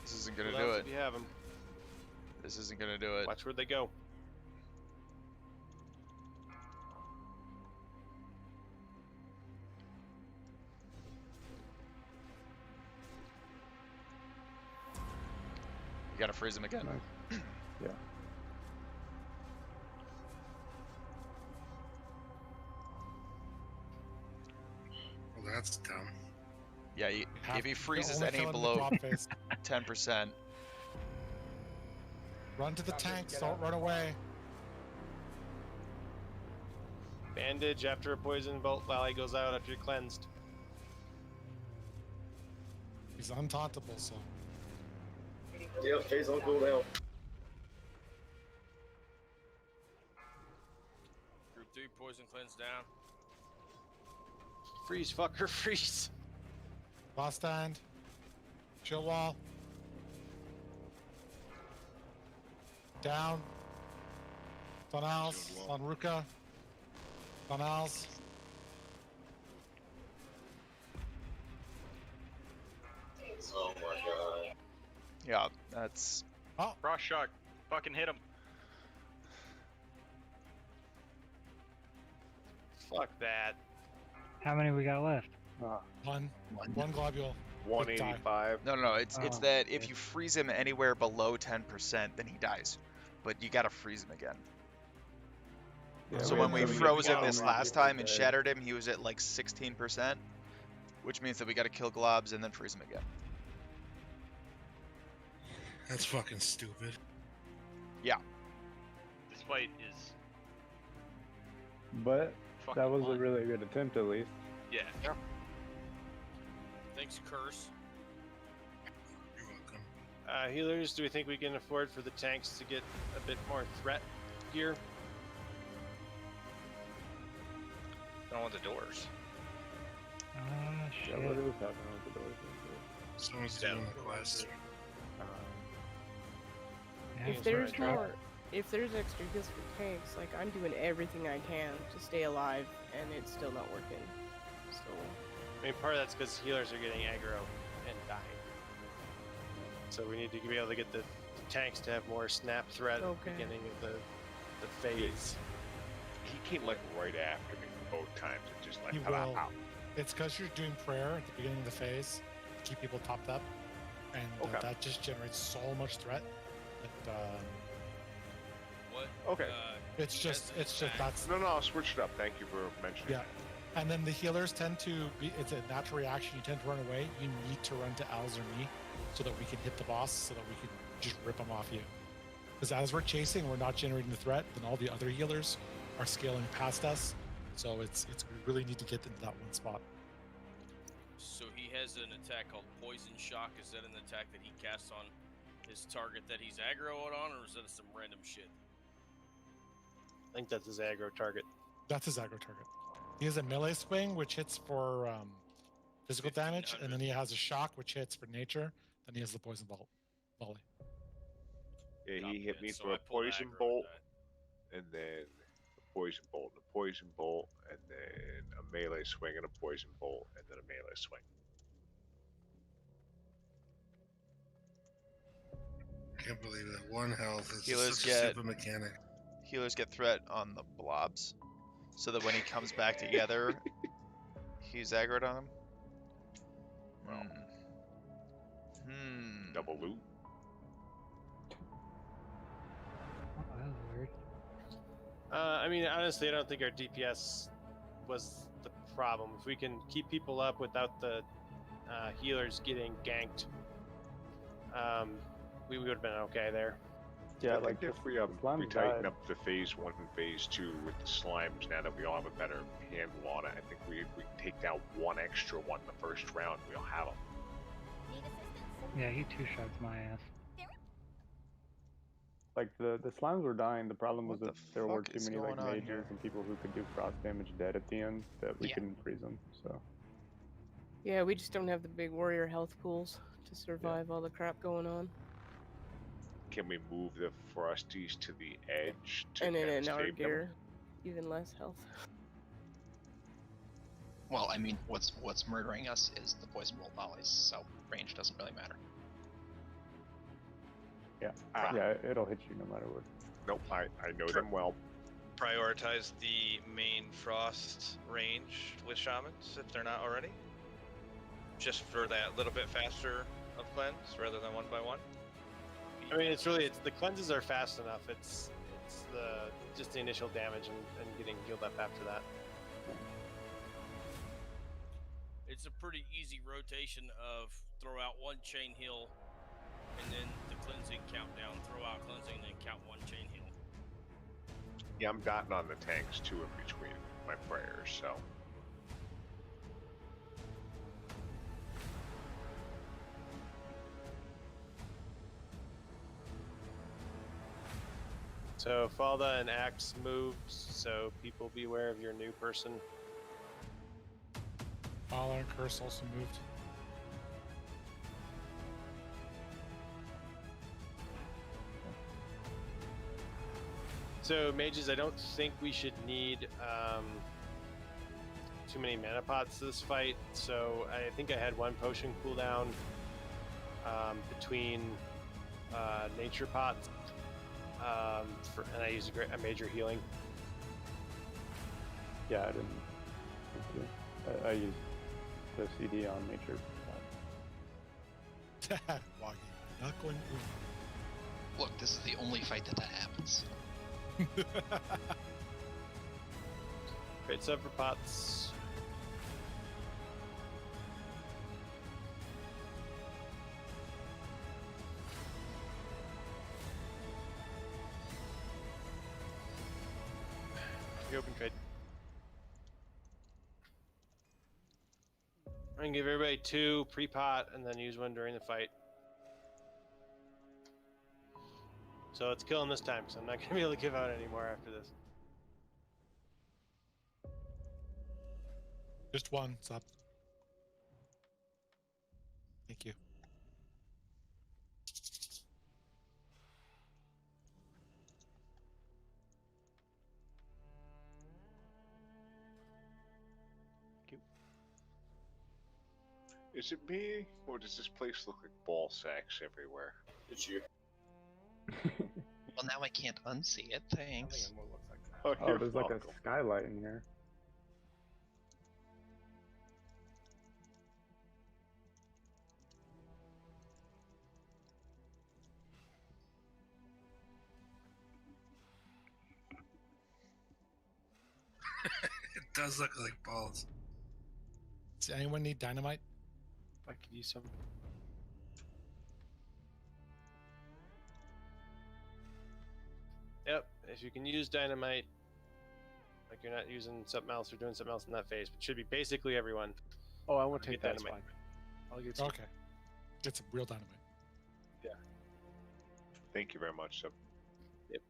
This isn't gonna Pull do outs it. If you have them. This isn't gonna do it. Watch where they go. You gotta freeze him again. Nice. Yeah. Well, that's dumb. Yeah, if he freezes only any kill him in the below top phase. 10%, Run to the tanks, don't run away. Bandage after a poison bolt volley goes out after you're cleansed. He's untauntable, so. Yep, phase on cooldown. Group 3 poison cleanse down. Freeze, fucker, freeze. Last stand. Chill wall. Down. Donals. On Ruka. Donals. Oh my god. yeah, that's Oh, Frost shock. Fucking hit him. Fuck that. How many we got left? one globule. 185. no. It's Oh, that if you freeze him anywhere below 10%, then he dies. But you gotta freeze him again. Yeah, So we when have we to- froze him got this him last right time and there. shattered him, he was at like 16%, which means that we gotta kill globs and then freeze him again. That's fucking stupid. Yeah. This fight is. But Fucking that was a fun. really good attempt, at least. Yeah. Thanks, Curse. You're welcome. Healers, do we think we can afford for the tanks to get a bit more threat here? Don't want the doors. Ah, Yeah, shit. what is happening with the doors? Someone's Yeah. doing the quest. Yeah. If there's more if there's extra heals for tanks, like I'm doing everything I can to stay alive, and it's still not working. So I mean, part of that's because healers are getting aggro and dying. So we need to be able to get the tanks to have more snap threat at the beginning of the phase. He came like right after me both times and just like He pow, will. pow. It's because you're doing prayer at the beginning of the phase to keep people topped up, and that just generates so much threat. That, What? Okay. it's just that's No, I'll switch it up. Thank you for mentioning yeah. that. And then the healers tend to be, it's a natural reaction. You tend to run away. You need to run to Al's or me so that we can hit the boss, so that we can just rip them off you. Because as we're chasing, we're not generating the threat, then all the other healers are scaling past us. So it's we really need to get into that one spot. So he has an attack called Poison Shock. Is that an attack that he casts on his target that he's aggroed on, or is that some random shit? I think that's his aggro target. That's his aggro target. He has a melee swing, which hits for physical damage, and then he has a shock, which hits for nature. Then he has the poison volley. Yeah, he hit me for a poison bolt, and then a poison bolt, and a poison bolt, and then a melee swing, and a poison bolt, and then a melee swing. I can't believe that. 1 health is Healers just such get a stupid mechanic. Healers get threat on the blobs, so that when he comes back together, he's aggroed on him. Well, double loot. Oh, that was weird. I mean, honestly, I don't think our DPS was the problem. If we can keep people up without the healers getting ganked, we would have been okay there. Yeah, I like think if we tighten up the phase 1 and phase 2 with the slimes, now that we all have a better handle on it, I think we take down one extra one in the first round, we'll have them. Yeah, he two-shots my ass. Like the slimes were dying. The problem was that there were fuck too is many like going on mages here? and people who could do frost damage dead at the end that we Yeah. couldn't freeze them. So yeah, we just don't have the big warrior health pools to survive all the crap going on. Can we move the frosties to the edge to And then kinda in our save them? gear, even less health. Well, I mean, what's murdering us is the poison bolt volleys, so range doesn't really matter. yeah, it'll hit you no matter what. Nope, I know them well. Prioritize the main frost range with shamans if they're not already. Just for that little bit faster of cleanse rather than one by one. I mean, it's the cleanses are fast enough. It's just the initial damage and getting healed up after that. It's a pretty easy rotation of throw out one chain heal, and then the cleansing countdown. Throw out cleansing, and then count one chain heal. Yeah, I'm dotting on the tanks too in between my prayers, so. So Falda and Axe moves, so people beware of your new person. Fowler and Curse also moved. So mages, I don't think we should need too many mana pots this fight. So I think I had one potion cooldown between nature pots, and I used a major healing. Yeah, I didn't. I used the CD on nature. Waggy, not going. Look, this is the only fight that happens. Great sub for pots. The open trade. I'm gonna give everybody 2 pre-pot and then use one during the fight. So let's kill him this time, because I'm not gonna be able to give out any more after this. Just one, sub. Thank you. Is it me, or does this place look like ball sacks everywhere? It's you. Well, now I can't unsee it. Thanks. Oh, Oh, you're there's like a welcome. skylight in here. It does look like balls. Does anyone need dynamite? I could use some. Yep, if you can use dynamite, like you're not using something else or doing something else in that phase, but should be basically everyone. Oh, I won't Get take that. It's dynamite. fine. I'll get some. Okay. Get some real dynamite. Thank you very much, Sub. Yep.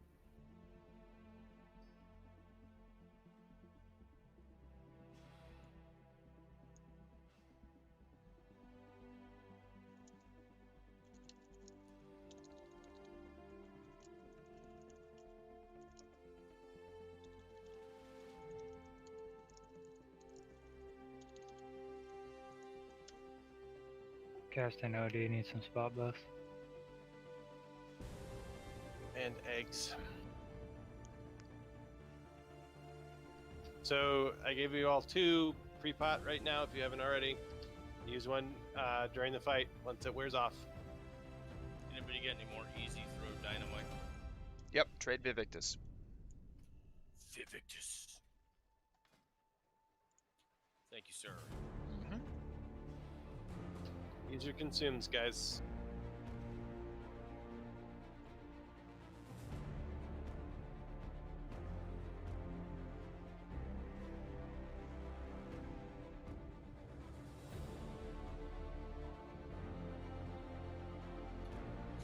Casting OD needs some spot buffs. And eggs. So I gave you all 2 pre-pot right now if you haven't already. Use one during the fight once it wears off. Anybody got any more easy throw dynamite? Yep, trade Vivictus. Vivictus. Thank you, sir. Use your consumes, guys.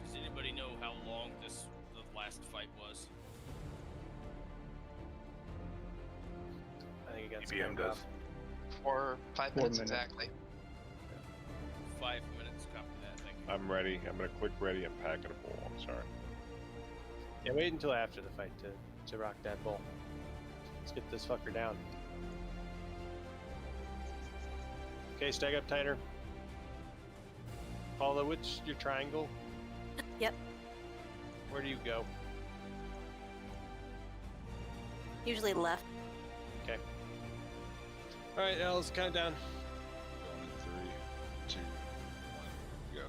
Does anybody know how long the last fight was? I think it got EBM scammed does. off. 5 4 minutes minutes. exactly. 5 minutes. Copy that. Thank you. I'm ready. I'm gonna click ready and pack it a bowl. I'm sorry. Yeah, wait until after the fight to rock that bull. Let's get this fucker down. Okay, stack up tighter. Paula, which your triangle? Yep. Where do you go? Usually left. Okay. All right, L's count down. Going in 3, 2, 1, go.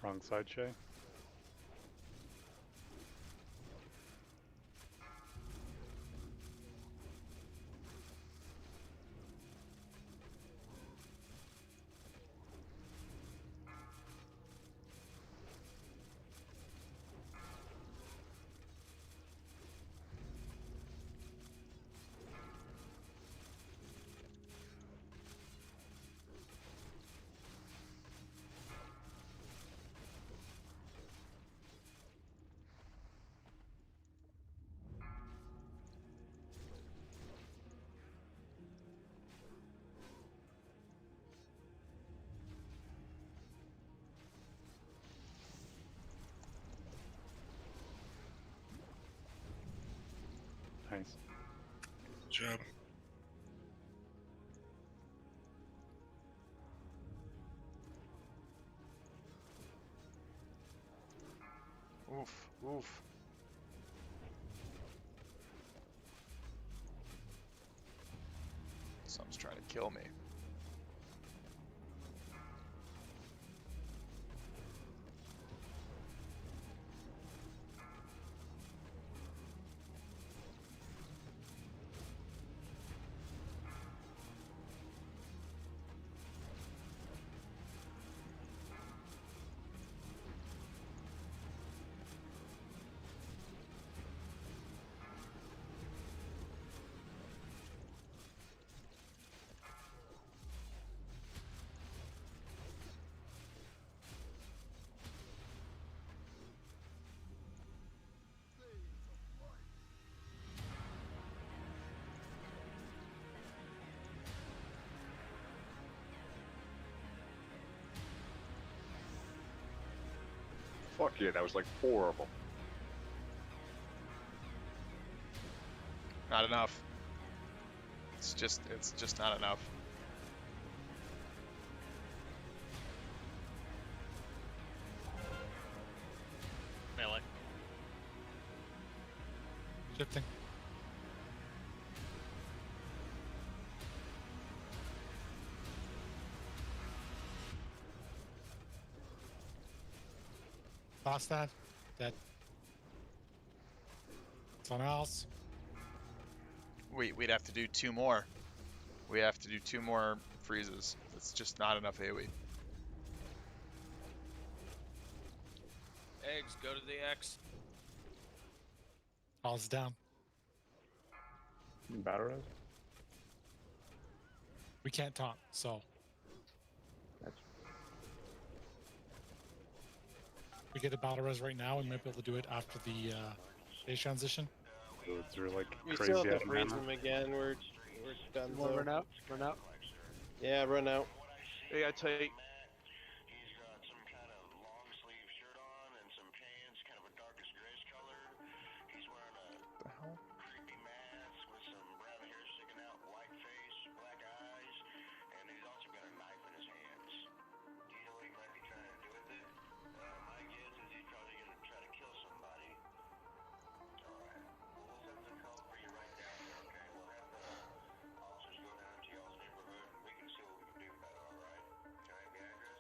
Wrong side, Shay. Nice. Good job. Oof, oof. Something's trying to kill me. Fuck yeah, that was like 4 of them. Not enough. It's just not enough. Melee. Shifting. Toss that. Dead. Someone else. We'd have to do 2 more. We have to do 2 more freezes. It's just not enough AoE. Eggs, go to the X. All's down. Battle res? We can't taunt, so. We get a battle res right now, and might be able to do it after the phase transition. So they're like We crazy still have out to of freeze mana. them again. We're done. Well, So. run out. Run out. Yeah, run out. EOT.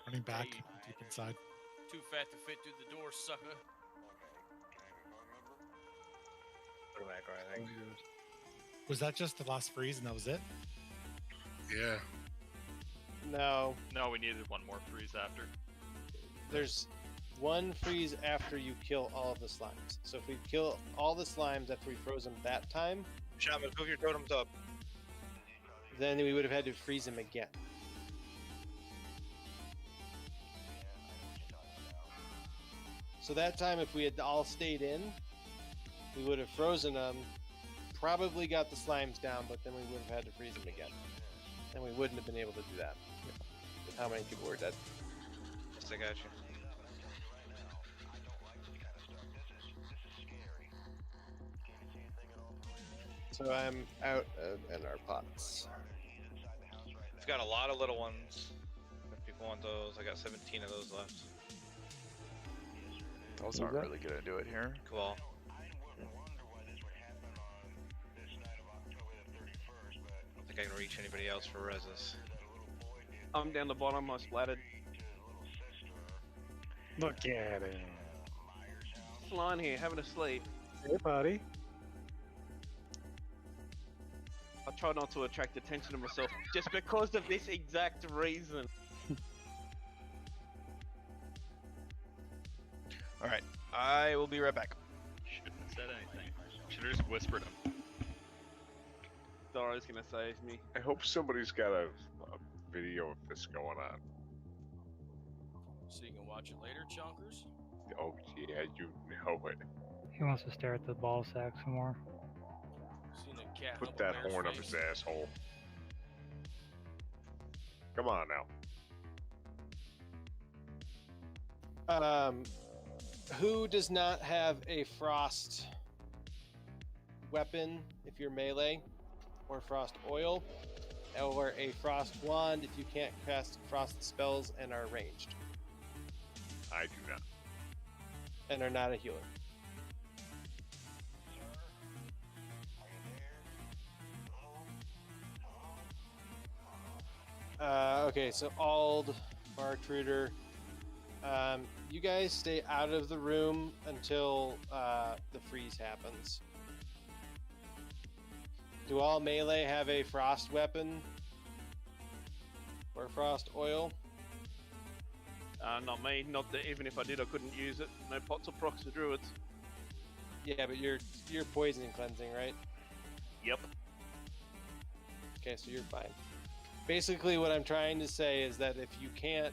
Running back Hey, deep inside. Too fat to fit through the door, sucker. Put it back, I think. Was that just the last freeze and that was it? Yeah. No, No, we needed one more freeze after. there's one freeze after you kill all of the slimes. So if we kill all the slimes after we froze them that time, Shaman, move your totems up. then we would have had to freeze them again. So that time, if we had all stayed in, we would have frozen them, probably got the slimes down, but then we would have had to freeze them again. And we wouldn't have been able to do that with how many people were dead. Yes, I got you. So I'm out in our pots. We've got a lot of little ones. If people want those, I got 17 of those left. Those aren't really gonna do it here. Cool. I don't think I can reach anybody else for reses. I'm down the bottom. I splattered. Look at him. Flying here, having a sleep. Hey, buddy. I try not to attract attention to myself just because of this exact reason. All right, I will be right back. Shouldn't have said anything. Should have just whispered him. Dara's gonna save me. I hope somebody's got a video of this going on. So you can watch it later, Chonkers. Oh yeah, you know it. He wants to stare at the ball sack some more. Seen a cat Put hump a that bear's horn up face. his asshole. Come on now. Who does not have a frost weapon if you're melee, or frost oil, or a frost wand if you can't cast frost spells and are ranged, I do not. and are not a healer? Okay, so Ald, Bartruder, you guys stay out of the room until the freeze happens. Do all melee have a frost weapon or frost oil? Not me. Not that even if I did, I couldn't use it. No pots or procs for druids. Yeah, but you're poison cleansing, right? Yep. Okay, so you're fine. Basically, what I'm trying to say is that if you can't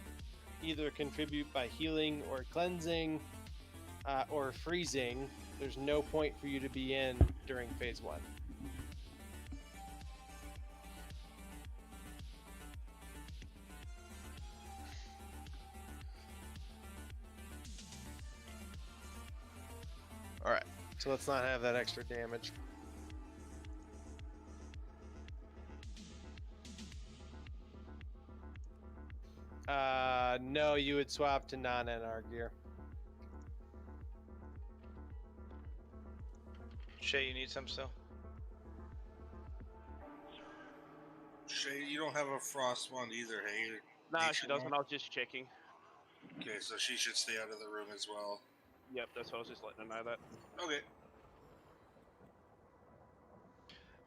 either contribute by healing or cleansing or freezing, there's no point for you to be in during phase 1. So let's not have that extra damage. No, you would swap to non-NR gear. Shay, you need some still? Shay, you don't have a frost wand either, hey? No, Nature she doesn't. wand? I was just checking. Okay, so she should stay out of the room as well. Yep, that's what I was just letting her know that. Okay.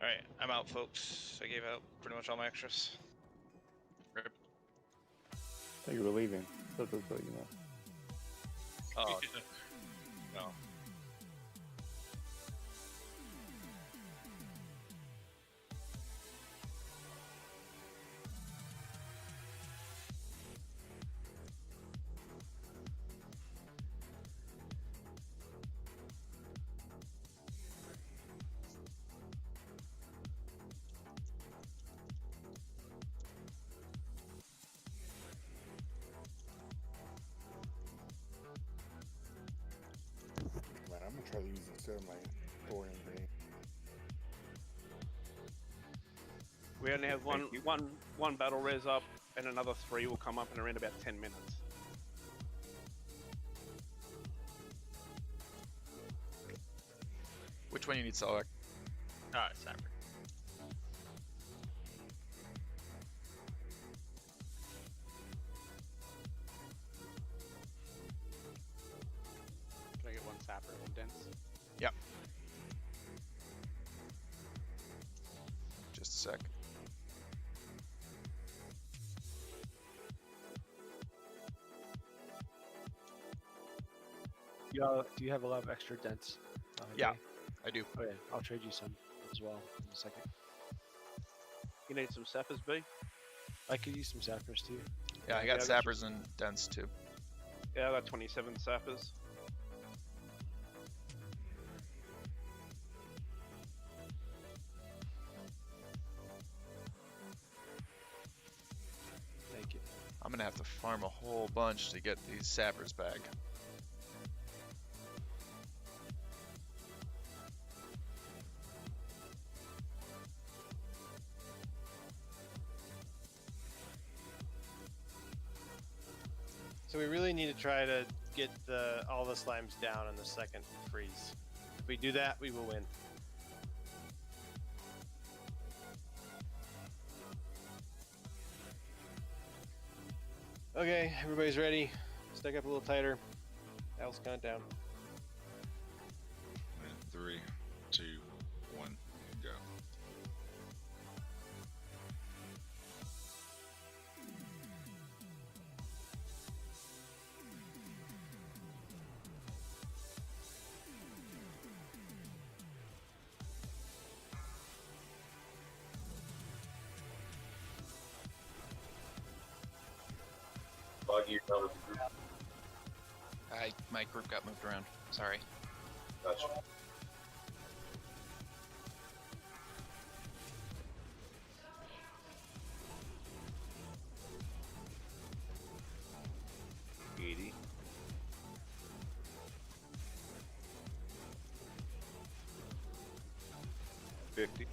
Alright, I'm out, folks. I gave out pretty much all my extras. Rip. Thought you were leaving. So you know. Oh. No. Man, I'm gonna try to use it instead of my Thorium Bane. We only have one battle res up, and another 3 will come up in around about 10 minutes. Which one you need, Solak? Sapper. Can I get one sapper, one dense? Yep. Just a sec. Do you have a lot of extra dents? Yeah, Dave? I do. Okay, I'll trade you some as well in a second. You need some sappers, B? I could use some sappers too. Yeah, I got sappers and dents too. Yeah, I got 27 sappers. Thank you. I'm gonna have to farm a whole bunch to get these sappers back. So we really need to try to get all the slimes down in the second freeze. If we do that, we will win. Okay, everybody's ready. Stack up a little tighter. Else count down. 3, 2, 1, go. Buggy, you're done with the group. My group got moved around. Sorry. Gotcha. $80. 50.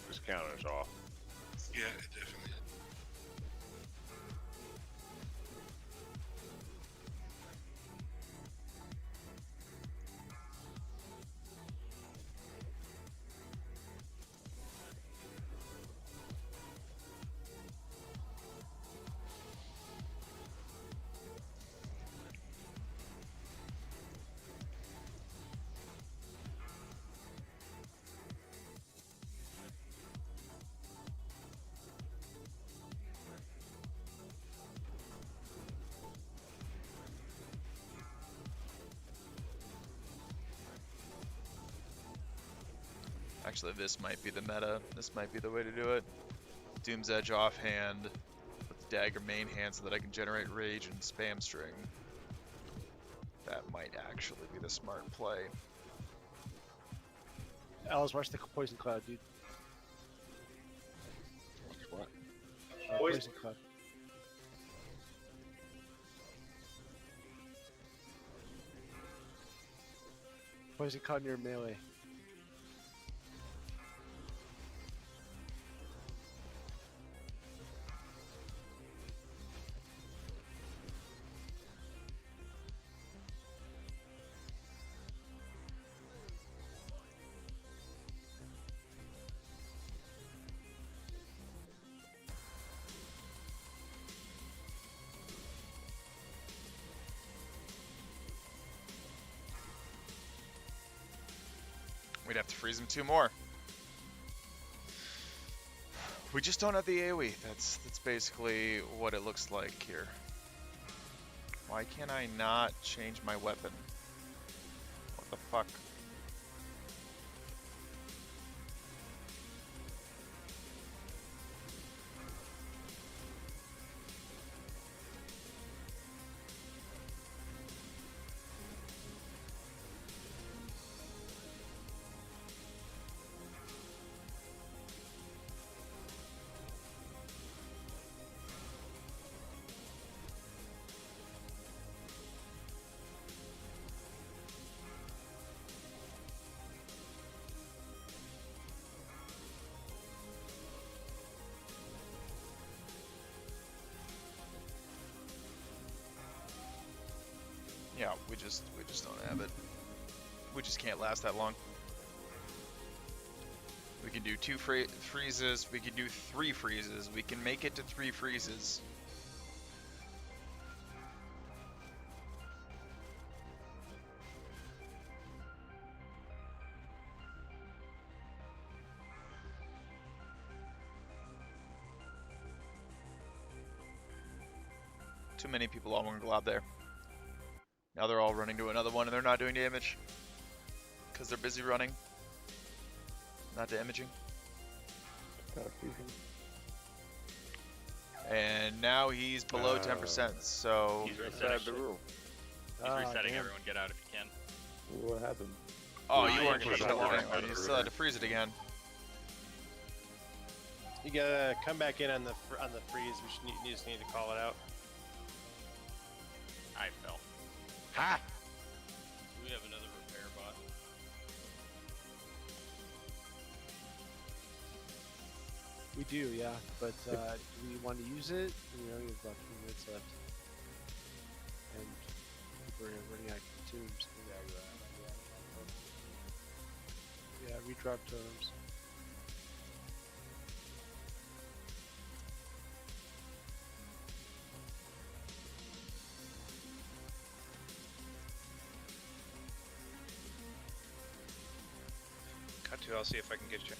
This counter's off. Yeah, it definitely is. Actually, this might be the meta. This might be the way to do it. Doom's Edge offhand with the dagger main hand so that I can generate rage and spam string. That might actually be the smart play. Alice, watch the poison cloud, dude. What? Poison cloud. Poison caught near melee. We'd have to freeze him 2 more. We just don't have the AoE. That's basically what it looks like here. Why can't I not change my weapon? What the fuck? Yeah, we just don't have it. We just can't last that long. We can do 2 freezes. We can do 3 freezes. We can make it to 3 freezes. Too many people on one glob there. Now they're all running to another one and they're not doing damage. Because they're busy running. Not damaging. And now he's below 10%, so... He's resetting the room. He's resetting everyone. Get out if you can. What happened? Oh, you weren't going to kill it anyway. You still had to freeze it again. You gotta come back in on the freeze. You just need to call it out. I fell. Ha! We have another repair bot. We do, yeah. But do we want to use it? You know, you have about 2 minutes left. And we're running out of tombs. Yeah, we dropped totems. Cut to, I'll see if I can get you.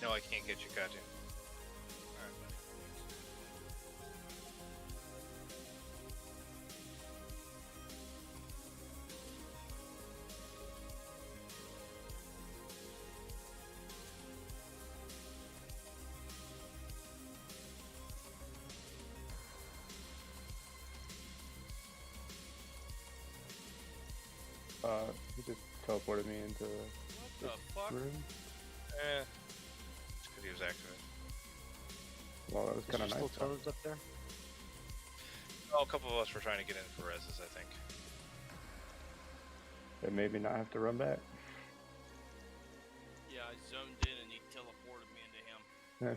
No, I can't get you, Katya. He just teleported me into the fuck? room. Eh. It's because he was activated. Well, that was kind of nice. Still totems up there? Oh, a couple of us were trying to get in for reses, I think. Then maybe not have to run back. Yeah, I zoned in and he teleported me into him. Yeah.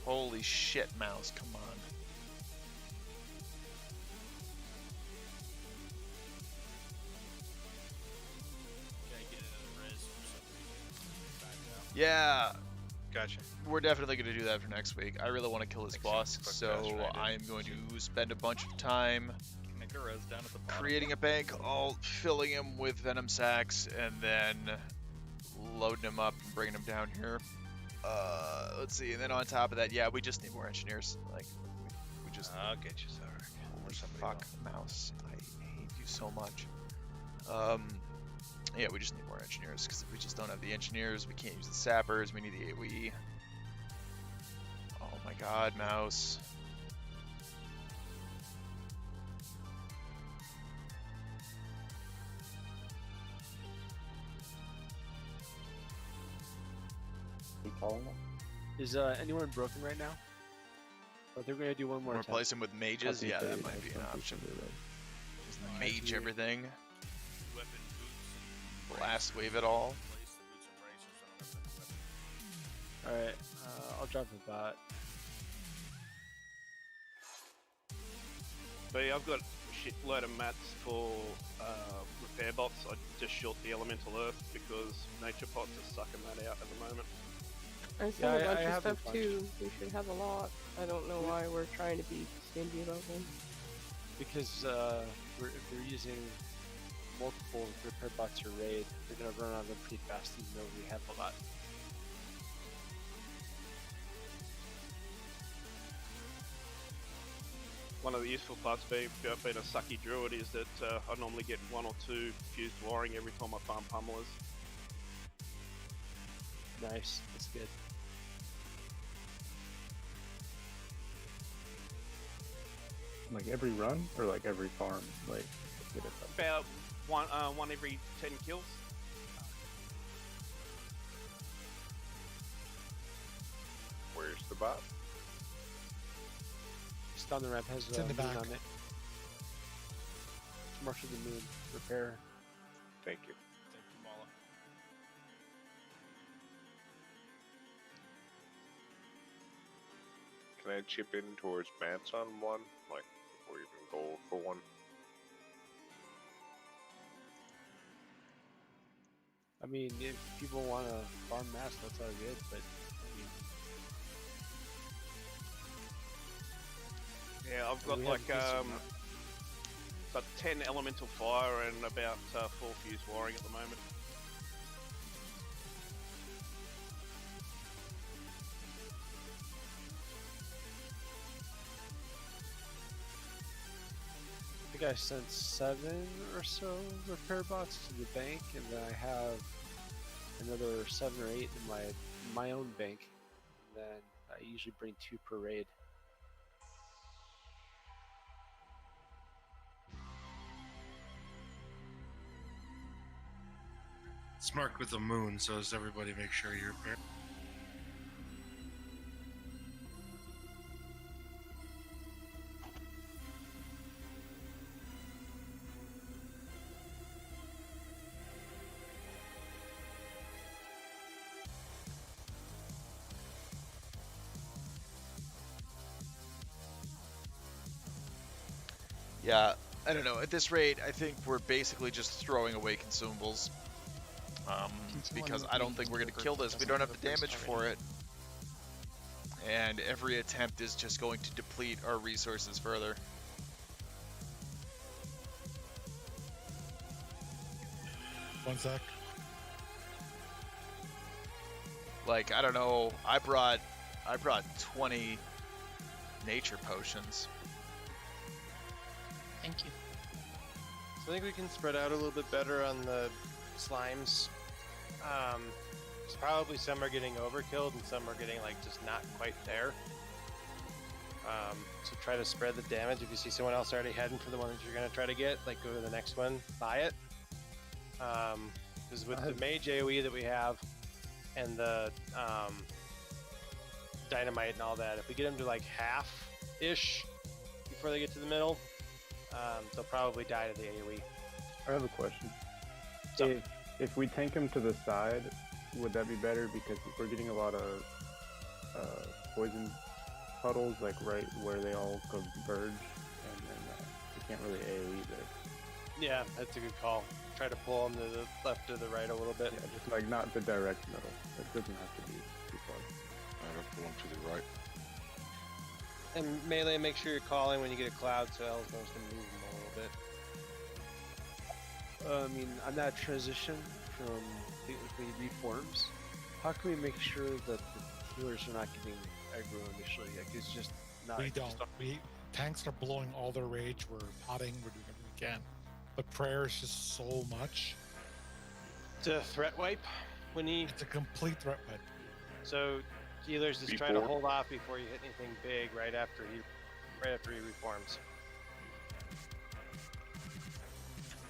Holy shit, mouse, come on. Yeah, Gotcha. we're definitely going to do that for next week. I really want to kill this Makes boss, sense. Quick so fast right in. I am going to spend a bunch of time Make a res down at the bottom. creating a bank, all filling him with venom sacs, and then loading him up and bringing him down here. Let's see, and then on top of that, yeah, we just need more engineers. Like, we just. I'll get you, Zarek. Holy fuck, mouse! I hate you so much. Yeah, we just need more engineers because if we just don't have the engineers, we can't use the sappers. We need the AOE. Oh my god, mouse. Keep calling them. Is anyone broken right now? But they're gonna do one more. Replace him with mages? Yeah, that might be an option. Just mage everything. Weapon boots. Blast wave it all. Replace the boots and bracers. I don't have any weapon. Alright, I'll drop a bot. But yeah, I've got a shitload of mats for repair bots. I just short the elemental earth because nature pots are sucking that out at the moment. I still have a bunch of have a stuff bunch. too. We should have a lot. I don't know why we're trying to be stingy about them. Because if they're using multiple repair bots or raid, they're gonna run out of them pretty fast even though we have a lot. One of the useful parts being a sucky druid is that I normally get 1 or 2 fused wiring every time I farm pummelers. Nice, that's good. Like every run or like every farm? Like get it up. About one every 10 kills. Where's the bot? Just on the ramp has It's in the moon back. on it. It's March of the Moon repair. Thank you. Thank you, Mala. Can I chip in towards mats on one? Like, or even gold for one? I mean, if people want to farm mass, that's all good, but I mean, Yeah, I've got we have like decent amount. got 10 elemental fire and about 4 fused wiring at the moment. I think I sent 7 or so repair bots to the bank, and then I have another 7 or 8 in my own bank. And then I usually bring 2 per raid. It's marked with a moon, so does everybody make sure you're prepared? Yeah, I don't know. At this rate, I think we're basically just throwing away consumables. Because I don't think we're going to kill this. We don't have the damage for it. And every attempt is just going to deplete our resources further. One sec. Like, I don't know. I brought 20 nature potions. Thank you. So I think we can spread out a little bit better on the slimes. So probably some are getting overkilled and some are getting like just not quite there. So try to spread the damage. If you see someone else already heading for the one that you're gonna try to get, like go to the next one, buy it. Because with the mage AoE that we have and the dynamite and all that, if we get them to like half-ish before they get to the middle, they'll probably die to the AoE. I have a question. So, If we tank him to the side, would that be better? Because we're getting a lot of poison puddles, like right where they all converge, and then we can't really AoE there. yeah, that's a good call. try to pull them to the left or the right a little bit. Yeah, just like not the direct middle. It doesn't have to be too far. Alright, pull them to the right. And melee, make sure you're calling when you get a cloud, so L's knows to move them a little bit. I mean, on that transition from technically reforms, how can we make sure that the healers are not getting aggro initially? Like, it's just not. We don't. Tanks are blowing all their rage. We're potting. We're doing everything we can. But prayer is just so much. It's a threat wipe when he. It's a complete threat wipe. So healers just try to hold off before you hit anything big right after he reforms.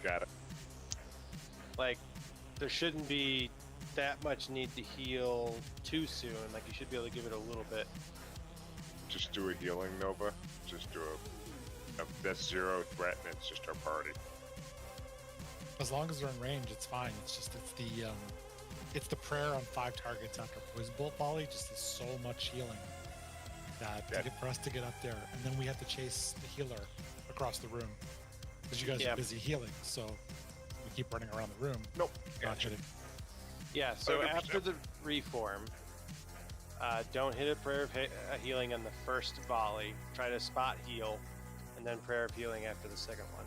Got it. Like, there shouldn't be that much need to heal too soon. Like, you should be able to give it a little bit. Just do a healing Nova. Just do a that's 0 threat, and it's just our party. As long as they're in range, it's fine. It's just it's the prayer on 5 targets after poison bolt volley. Just is so much healing that for us to get up there, and then we have to chase the healer across the room because you guys are busy healing. So we keep running around the room. Nope. Not hitting. Yeah. So 100%. after the reform, don't hit a prayer of healing on the first volley. Try to spot heal, and then prayer of healing after the second one.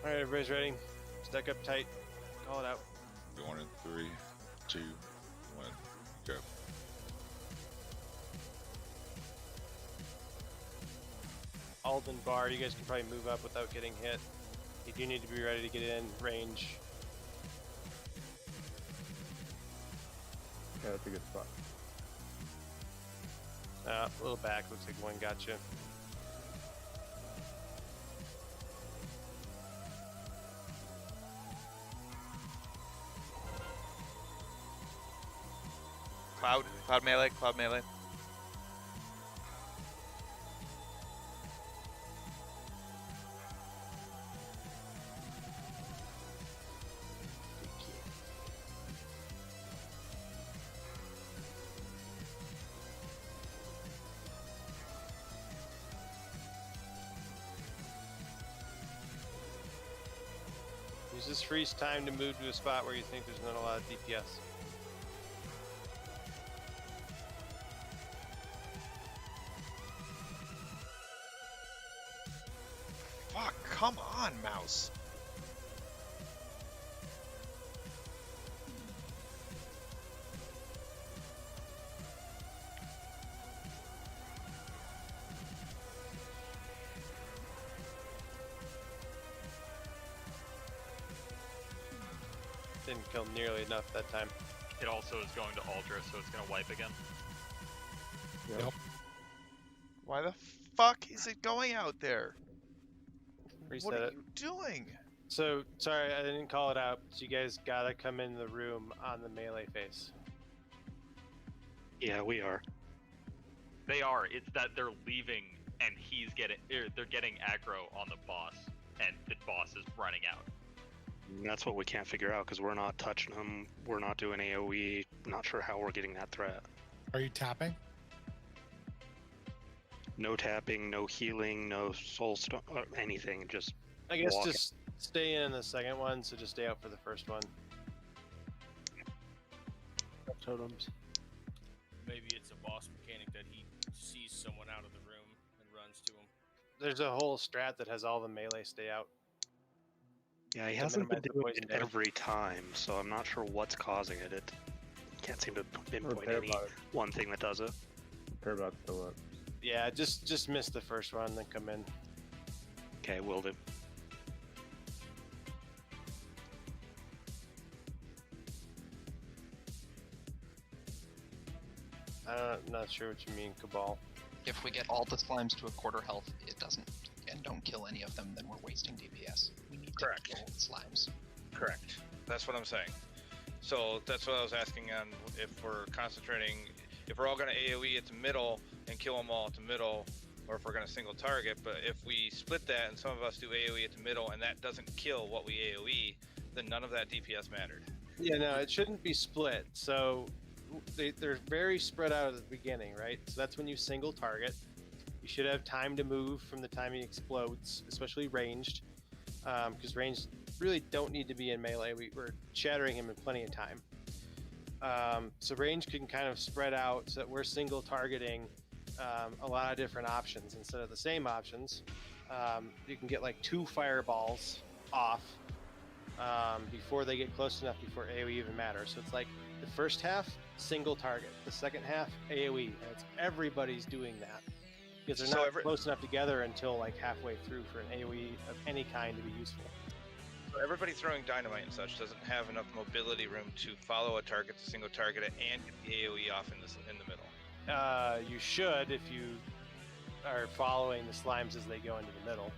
All right, everybody's ready. Stuck up tight. Call it out. Going in 3, 2, 1, go. Alden Bar, you guys can probably move up without getting hit. You do need to be ready to get in range. Yeah, that's a good spot. A little back. Looks like one got you. Cloud melee, cloud melee. Use this freeze time to move to a spot where you think there's not a lot of DPS. Fuck, come on, mouse. Didn't kill nearly enough that time. It also is going to Aldra, so it's going to wipe again. Yep. Why the fuck is it going out there? Reset What are it. you doing? So, sorry, I didn't call it out. So you guys gotta come in the room on the melee face. Yeah, we are. They are. It's that they're leaving, and they're getting aggro on the boss, and the boss is running out. And that's what we can't figure out because we're not touching them. We're not doing AoE. Not sure how we're getting that threat. Are you tapping? No tapping, no healing, no soul stone, anything. Just I guess walking. just stay in the second one, so just stay out for the first one. Totems. Maybe it's a boss mechanic that he sees someone out of the room and runs to him. There's a whole strat that has all the melee stay out. Yeah, he to hasn't been minimize the doing poison it damage. every time, so I'm not sure what's causing it. It can't seem to pinpoint Repair any bot. one thing that does it. Repair bot's still up. Yeah, just miss the first one, then come in. Okay, will do. I'm not sure what you mean, Cabal. If we get all the slimes to a quarter health, it doesn't, and don't kill any of them, then we're wasting DPS. We need to kill the slimes. Correct. That's what I'm saying. So that's what I was asking on if we're concentrating, if we're all going to AoE at the middle and kill them all at the middle, or if we're going to single target. But if we split that and some of us do AoE at the middle and that doesn't kill what we AoE, then none of that DPS mattered. Yeah, no, it shouldn't be split. So they're very spread out at the beginning, right? So that's when you single target. You should have time to move from the time he explodes, especially ranged, because ranged really don't need to be in melee. We're shattering him in plenty of time. So range can kind of spread out so that we're single targeting a lot of different options instead of the same options. You can get like 2 fireballs off before they get close enough before AoE even matters. So it's like the first half, single target. The second half, AoE. And it's everybody's doing that. Because they're not close enough together until like halfway through for an AoE of any kind to be useful. So everybody throwing dynamite and such doesn't have enough mobility room to follow a target, to single target it, and get the AoE off in the middle. You should if you are following the slimes as they go into the middle.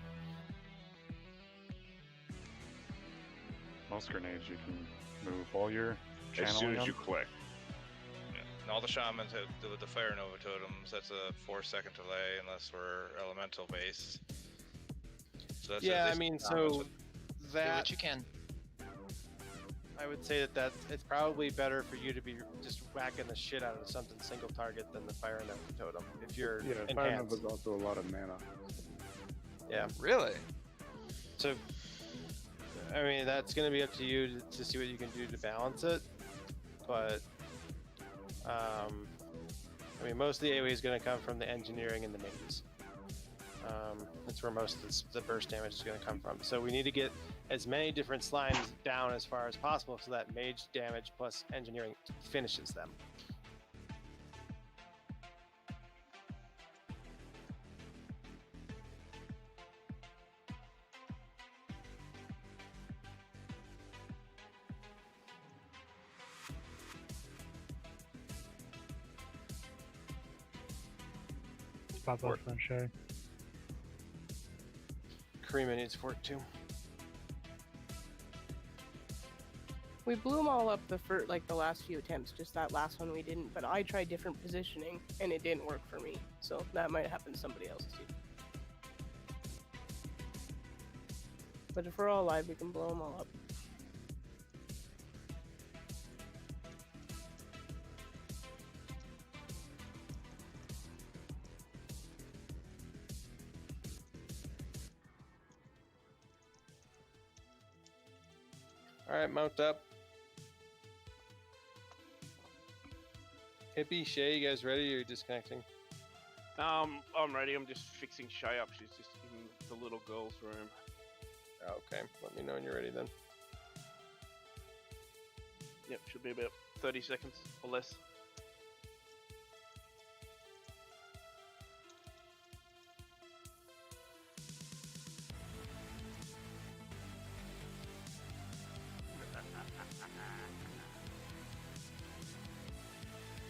Most grenades you can move while you're channeling as soon as them. you click. Yeah. And all the shamans have with the Fire Nova totems. That's a 4-second delay unless we're elemental based. So that's Yeah, I mean, so that Do what you can. I would say that it's probably better for you to be just whacking the shit out of something single target than the Fire Nova totem if you're Fire enhanced. Nova is also a lot of mana. Yeah. Really? So, I mean, that's going to be up to you to see what you can do to balance it. But, I mean, most of the AoE is going to come from the engineering and the mages. That's where most of the burst damage is going to come from. So we need to get as many different slimes down as far as possible so that mage damage plus engineering finishes them. Pop off sunshine. Karima needs fort too. We blew them all up the last few attempts. Just that last one we didn't. But I tried different positioning and it didn't work for me. So that might happen to somebody else too. But if we're all alive, we can blow them all up. All right, mount up. Hippie, Shay, you guys ready? Or are you disconnecting? I'm ready. I'm just fixing Shay up. She's just in the little girl's room. Okay, let me know when you're ready then. Yep, should be about 30 seconds or less.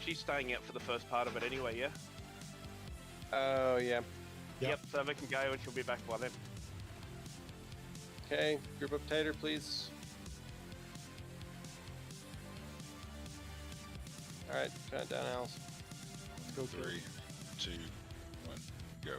She's staying out for the first part of it anyway, yeah? Oh, yeah. Yep, so we can go and she'll be back by then. Okay, group up tighter, please. All right, count it down, Alice. Go 3, 2, 1, go.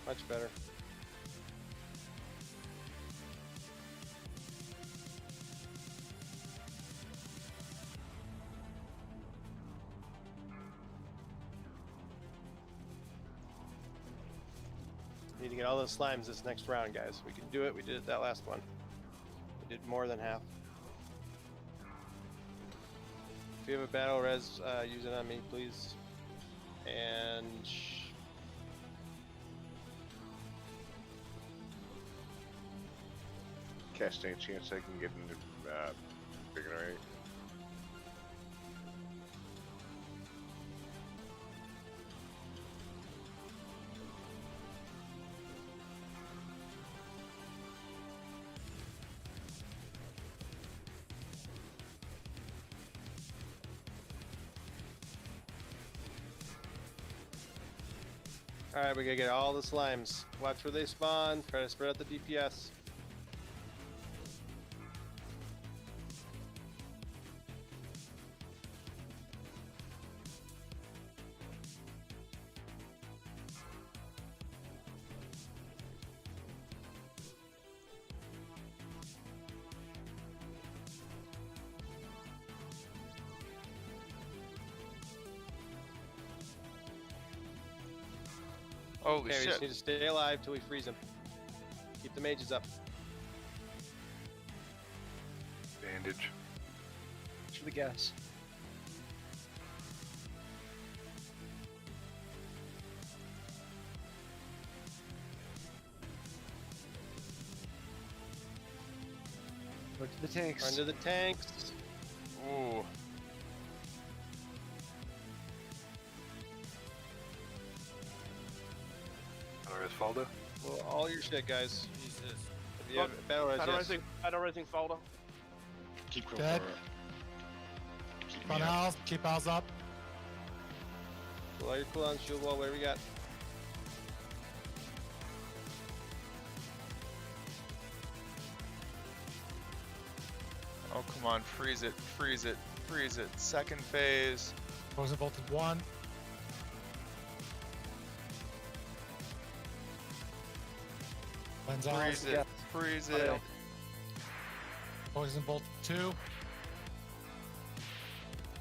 Much better. need to get all those slimes this next round, guys. We can do it. We did it that last one. We did more than half. If you have a battle res, use it on me, please. And Cast any chance I can get into bigger area. alright, we gotta get all the slimes. Watch where they spawn. Try to spread out the DPS. Holy Okay, we shit. just need to stay alive till we freeze them. Keep the mages up. Bandage. For the gas. Look to the tanks. Run to the tanks. Ooh. Faldo? Well, all your shit, guys. Jesus. If you have battle res, yes. Battle resing folder. Keep going. Dead. Run owls, keep owls up. Pull all your cooldowns, shield wall, whatever we got. Oh, come on. Freeze it. Freeze it. Freeze it. Second phase. Poison voltage 1. Lens owls. Freeze it. Freeze it. Poison bolt 2.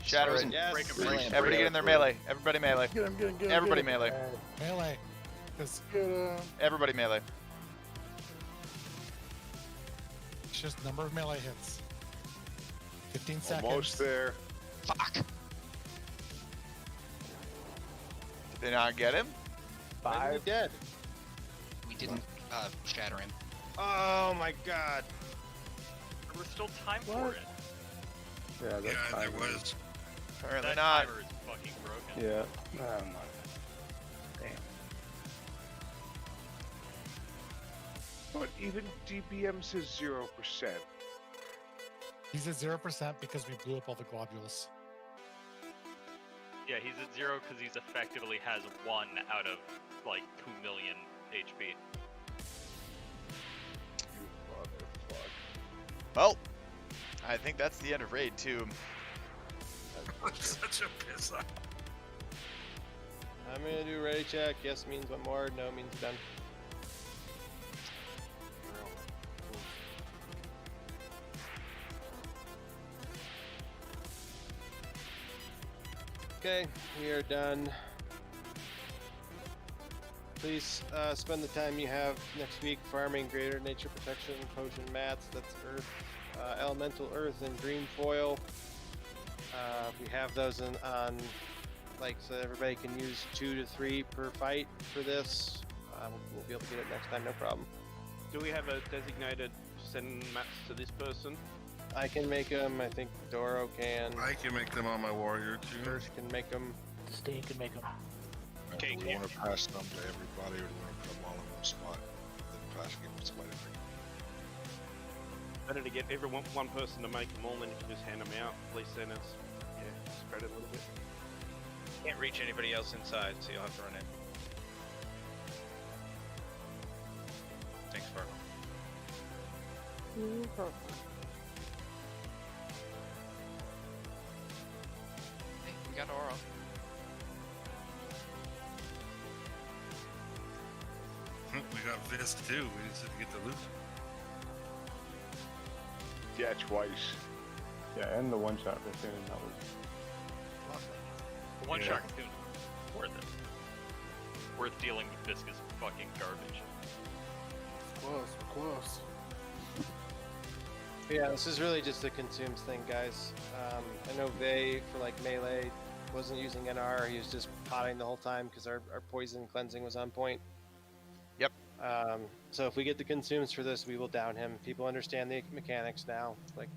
Shatter it. Yes. Everybody get in their melee. Everybody melee. Get him, get him, get him. Everybody get him. melee. Melee. Because Get him. Everybody melee. it's just number of melee hits. 15 seconds. Almost there. Fuck. Did they not get him? Why is he dead? We didn't shatter him. Oh my god. There was still time for What? it. Yeah, that's Yeah, there fine. was. Apparently That not. timer is fucking broken. Yeah. Oh my. Damn. But even DBM says 0%. He's at 0% because we blew up all the globules. Yeah, he's at 0 because he's effectively has 1 out of like 2 million HP. You motherfucker. Well, I think that's the end of raid 2. Such a piss off. I'm gonna do ready check. Yes means one more. No means done. Okay, we are done. Please spend the time you have next week farming greater nature protection, potion mats, that's earth, elemental earth and green foil. We have those on like so everybody can use 2 to 3 per fight for this. We'll be able to get it next time, no problem. Do we have a designated send maps to this person? I can make them. I think Doro can. I can make them on my warrior too. First can make them. Stain can make them. Do we want to pass them to everybody, or do we want to put them all in one spot? Then pass give them somebody different. Better to get one person to make them all, then you can just hand them out. Please send us. Yeah, spread it a little bit. Can't reach anybody else inside, so you'll have to run in. Thanks, Fargo. Hey, we got Ouro. We got Vis too. We just had to get the loot. Yeah, twice. Yeah, and the one shot Raccoon, that was The one Yeah. shot cocoon, worth it. worth dealing with Viscous fucking garbage. Close, close. Yeah, this is really just a consumes thing, guys. I know Vey for like melee wasn't using NR. He was just potting the whole time because our poison cleansing was on point. Yep. So if we get the consumes for this, we will down him. People understand the mechanics now. Like,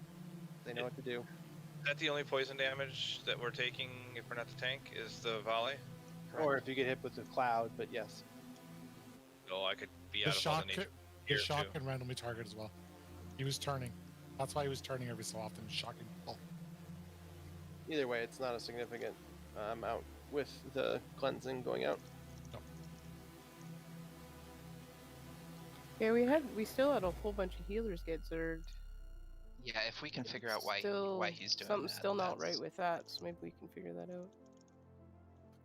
they know what to do. Is that the only poison damage that we're taking if we're not the tank? Is the volley? Or if you get hit with the cloud, but yes. Oh, I could be The out of shock, all the nature the here shock too. can randomly target as well. He was turning. That's why he was turning every so often, shocking people. Either way, it's not a significant amount with the cleansing going out. Yeah, we still had a whole bunch of healers get zerged. Yeah, if we can figure out why he's doing something's that. still not right with that, so maybe we can figure that out.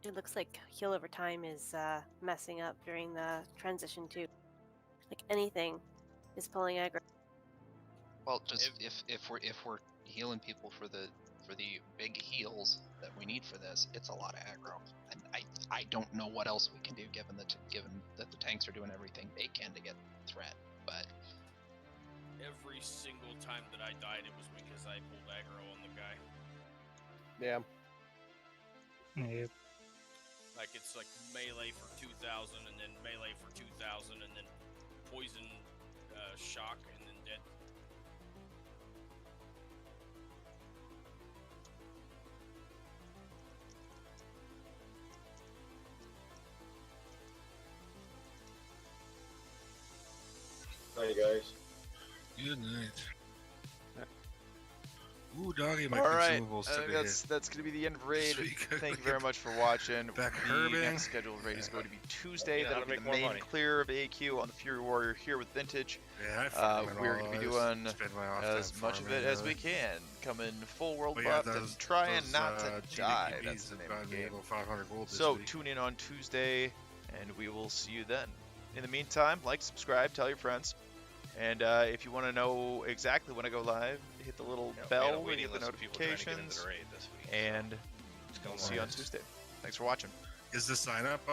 It looks like heal over time is messing up during the transition too. Like anything is pulling aggro. Well, just if we're healing people for the big heals that we need for this, it's a lot of aggro, and I don't know what else we can do given that the tanks are doing everything they can to get threat, but Every single time that I died, it was because I pulled aggro on the guy. Yeah. Yep. Like it's like melee for 2,000, and then melee for 2,000, and then poison, shock, and then dead. Night, guys. Good night. Ooh, doggy, my All right, consumables I took think a that's hit. going to be the end of raid. Sweet. Thank you very much for watching. Back the Herbing. next scheduled raid is going to be Tuesday. You know how That'll to be make the more main money. clear of AQ on the Fury Warrior here with Vintage. Yeah, I fucking We're going to be all doing spend my off as time much of farming, it as we really. can. Coming full world But yeah, buffed and those- trying those, not to die. GDPs That's the have name of gotten the me game. about 500 gold this So week. tune in on Tuesday, and we will see you then. In the meantime, like, subscribe, tell your friends. And if you want to know exactly when I go live, hit the little Yeah, we had a bell to waiting get the list of people trying to get into notifications. the raid this week. And we'll see you on Nice. Tuesday. Thanks for watching. Is the sign up